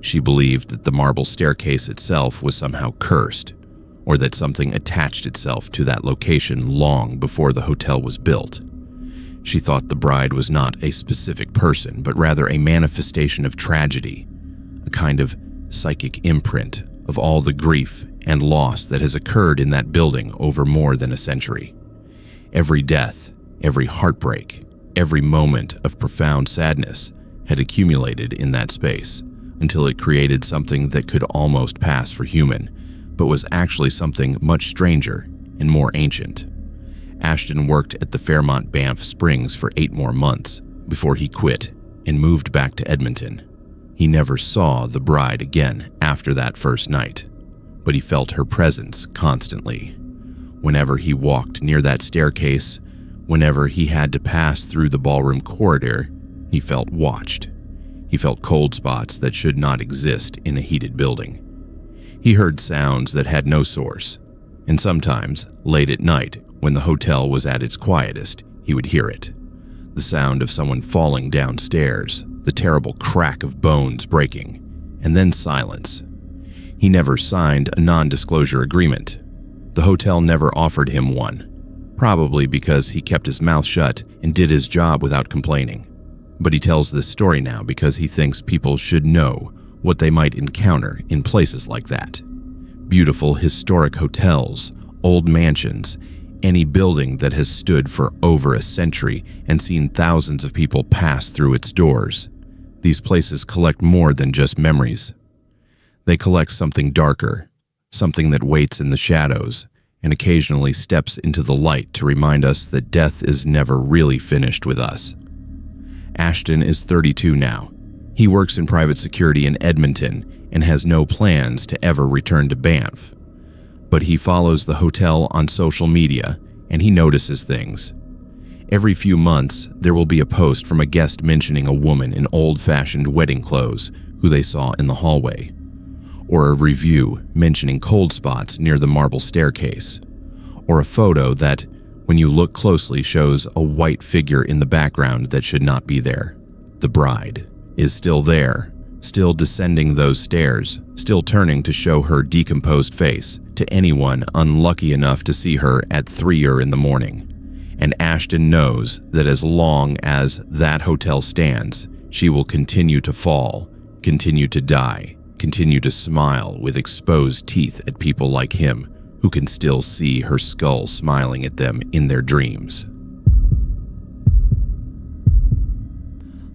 She believed that the marble staircase itself was somehow cursed, or that something attached itself to that location long before the hotel was built. She thought the bride was not a specific person, but rather a manifestation of tragedy, a kind of psychic imprint of all the grief and loss that has occurred in that building over more than a century. Every death, every heartbreak, every moment of profound sadness had accumulated in that space until it created something that could almost pass for human, but was actually something much stranger and more ancient. Ashton worked at the Fairmont Banff Springs for 8 more months before he quit and moved back to Edmonton. He never saw the bride again after that first night, but he felt her presence constantly. Whenever he walked near that staircase, whenever he had to pass through the ballroom corridor, he felt watched. He felt cold spots that should not exist in a heated building. He heard sounds that had no source, and sometimes, late at night, when the hotel was at its quietest, he would hear it. The sound of someone falling downstairs, the terrible crack of bones breaking, and then silence. He never signed a non-disclosure agreement. The hotel never offered him one. probably because he kept his mouth shut and did his job without complaining. But he tells this story now because he thinks people should know what they might encounter in places like that. Beautiful historic hotels, old mansions, any building that has stood for over a century and seen thousands of people pass through its doors. These places collect more than just memories. They collect something darker, something that waits in the shadows and occasionally steps into the light to remind us that death is never really finished with us. Ashton is 32 now. He works in private security in Edmonton and has no plans to ever return to Banff. But he follows the hotel on social media and he notices things. Every few months, there will be a post from a guest mentioning a woman in old-fashioned wedding clothes who they saw in the hallway, or a review mentioning cold spots near the marble staircase, or a photo that, when you look closely, shows a white figure in the background that should not be there. The bride is still there, still descending those stairs, still turning to show her decomposed face to anyone unlucky enough to see her at 3 in the morning. And Ashton knows that as long as that hotel stands, she will continue to fall, continue to die, continue to smile with exposed teeth at people like him who can still see her skull smiling at them in their dreams.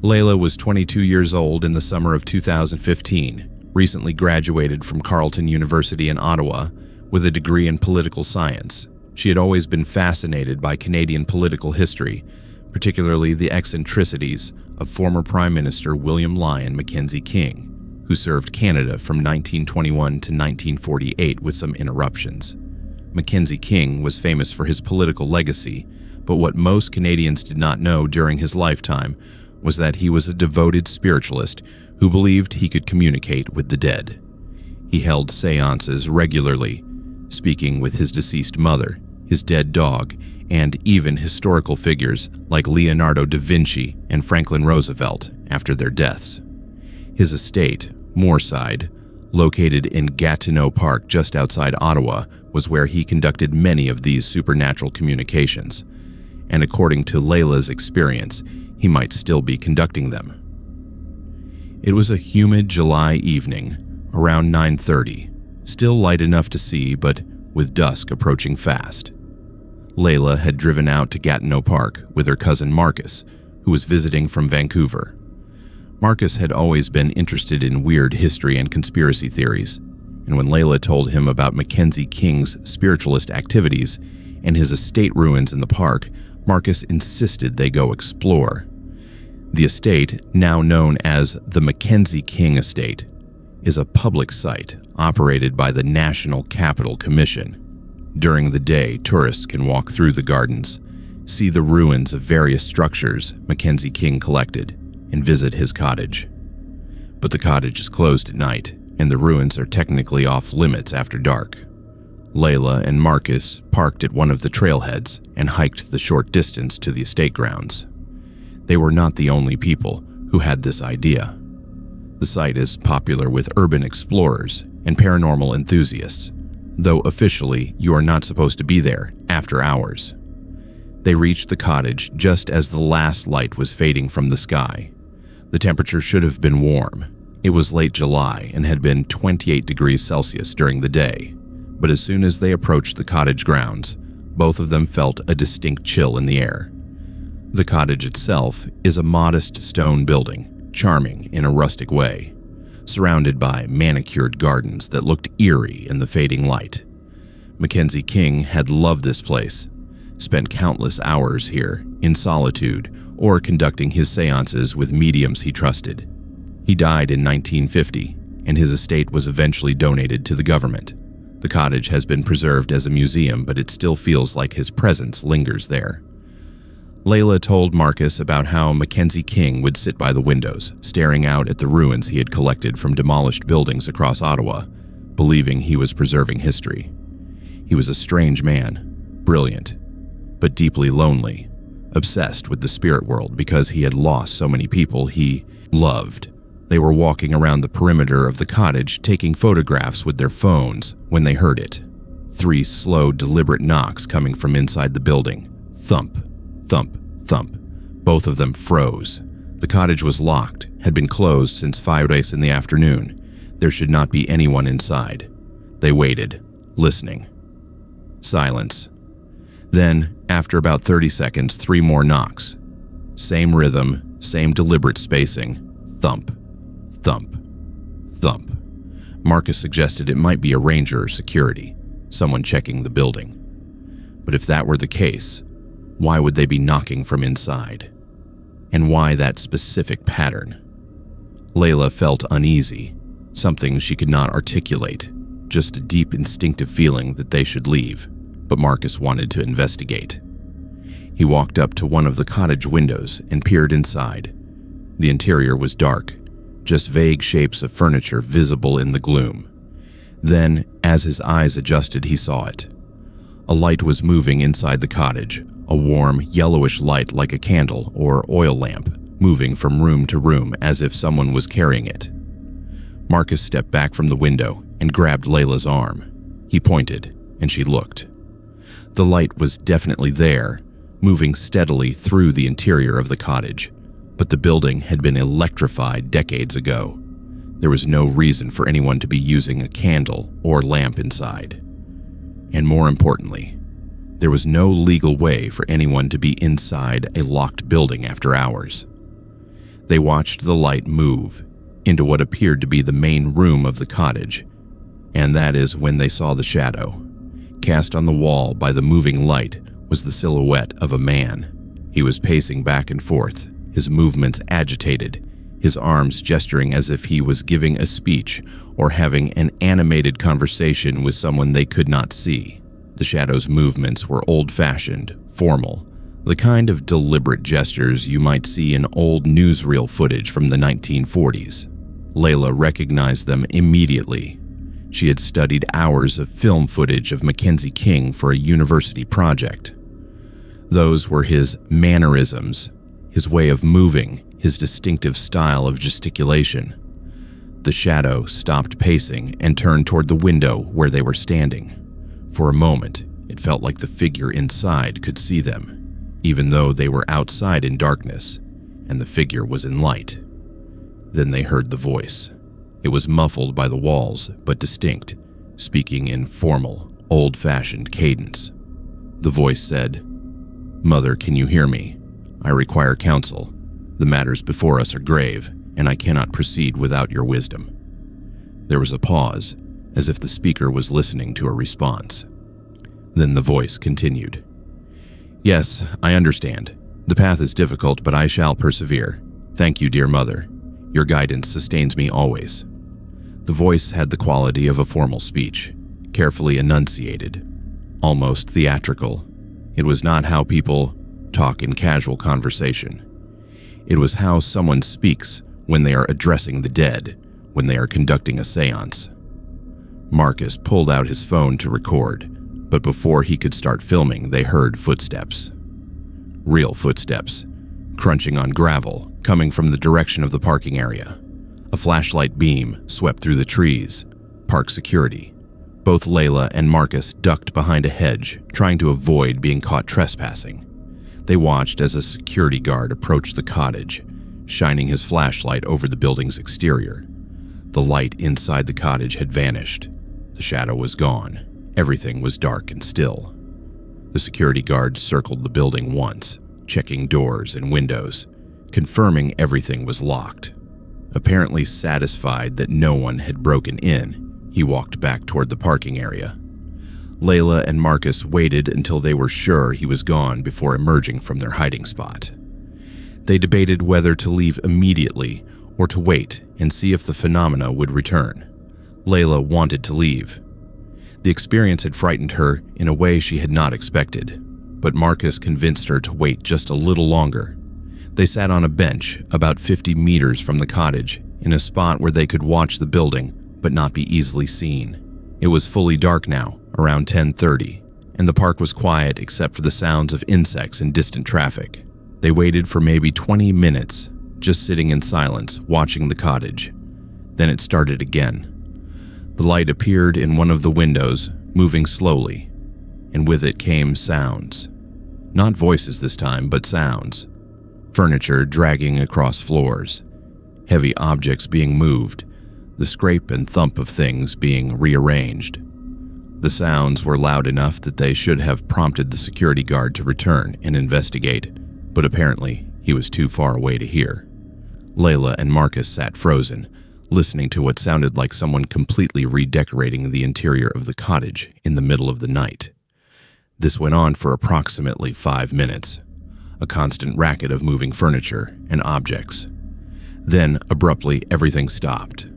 Layla was 22 years old in the summer of 2015, recently graduated from Carleton University in Ottawa with a degree in political science. She had always been fascinated by Canadian political history, particularly the eccentricities of former Prime Minister William Lyon Mackenzie King, who served Canada from 1921 to 1948 with some interruptions. Mackenzie King was famous for his political legacy, but what most Canadians did not know during his lifetime was that he was a devoted spiritualist who believed he could communicate with the dead. He held seances regularly, speaking with his deceased mother, his dead dog, and even historical figures like Leonardo da Vinci and Franklin Roosevelt after their deaths. His estate, Moorside, located in Gatineau Park just outside Ottawa, was where he conducted many of these supernatural communications, and according to Layla's experience, he might still be conducting them. It was a humid July evening, around 9:30, still light enough to see, but with dusk approaching fast. Layla had driven out to Gatineau Park with her cousin Marcus, who was visiting from Vancouver. Marcus had always been interested in weird history and conspiracy theories, and when Layla told him about Mackenzie King's spiritualist activities and his estate ruins in the park, Marcus insisted they go explore. The estate, now known as the Mackenzie King Estate, is a public site operated by the National Capital Commission. During the day, tourists can walk through the gardens, see the ruins of various structures Mackenzie King collected, and visit his cottage. But the cottage is closed at night, and the ruins are technically off limits after dark. Layla and Marcus parked at one of the trailheads and hiked the short distance to the estate grounds. They were not the only people who had this idea. The site is popular with urban explorers and paranormal enthusiasts, though officially you are not supposed to be there after hours. They reached the cottage just as the last light was fading from the sky. The temperature should have been warm. It was late July and had been 28 degrees Celsius during the day, but as soon as they approached the cottage grounds, both of them felt a distinct chill in the air. The cottage itself is a modest stone building, charming in a rustic way, surrounded by manicured gardens that looked eerie in the fading light. Mackenzie King had loved this place, spent countless hours here in solitude or conducting his seances with mediums he trusted. He died in 1950, and his estate was eventually donated to the government. The cottage has been preserved as a museum, but it still feels like his presence lingers there. Layla told Marcus about how Mackenzie King would sit by the windows, staring out at the ruins he had collected from demolished buildings across Ottawa, believing he was preserving history. He was a strange man, brilliant, but deeply lonely, obsessed with the spirit world because he had lost so many people he loved. They were walking around the perimeter of the cottage taking photographs with their phones when they heard it. 3 slow, deliberate knocks coming from inside the building. Thump, thump, thump. Both of them froze. The cottage was locked, had been closed since 5 in the afternoon. There should not be anyone inside. They waited, listening. Silence. Then, after about 30 seconds, 3 more knocks. Same rhythm, same deliberate spacing. Thump, thump, thump. Marcus suggested it might be a ranger or security, someone checking the building. But if that were the case, why would they be knocking from inside? And why that specific pattern? Layla felt uneasy, something she could not articulate, just a deep instinctive feeling that they should leave, but Marcus wanted to investigate. He walked up to one of the cottage windows and peered inside. The interior was dark, just vague shapes of furniture visible in the gloom. Then, as his eyes adjusted, he saw it. A light was moving inside the cottage, a warm, yellowish light like a candle or oil lamp, moving from room to room as if someone was carrying it. Marcus stepped back from the window and grabbed Layla's arm. He pointed, and she looked. The light was definitely there, moving steadily through the interior of the cottage, but the building had been electrified decades ago. There was no reason for anyone to be using a candle or lamp inside. And more importantly, there was no legal way for anyone to be inside a locked building after hours. They watched the light move into what appeared to be the main room of the cottage, and that is when they saw the shadow. Cast on the wall by the moving light was the silhouette of a man. He was pacing back and forth, his movements agitated, his arms gesturing as if he was giving a speech or having an animated conversation with someone they could not see. The shadow's movements were old-fashioned, formal, the kind of deliberate gestures you might see in old newsreel footage from the 1940s. Layla recognized them immediately. She had studied hours of film footage of Mackenzie King for a university project. Those were his mannerisms, his way of moving, his distinctive style of gesticulation. The shadow stopped pacing and turned toward the window where they were standing. For a moment, it felt like the figure inside could see them, even though they were outside in darkness, and the figure was in light. Then they heard the voice. It was muffled by the walls, but distinct, speaking in formal, old-fashioned cadence. The voice said, "Mother, can you hear me? I require counsel. The matters before us are grave, and I cannot proceed without your wisdom." There was a pause, as if the speaker was listening to a response. Then the voice continued. "Yes, I understand. The path is difficult, but I shall persevere. Thank you, dear mother. Your guidance sustains me always." The voice had the quality of a formal speech, carefully enunciated, almost theatrical. It was not how people talk in casual conversation. It was how someone speaks when they are addressing the dead, when they are conducting a seance. Marcus pulled out his phone to record, but before he could start filming, they heard footsteps. Real footsteps, crunching on gravel, coming from the direction of the parking area. A flashlight beam swept through the trees. Park security. Both Layla and Marcus ducked behind a hedge, trying to avoid being caught trespassing. They watched as a security guard approached the cottage, shining his flashlight over the building's exterior. The light inside the cottage had vanished. The shadow was gone. Everything was dark and still. The security guard circled the building once, checking doors and windows, confirming everything was locked. Apparently satisfied that no one had broken in, he walked back toward the parking area. Layla and Marcus waited until they were sure he was gone before emerging from their hiding spot. They debated whether to leave immediately or to wait and see if the phenomena would return. Layla wanted to leave. The experience had frightened her in a way she had not expected, but Marcus convinced her to wait just a little longer. They sat on a bench about 50 meters from the cottage, in a spot where they could watch the building but not be easily seen. It was fully dark now, around 10:30, and the park was quiet except for the sounds of insects and distant traffic. They waited for maybe 20 minutes, just sitting in silence, watching the cottage. Then it started again. The light appeared in one of the windows, moving slowly, and with it came sounds. Not voices this time, but sounds. Furniture dragging across floors, heavy objects being moved, the scrape and thump of things being rearranged. The sounds were loud enough that they should have prompted the security guard to return and investigate, but apparently he was too far away to hear. Layla and Marcus sat frozen, listening to what sounded like someone completely redecorating the interior of the cottage in the middle of the night. This went on for approximately 5 minutes, a constant racket of moving furniture and objects. Then, abruptly, everything stopped.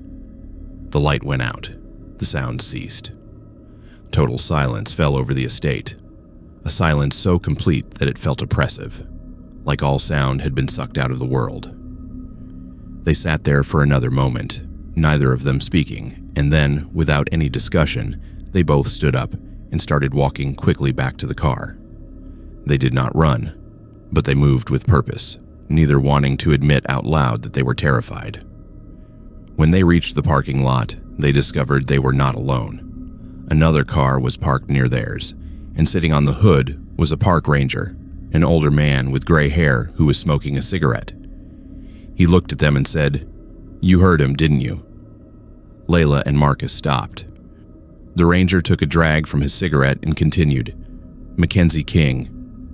The light went out. The sound ceased. Total silence fell over the estate, a silence so complete that it felt oppressive, like all sound had been sucked out of the world. They sat there for another moment, neither of them speaking, and then, without any discussion, they both stood up and started walking quickly back to the car. They did not run, but they moved with purpose, neither wanting to admit out loud that they were terrified. When they reached the parking lot, they discovered they were not alone. Another car was parked near theirs, and sitting on the hood was a park ranger, an older man with gray hair who was smoking a cigarette. He looked at them and said, "You heard him, didn't you?" Layla and Marcus stopped. The ranger took a drag from his cigarette and continued, "Mackenzie King,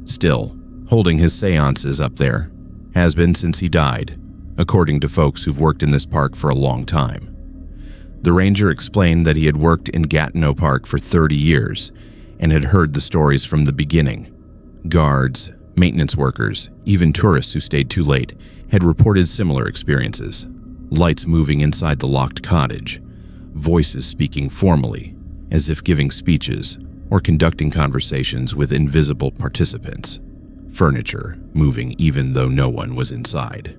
still, holding his seances up there, has been since he died, according to folks who've worked in this park for a long time." The ranger explained that he had worked in Gatineau Park for 30 years and had heard the stories from the beginning. Guards, maintenance workers, even tourists who stayed too late had reported similar experiences. Lights moving inside the locked cottage, voices speaking formally, as if giving speeches or conducting conversations with invisible participants, furniture moving even though no one was inside.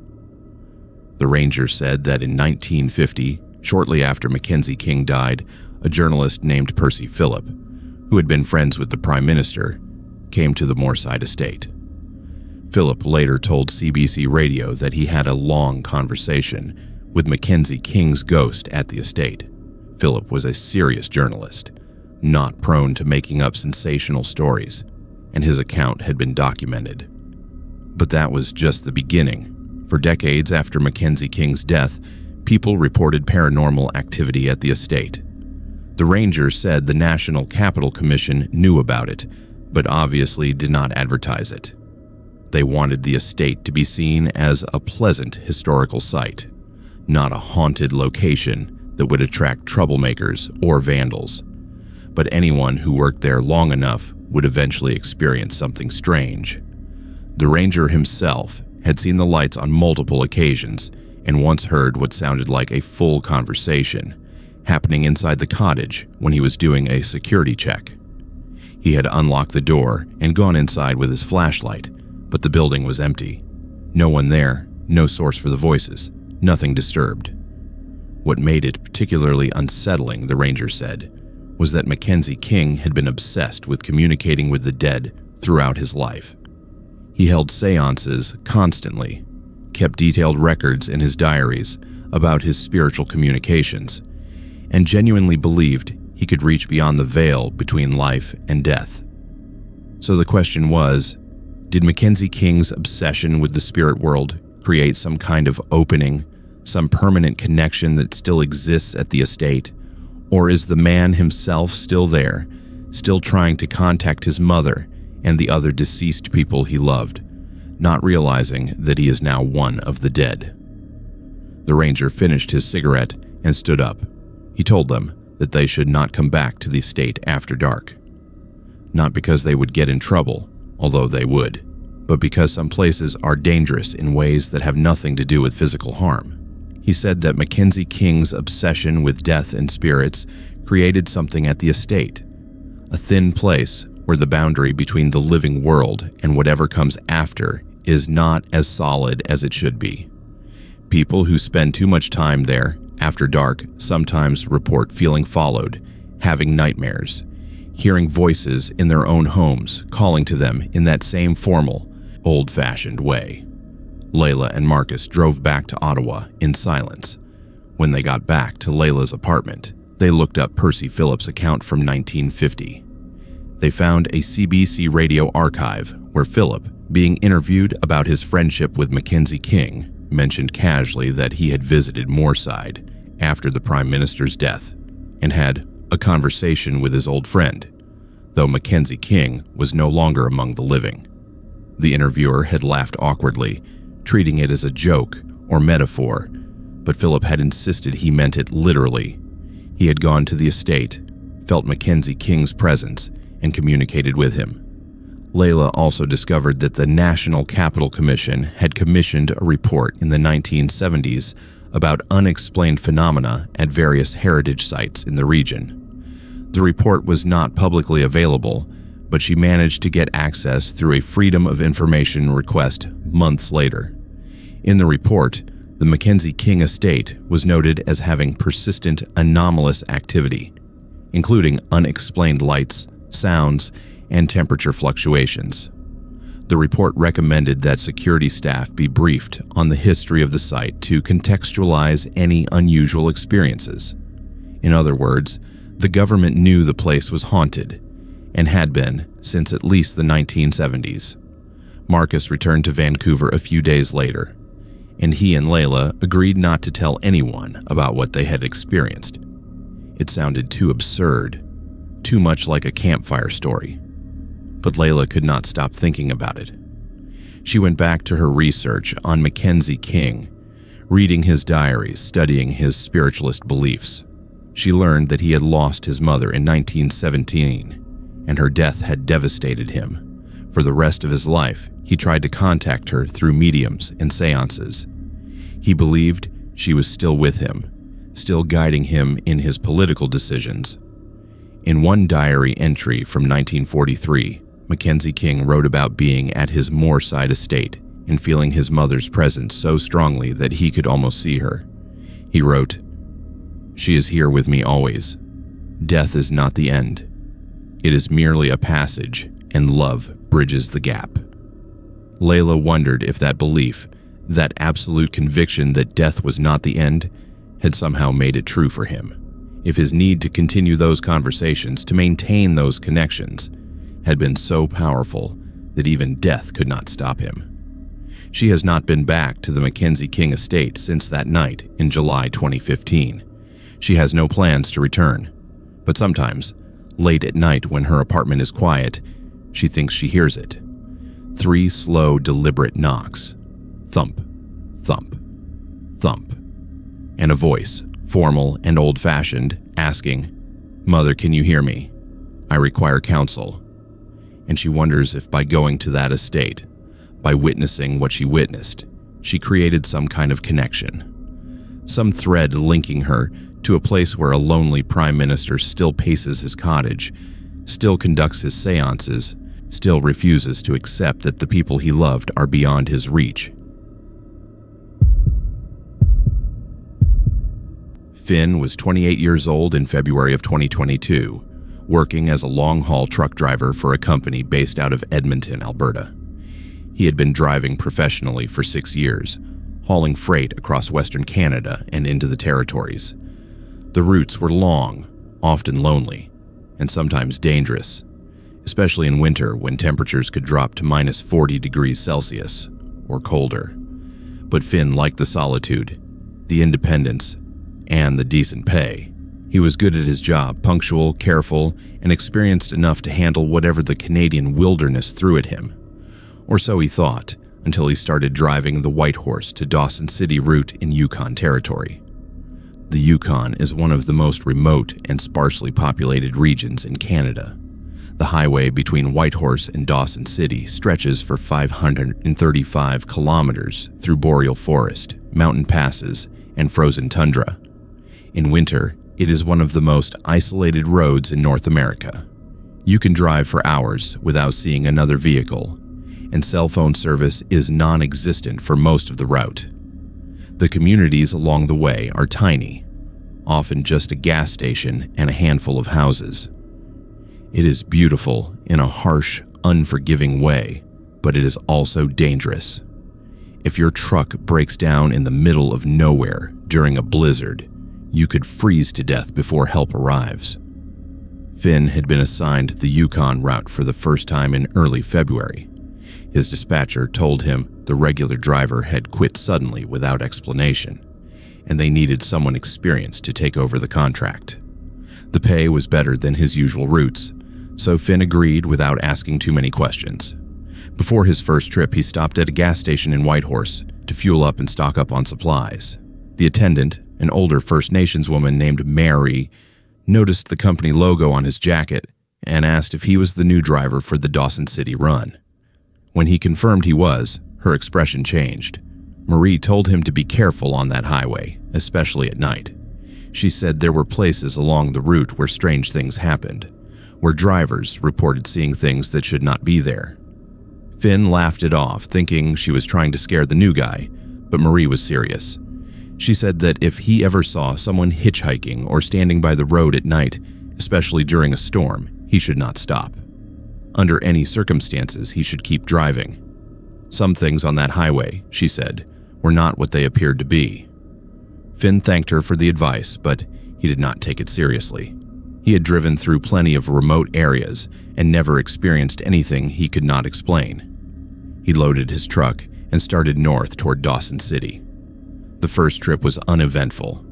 The ranger said that in 1950, shortly after Mackenzie King died, a journalist named Percy Phillip, who had been friends with the Prime Minister, came to the Moorside estate. Phillip later told CBC Radio that he had a long conversation with Mackenzie King's ghost at the estate. Phillip was a serious journalist, not prone to making up sensational stories, and his account had been documented. But that was just the beginning. For decades after Mackenzie King's death, people reported paranormal activity at the estate. The ranger said the National Capital Commission knew about it, but obviously did not advertise it. They wanted the estate to be seen as a pleasant historical site, not a haunted location that would attract troublemakers or vandals. But anyone who worked there long enough would eventually experience something strange. The ranger himself had seen the lights on multiple occasions and once heard what sounded like a full conversation happening inside the cottage when he was doing a security check. He had unlocked the door and gone inside with his flashlight, but the building was empty. No one there, no source for the voices, nothing disturbed. What made it particularly unsettling, the ranger said, was that Mackenzie King had been obsessed with communicating with the dead throughout his life. He held seances constantly, kept detailed records in his diaries about his spiritual communications, and genuinely believed he could reach beyond the veil between life and death. So the question was, did Mackenzie King's obsession with the spirit world create some kind of opening, some permanent connection that still exists at the estate? Or is the man himself still there, still trying to contact his mother and the other deceased people he loved, not realizing that he is now one of the dead? The ranger finished his cigarette and stood up. He told them that they should not come back to the estate after dark. Not because they would get in trouble, although they would, but because some places are dangerous in ways that have nothing to do with physical harm. He said that Mackenzie King's obsession with death and spirits created something at the estate, a thin place where the boundary between the living world and whatever comes after is not as solid as it should be. People who spend too much time there after dark sometimes report feeling followed, having nightmares, hearing voices in their own homes calling to them in that same formal, old-fashioned way. Layla and Marcus drove back to Ottawa in silence. When they got back to Layla's apartment, They looked up Percy Phillips' account from 1950. They found a CBC radio archive where Phillip, being interviewed about his friendship with Mackenzie King, mentioned casually that he had visited Moorside after the Prime Minister's death and had a conversation with his old friend, though Mackenzie King was no longer among the living. The interviewer had laughed awkwardly, treating it as a joke or metaphor, but Phillip had insisted he meant it literally. He had gone to the estate, felt Mackenzie King's presence, and communicated with him. Layla also discovered that the National Capital Commission had commissioned a report in the 1970s about unexplained phenomena at various heritage sites in the region. The report was not publicly available, but she managed to get access through a Freedom of Information request months later. In the report, the Mackenzie King estate was noted as having persistent anomalous activity, including unexplained lights, sounds, and temperature fluctuations. The report recommended that security staff be briefed on the history of the site to contextualize any unusual experiences. In other words, the government knew the place was haunted and had been since at least the 1970s. Marcus returned to Vancouver a few days later, and he and Layla agreed not to tell anyone about what they had experienced. It sounded too absurd, too much like a campfire story. But Layla could not stop thinking about it. She went back to her research on Mackenzie King, reading his diaries, studying his spiritualist beliefs. She learned that he had lost his mother in 1917, and her death had devastated him. For the rest of his life, he tried to contact her through mediums and seances. He believed she was still with him, still guiding him in his political decisions. In one diary entry from 1943, Mackenzie King wrote about being at his Moorside estate and feeling his mother's presence so strongly that he could almost see her. He wrote, "She is here with me always. Death is not the end. It is merely a passage, and love bridges the gap." Layla wondered if that belief, that absolute conviction that death was not the end, had somehow made it true for him. If his need to continue those conversations, to maintain those connections, had been so powerful that even death could not stop him. She has not been back to the Mackenzie King estate since that night in July 2015. She has no plans to return, but sometimes, late at night when her apartment is quiet, she thinks she hears it. 3 slow, deliberate knocks. Thump, thump, thump. And a voice, formal and old-fashioned, asking, "Mother, can you hear me? I require counsel." And she wonders if by going to that estate, by witnessing what she witnessed, she created some kind of connection. Some thread linking her to a place where a lonely prime minister still paces his cottage, still conducts his seances, still refuses to accept that the people he loved are beyond his reach. Finn was 28 years old in February of 2022, working as a long-haul truck driver for a company based out of Edmonton, Alberta. He had been driving professionally for 6 years, hauling freight across Western Canada and into the territories. The routes were long, often lonely, and sometimes dangerous, especially in winter when temperatures could drop to minus 40 degrees Celsius or colder. But Finn liked the solitude, the independence, and the decent pay. He was good at his job, punctual, careful, and experienced enough to handle whatever the Canadian wilderness threw at him. Or so he thought, until he started driving the Whitehorse to Dawson City route in Yukon Territory. The Yukon is one of the most remote and sparsely populated regions in Canada. The highway between Whitehorse and Dawson City stretches for 535 kilometers through boreal forest, mountain passes, and frozen tundra. In winter, it is one of the most isolated roads in North America. You can drive for hours without seeing another vehicle, and cell phone service is non-existent for most of the route. The communities along the way are tiny, often just a gas station and a handful of houses. It is beautiful in a harsh, unforgiving way, but it is also dangerous. If your truck breaks down in the middle of nowhere during a blizzard, You could freeze to death before help arrives. Finn had been assigned the Yukon route for the first time in early February. His dispatcher told him the regular driver had quit suddenly without explanation, and they needed someone experienced to take over the contract. The pay was better than his usual routes, so Finn agreed without asking too many questions. Before his first trip, he stopped at a gas station in Whitehorse to fuel up and stock up on supplies. The attendant, an older First Nations woman named Mary, noticed the company logo on his jacket and asked if he was the new driver for the Dawson City run. When he confirmed he was, her expression changed. Marie told him to be careful on that highway, especially at night. She said there were places along the route where strange things happened, where drivers reported seeing things that should not be there. Finn laughed it off, thinking she was trying to scare the new guy, but Marie was serious. She said that if he ever saw someone hitchhiking or standing by the road at night, especially during a storm, he should not stop. Under any circumstances, he should keep driving. Some things on that highway, she said, were not what they appeared to be. Finn thanked her for the advice, but he did not take it seriously. He had driven through plenty of remote areas and never experienced anything he could not explain. He loaded his truck and started north toward Dawson City. The first trip was uneventful.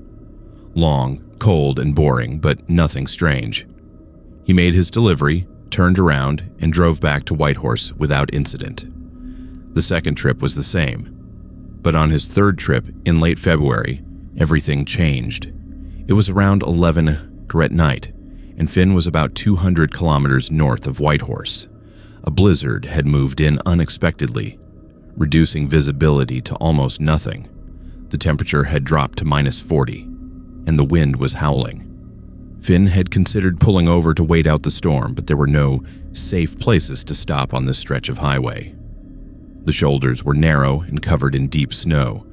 Long, cold, and boring, but nothing strange. He made his delivery, turned around, and drove back to Whitehorse without incident. The second trip was the same. But on his third trip, in late February, everything changed. It was around 11 at night, and Finn was about 200 kilometers north of Whitehorse. A blizzard had moved in unexpectedly, reducing visibility to almost nothing. The temperature had dropped to -40, and the wind was howling. Finn had considered pulling over to wait out the storm, but there were no safe places to stop on this stretch of highway. The shoulders were narrow and covered in deep snow,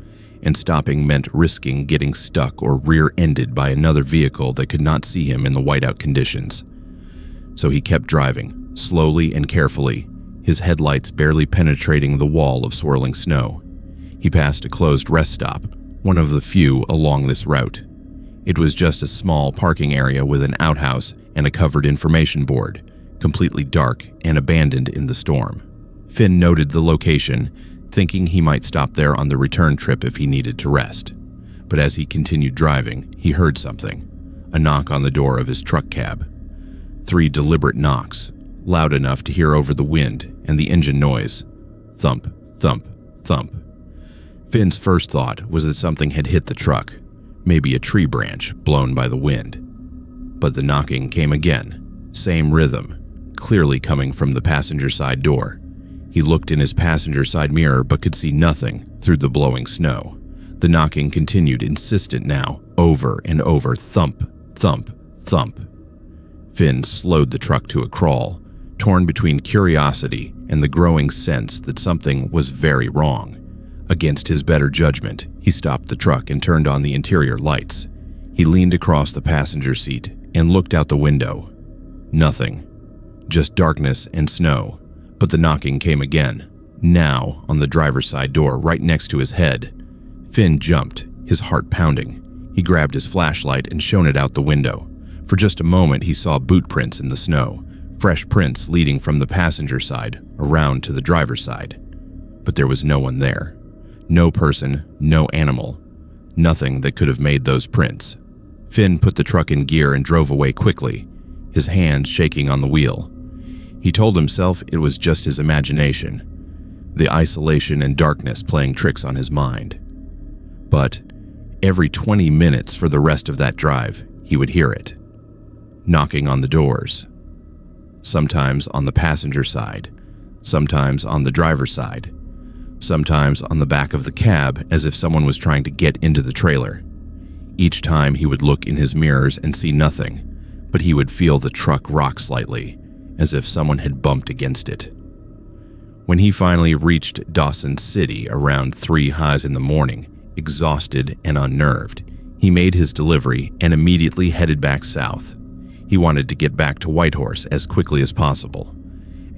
and stopping meant risking getting stuck or rear-ended by another vehicle that could not see him in the whiteout conditions. So he kept driving, slowly and carefully, his headlights barely penetrating the wall of swirling snow. He passed a closed rest stop, one of the few along this route. It was just a small parking area with an outhouse and a covered information board, completely dark and abandoned in the storm. Finn noted the location, thinking he might stop there on the return trip if he needed to rest. But as he continued driving, he heard something, a knock on the door of his truck cab. 3 deliberate knocks, loud enough to hear over the wind and the engine noise. Thump, thump, thump. Finn's first thought was that something had hit the truck, maybe a tree branch blown by the wind. But the knocking came again, same rhythm, clearly coming from the passenger side door. He looked in his passenger side mirror but could see nothing through the blowing snow. The knocking continued, insistent now, over and over, thump, thump, thump. Finn slowed the truck to a crawl, torn between curiosity and the growing sense that something was very wrong. Against his better judgment, he stopped the truck and turned on the interior lights. He leaned across the passenger seat and looked out the window. Nothing. Just darkness and snow. But the knocking came again, now on the driver's side door right next to his head. Finn jumped, his heart pounding. He grabbed his flashlight and shone it out the window. For just a moment, he saw boot prints in the snow, fresh prints leading from the passenger side around to the driver's side. But there was no one there. No person, no animal, nothing that could have made those prints. Finn put the truck in gear and drove away quickly, his hands shaking on the wheel. He told himself it was just his imagination, the isolation and darkness playing tricks on his mind. But every 20 minutes for the rest of that drive, he would hear it, knocking on the doors. Sometimes on the passenger side, sometimes on the driver's side, sometimes on the back of the cab as if someone was trying to get into the trailer. Each time he would look in his mirrors and see nothing, but he would feel the truck rock slightly, as if someone had bumped against it. When he finally reached Dawson City around 3 in the morning, exhausted and unnerved, he made his delivery and immediately headed back south. He wanted to get back to Whitehorse as quickly as possible.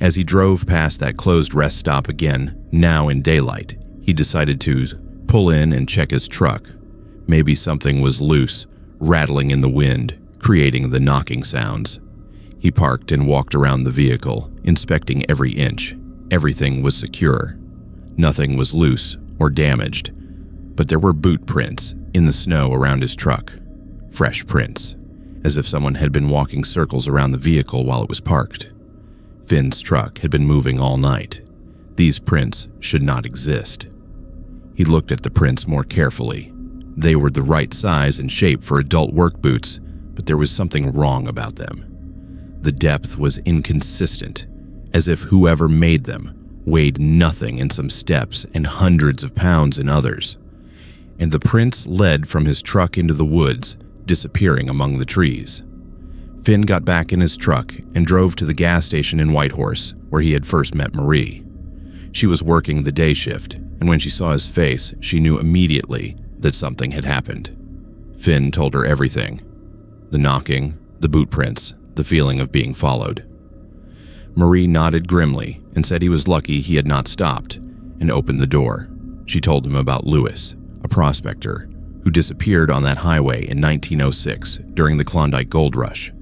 As he drove past that closed rest stop again, now in daylight, he decided to pull in and check his truck. Maybe something was loose, rattling in the wind, creating the knocking sounds. He parked and walked around the vehicle, inspecting every inch. Everything was secure. Nothing was loose or damaged, but there were boot prints in the snow around his truck. Fresh prints, as if someone had been walking circles around the vehicle while it was parked. Finn's truck had been moving all night. These prints should not exist. He looked at the prints more carefully. They were the right size and shape for adult work boots, but there was something wrong about them. The depth was inconsistent, as if whoever made them weighed nothing in some steps and hundreds of pounds in others. And the prints led from his truck into the woods, disappearing among the trees. Finn got back in his truck and drove to the gas station in Whitehorse, where he had first met Marie. She was working the day shift, and when she saw his face, she knew immediately that something had happened. Finn told her everything. The knocking, the boot prints, the feeling of being followed. Marie nodded grimly and said he was lucky he had not stopped, and opened the door. She told him about Lewis, a prospector who disappeared on that highway in 1906 during the Klondike Gold Rush.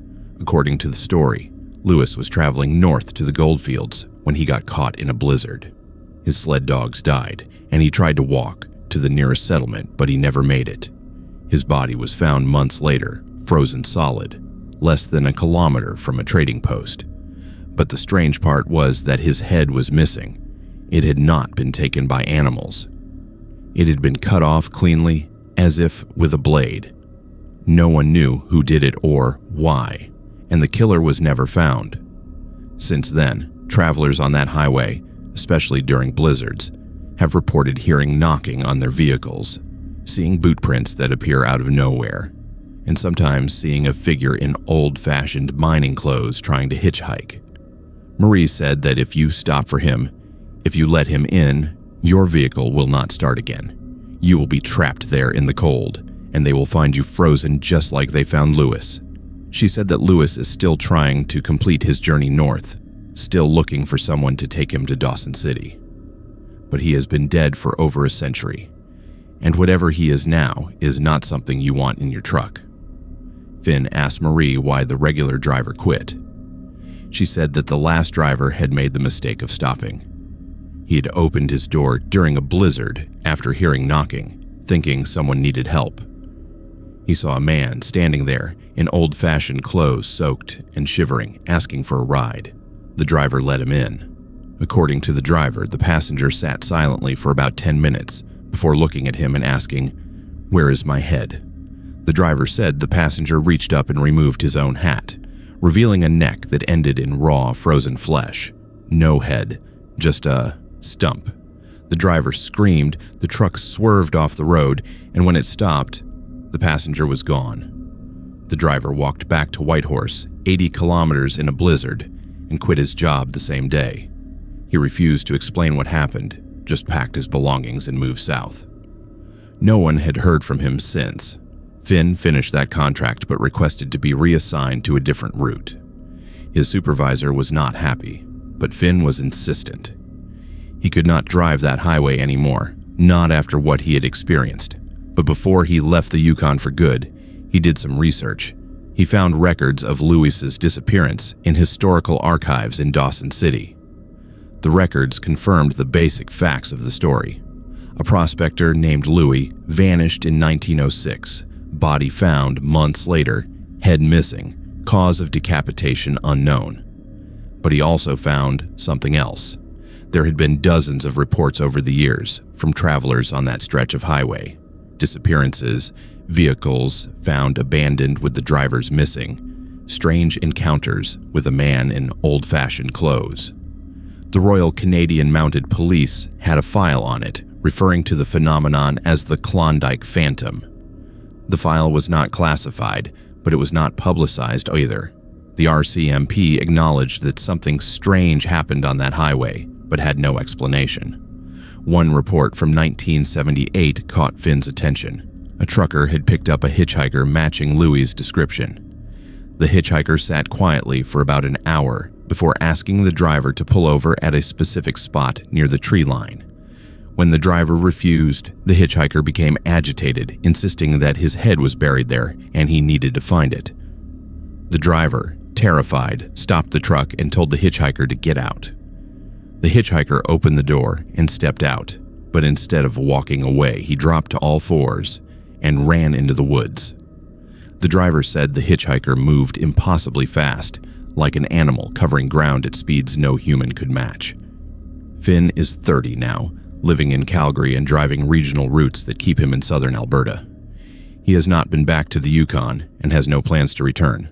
According to the story, Lewis was traveling north to the goldfields when he got caught in a blizzard. His sled dogs died, and he tried to walk to the nearest settlement, but he never made it. His body was found months later, frozen solid, less than a kilometer from a trading post. But the strange part was that his head was missing. It had not been taken by animals. It had been cut off cleanly, as if with a blade. No one knew who did it or why, and the killer was never found. Since then, travelers on that highway, especially during blizzards, have reported hearing knocking on their vehicles, seeing boot prints that appear out of nowhere, and sometimes seeing a figure in old-fashioned mining clothes trying to hitchhike. Marie said that if you stop for him, if you let him in, your vehicle will not start again. You will be trapped there in the cold, and they will find you frozen just like they found Lewis. She said that Lewis is still trying to complete his journey north, still looking for someone to take him to Dawson City. But he has been dead for over a century, and whatever he is now is not something you want in your truck. Finn asked Marie why the regular driver quit. She said that the last driver had made the mistake of stopping. He had opened his door during a blizzard after hearing knocking, thinking someone needed help. He saw a man standing there in old-fashioned clothes, soaked and shivering, asking for a ride. The driver let him in. According to the driver, the passenger sat silently for about 10 minutes before looking at him and asking, "Where is my head?" The driver said the passenger reached up and removed his own hat, revealing a neck that ended in raw, frozen flesh. No head, just a stump. The driver screamed, the truck swerved off the road, and when it stopped, the passenger was gone. The driver walked back to Whitehorse, 80 kilometers in a blizzard, and quit his job the same day. He refused to explain what happened, just packed his belongings and moved south. No one had heard from him since. Finn finished that contract but requested to be reassigned to a different route. His supervisor was not happy, but Finn was insistent. He could not drive that highway anymore, not after what he had experienced. But before he left the Yukon for good, he did some research. He found records of Lewis's disappearance in historical archives in Dawson City. The records confirmed the basic facts of the story. A prospector named Louis vanished in 1906, body found months later, head missing, cause of decapitation unknown. But he also found something else. There had been dozens of reports over the years from travelers on that stretch of highway. Disappearances, vehicles found abandoned with the drivers missing, strange encounters with a man in old-fashioned clothes. The Royal Canadian Mounted Police had a file on it, referring to the phenomenon as the Klondike Phantom. The file was not classified, but it was not publicized either. The RCMP acknowledged that something strange happened on that highway, but had no explanation. One report from 1978 caught Finn's attention. A trucker had picked up a hitchhiker matching Louis's description. The hitchhiker sat quietly for about an hour before asking the driver to pull over at a specific spot near the tree line. When the driver refused, the hitchhiker became agitated, insisting that his head was buried there and he needed to find it. The driver, terrified, stopped the truck and told the hitchhiker to get out. The hitchhiker opened the door and stepped out, but instead of walking away, he dropped to all fours and ran into the woods. The driver said the hitchhiker moved impossibly fast, like an animal covering ground at speeds no human could match. Finn is 30 now, living in Calgary and driving regional routes that keep him in southern Alberta. He has not been back to the Yukon and has no plans to return.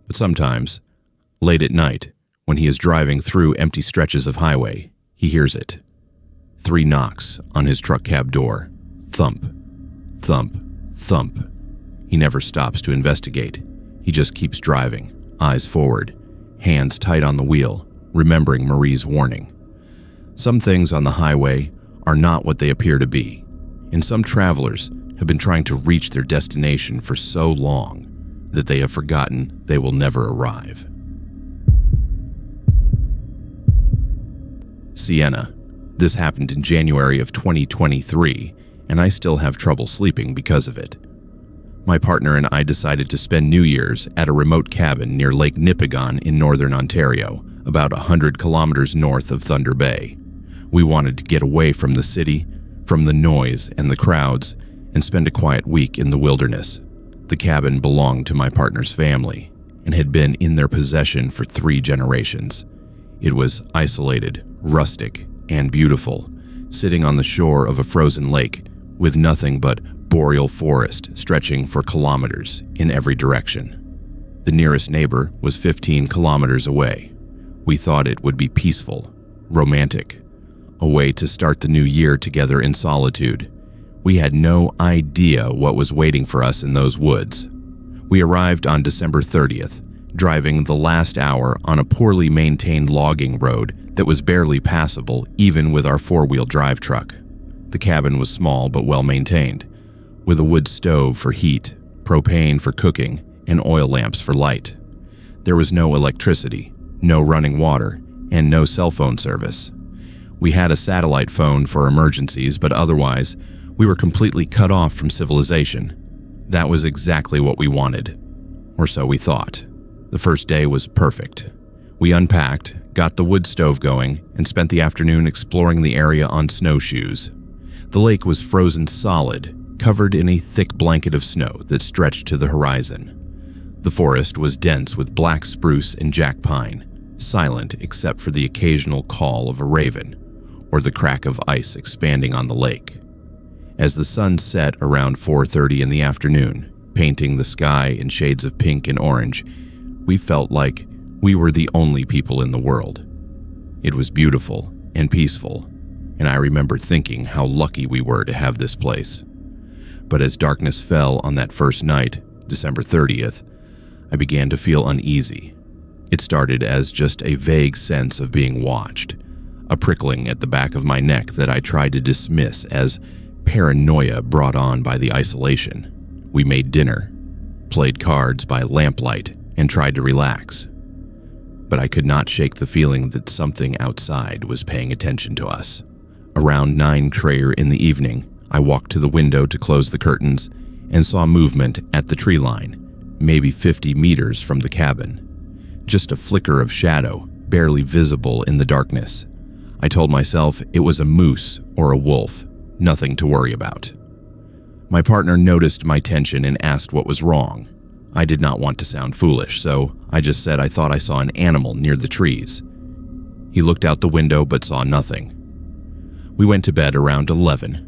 But sometimes, late at night, when he is driving through empty stretches of highway, he hears it. 3 knocks on his truck cab door. Thump, thump, thump. He never stops to investigate. He just keeps driving, eyes forward, hands tight on the wheel, remembering Marie's warning. Some things on the highway are not what they appear to be, and some travelers have been trying to reach their destination for so long that they have forgotten they will never arrive. Sienna. This happened in January of 2023, and I still have trouble sleeping because of it. My partner and I decided to spend New Year's at a remote cabin near Lake Nipigon in northern Ontario, about 100 kilometers north of Thunder Bay. We wanted to get away from the city, from the noise and the crowds, and spend a quiet week in the wilderness. The cabin belonged to my partner's family and had been in their possession for 3 generations. It was isolated, rustic, and beautiful, sitting on the shore of a frozen lake with nothing but boreal forest stretching for kilometers in every direction. The nearest neighbor was 15 kilometers away. We thought it would be peaceful, romantic, a way to start the new year together in solitude. We had no idea what was waiting for us in those woods. We arrived on December 30th, driving the last hour on a poorly maintained logging road that was barely passable even with our 4-wheel drive truck. The cabin was small but well maintained, with a wood stove for heat, propane for cooking, and oil lamps for light. There was no electricity, no running water, and no cell phone service. We had a satellite phone for emergencies, but otherwise, we were completely cut off from civilization. That was exactly what we wanted, or so we thought. The first day was perfect. We unpacked, got the wood stove going, and spent the afternoon exploring the area on snowshoes. The lake was frozen solid, covered in a thick blanket of snow that stretched to the horizon. The forest was dense with black spruce and jack pine, silent except for the occasional call of a raven or the crack of ice expanding on the lake. As the sun set around 4:30 in the afternoon, painting the sky in shades of pink and orange, we felt like we were the only people in the world. It was beautiful and peaceful, and I remember thinking how lucky we were to have this place. But as darkness fell on that first night, December 30th, I began to feel uneasy. It started as just a vague sense of being watched, a prickling at the back of my neck that I tried to dismiss as paranoia brought on by the isolation. We made dinner, played cards by lamplight, and tried to relax. But I could not shake the feeling that something outside was paying attention to us. Around 9 Prairies in the evening, I walked to the window to close the curtains and saw movement at the tree line, maybe 50 meters from the cabin. Just a flicker of shadow, barely visible in the darkness. I told myself it was a moose or a wolf, nothing to worry about. My partner noticed my tension and asked what was wrong. I did not want to sound foolish, so I just said I thought I saw an animal near the trees. He looked out the window but saw nothing. We went to bed around 11,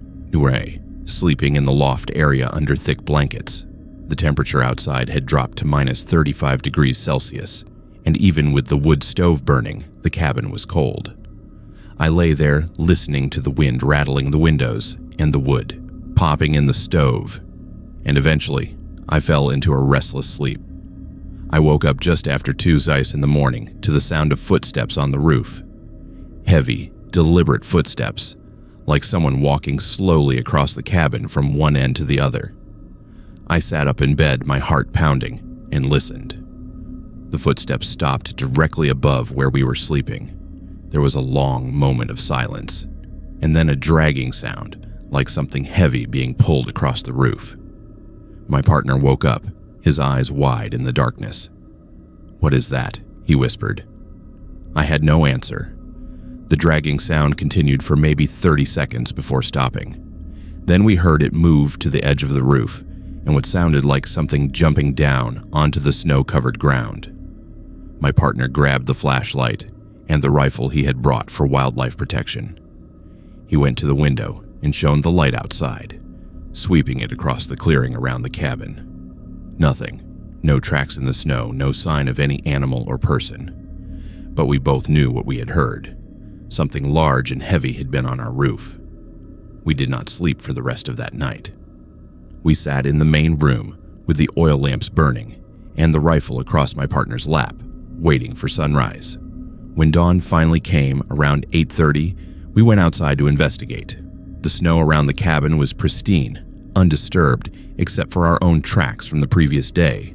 sleeping in the loft area under thick blankets. The temperature outside had dropped to minus 35 degrees Celsius, and even with the wood stove burning, the cabin was cold. I lay there listening to the wind rattling the windows and the wood, popping in the stove, and eventually I fell into a restless sleep. I woke up just after 2 in the morning to the sound of footsteps on the roof. Heavy, deliberate footsteps, like someone walking slowly across the cabin from one end to the other. I sat up in bed, my heart pounding, and listened. The footsteps stopped directly above where we were sleeping. There was a long moment of silence, and then a dragging sound, like something heavy being pulled across the roof. My partner woke up, his eyes wide in the darkness. "What is that?" he whispered. I had no answer. The dragging sound continued for maybe 30 seconds before stopping. Then we heard it move to the edge of the roof, and what sounded like something jumping down onto the snow-covered ground. My partner grabbed the flashlight and the rifle he had brought for wildlife protection. He went to the window and shone the light outside, sweeping it across the clearing around the cabin. Nothing. No tracks in the snow, no sign of any animal or person. But we both knew what we had heard. Something large and heavy had been on our roof. We did not sleep for the rest of that night. We sat in the main room with the oil lamps burning and the rifle across my partner's lap, waiting for sunrise. When dawn finally came around 8:30, we went outside to investigate. The snow around the cabin was pristine, undisturbed except for our own tracks from the previous day.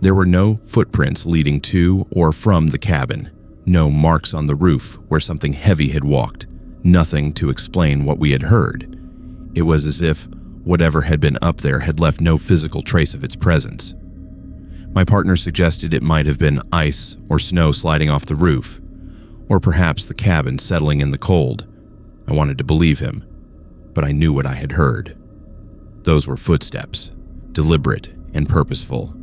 There were no footprints leading to or from the cabin, no marks on the roof where something heavy had walked, nothing to explain what we had heard. It was as if whatever had been up there had left no physical trace of its presence. My partner suggested it might have been ice or snow sliding off the roof, or perhaps the cabin settling in the cold. I wanted to believe him, but I knew what I had heard. Those were footsteps, deliberate and purposeful,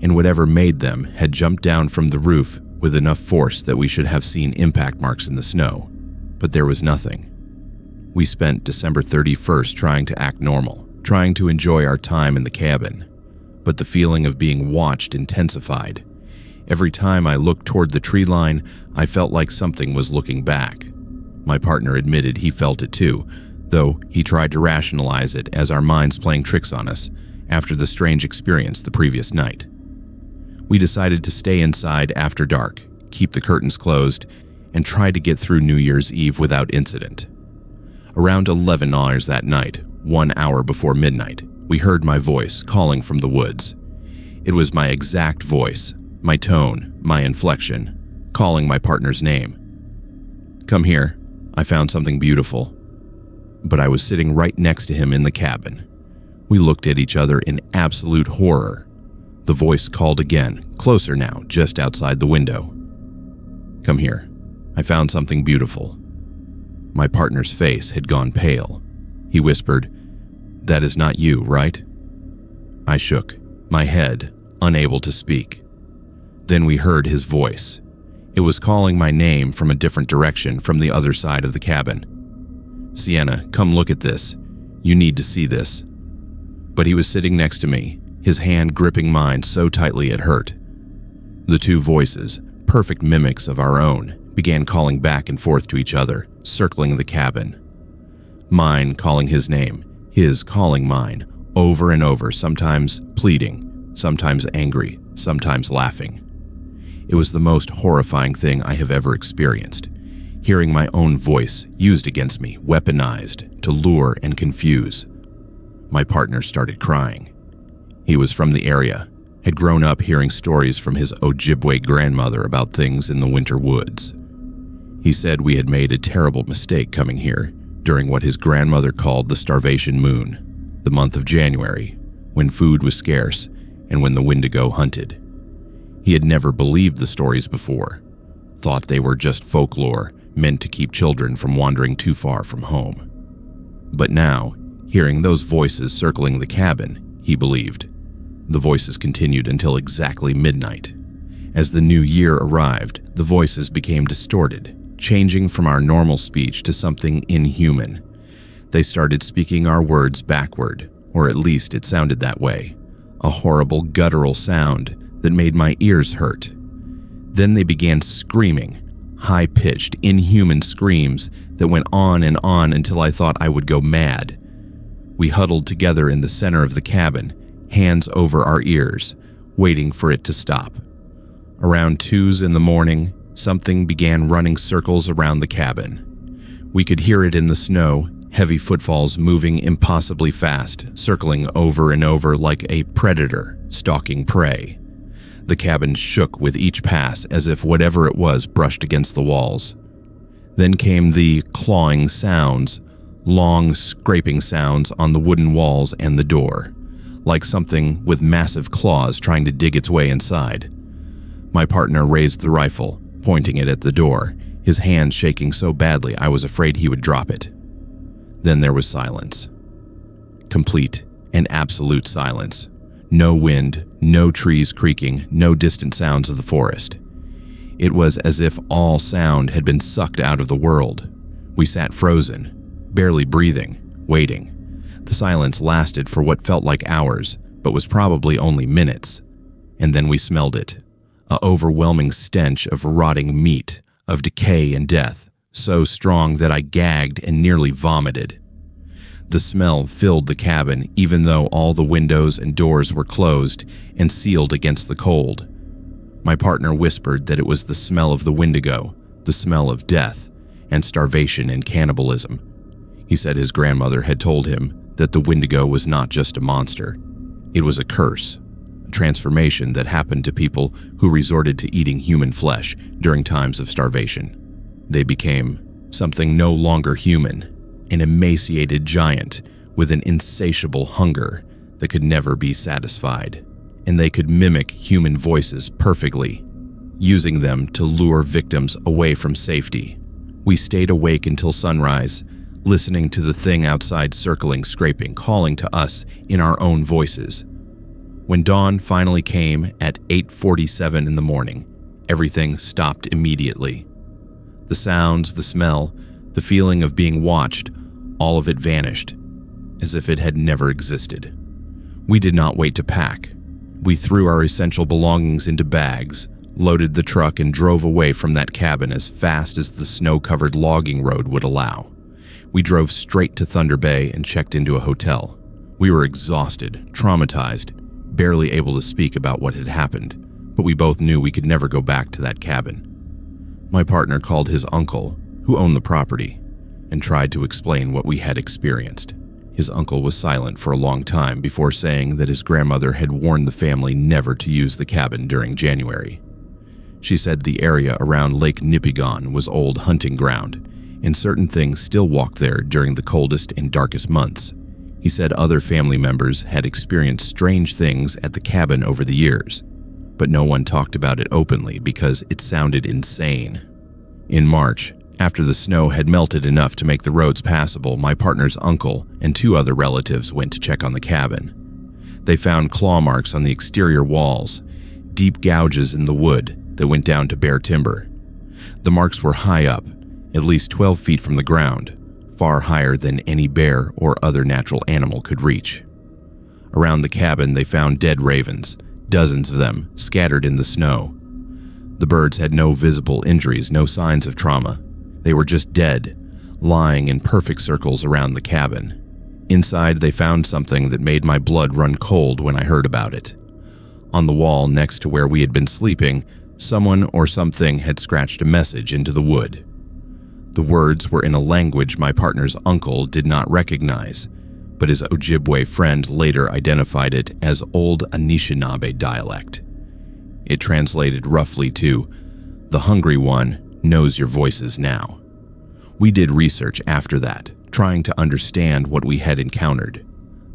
and whatever made them had jumped down from the roof with enough force that we should have seen impact marks in the snow, but there was nothing. We spent December 31st trying to act normal, trying to enjoy our time in the cabin, but the feeling of being watched intensified. Every time I looked toward the tree line, I felt like something was looking back. My partner admitted he felt it too, though he tried to rationalize it as our minds playing tricks on us after the strange experience the previous night. We decided to stay inside after dark, keep the curtains closed, and try to get through New Year's Eve without incident. Around 11 hours that night, 1 hour before midnight, we heard my voice calling from the woods. It was my exact voice, my tone, my inflection, calling my partner's name. "Come here. I found something beautiful." But I was sitting right next to him in the cabin. We looked at each other in absolute horror. The voice called again, closer now, just outside the window. "Come here. I found something beautiful." My partner's face had gone pale. He whispered, "That is not you, right?" I shook, my head, unable to speak. Then we heard his voice. It was calling my name from a different direction from the other side of the cabin. "Sienna, come look at this. You need to see this." But he was sitting next to me, his hand gripping mine so tightly it hurt. The two voices, perfect mimics of our own, began calling back and forth to each other, circling the cabin. Mine calling his name, his calling mine, over and over, sometimes pleading, sometimes angry, sometimes laughing. It was the most horrifying thing I have ever experienced, hearing my own voice used against me, weaponized to lure and confuse. My partner started crying. He was from the area, had grown up hearing stories from his Ojibwe grandmother about things in the winter woods. He said we had made a terrible mistake coming here during what his grandmother called the starvation moon, the month of January, when food was scarce and when the Wendigo hunted. He had never believed the stories before, thought they were just folklore meant to keep children from wandering too far from home. But now, hearing those voices circling the cabin, he believed. The voices continued until exactly midnight. As the new year arrived, the voices became distorted, changing from our normal speech to something inhuman. They started speaking our words backward, or at least it sounded that way, a horrible guttural sound that made my ears hurt. Then they began screaming, high-pitched, inhuman screams that went on until I thought I would go mad. We huddled together in the center of the cabin, hands over our ears, waiting for it to stop. Around 2 in the morning, something began running circles around the cabin. We could hear it in the snow, heavy footfalls moving impossibly fast, circling over and over like a predator stalking prey. The cabin shook with each pass as if whatever it was brushed against the walls. Then came the clawing sounds, long scraping sounds on the wooden walls and the door, like something with massive claws trying to dig its way inside. My partner raised the rifle, pointing it at the door, his hand shaking so badly I was afraid he would drop it. Then there was silence. Complete and absolute silence. No wind, no trees creaking, no distant sounds of the forest. It was as if all sound had been sucked out of the world. We sat frozen, barely breathing, waiting. The silence lasted for what felt like hours, but was probably only minutes. And then we smelled it. An overwhelming stench of rotting meat, of decay and death, so strong that I gagged and nearly vomited. The smell filled the cabin even though all the windows and doors were closed and sealed against the cold. My partner whispered that it was the smell of the Wendigo, the smell of death, and starvation and cannibalism. He said his grandmother had told him that the Wendigo was not just a monster. It was a curse, a transformation that happened to people who resorted to eating human flesh during times of starvation. They became something no longer human, an emaciated giant with an insatiable hunger that could never be satisfied. And they could mimic human voices perfectly, using them to lure victims away from safety. We stayed awake until sunrise, listening to the thing outside circling, scraping, calling to us in our own voices. When dawn finally came at 8:47 in the morning, everything stopped immediately. The sounds, the smell, the feeling of being watched, all of it vanished, as if it had never existed. We did not wait to pack. We threw our essential belongings into bags, loaded the truck, and drove away from that cabin as fast as the snow-covered logging road would allow. We drove straight to Thunder Bay and checked into a hotel. We were exhausted, traumatized, barely able to speak about what had happened, but we both knew we could never go back to that cabin. My partner called his uncle, who owned the property, and tried to explain what we had experienced. His uncle was silent for a long time before saying that his grandmother had warned the family never to use the cabin during January. She said the area around Lake Nipigon was old hunting ground, and certain things still walked there during the coldest and darkest months. He said other family members had experienced strange things at the cabin over the years, but no one talked about it openly because it sounded insane. In March, after the snow had melted enough to make the roads passable, my partner's uncle and 2 other relatives went to check on the cabin. They found claw marks on the exterior walls, deep gouges in the wood that went down to bare timber. The marks were high up, at least 12 feet from the ground, far higher than any bear or other natural animal could reach. Around the cabin, they found dead ravens, dozens of them, scattered in the snow. The birds had no visible injuries, no signs of trauma. They were just dead, lying in perfect circles around the cabin. Inside, they found something that made my blood run cold when I heard about it. On the wall next to where we had been sleeping, someone or something had scratched a message into the wood. The words were in a language my partner's uncle did not recognize, but his Ojibwe friend later identified it as Old Anishinaabe dialect. It translated roughly to, "The hungry one knows your voices now." We did research after that, trying to understand what we had encountered.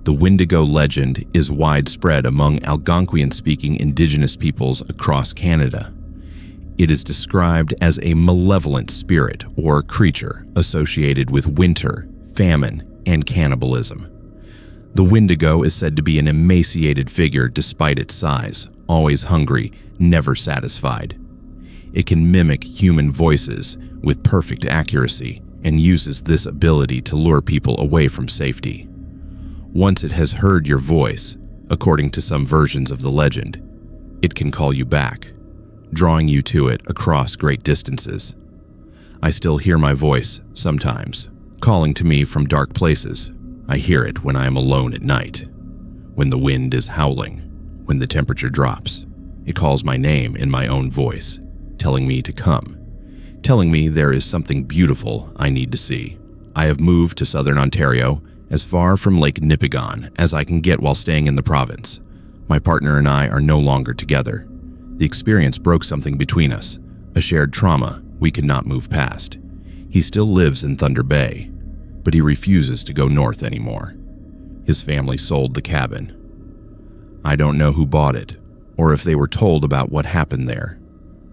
The Wendigo legend is widespread among Algonquian-speaking indigenous peoples across Canada. It is described as a malevolent spirit or creature associated with winter, famine, and cannibalism. The Wendigo is said to be an emaciated figure despite its size, always hungry, never satisfied. It can mimic human voices with perfect accuracy and uses this ability to lure people away from safety. Once it has heard your voice, according to some versions of the legend, it can call you back, drawing you to it across great distances. I still hear my voice sometimes, calling to me from dark places. I hear it when I am alone at night, when the wind is howling, when the temperature drops. It calls my name in my own voice, telling me to come, telling me there is something beautiful I need to see. I have moved to southern Ontario, as far from Lake Nipigon as I can get while staying in the province. My partner and I are no longer together. The experience broke something between us, a shared trauma we could not move past. He still lives in Thunder Bay, but he refuses to go north anymore. His family sold the cabin. I don't know who bought it, or if they were told about what happened there.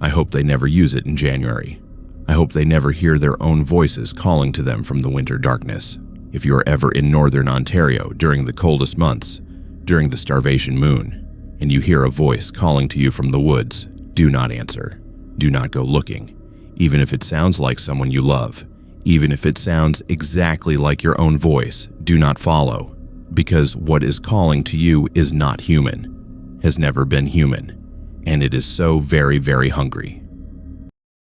I hope they never use it in January. I hope they never hear their own voices calling to them from the winter darkness. If you are ever in northern Ontario during the coldest months, during the starvation moon, and you hear a voice calling to you from the woods, do not answer. Do not go looking, even if it sounds like someone you love. Even if it sounds exactly like your own voice, do not follow, because what is calling to you is not human, has never been human, and it is so very, very hungry.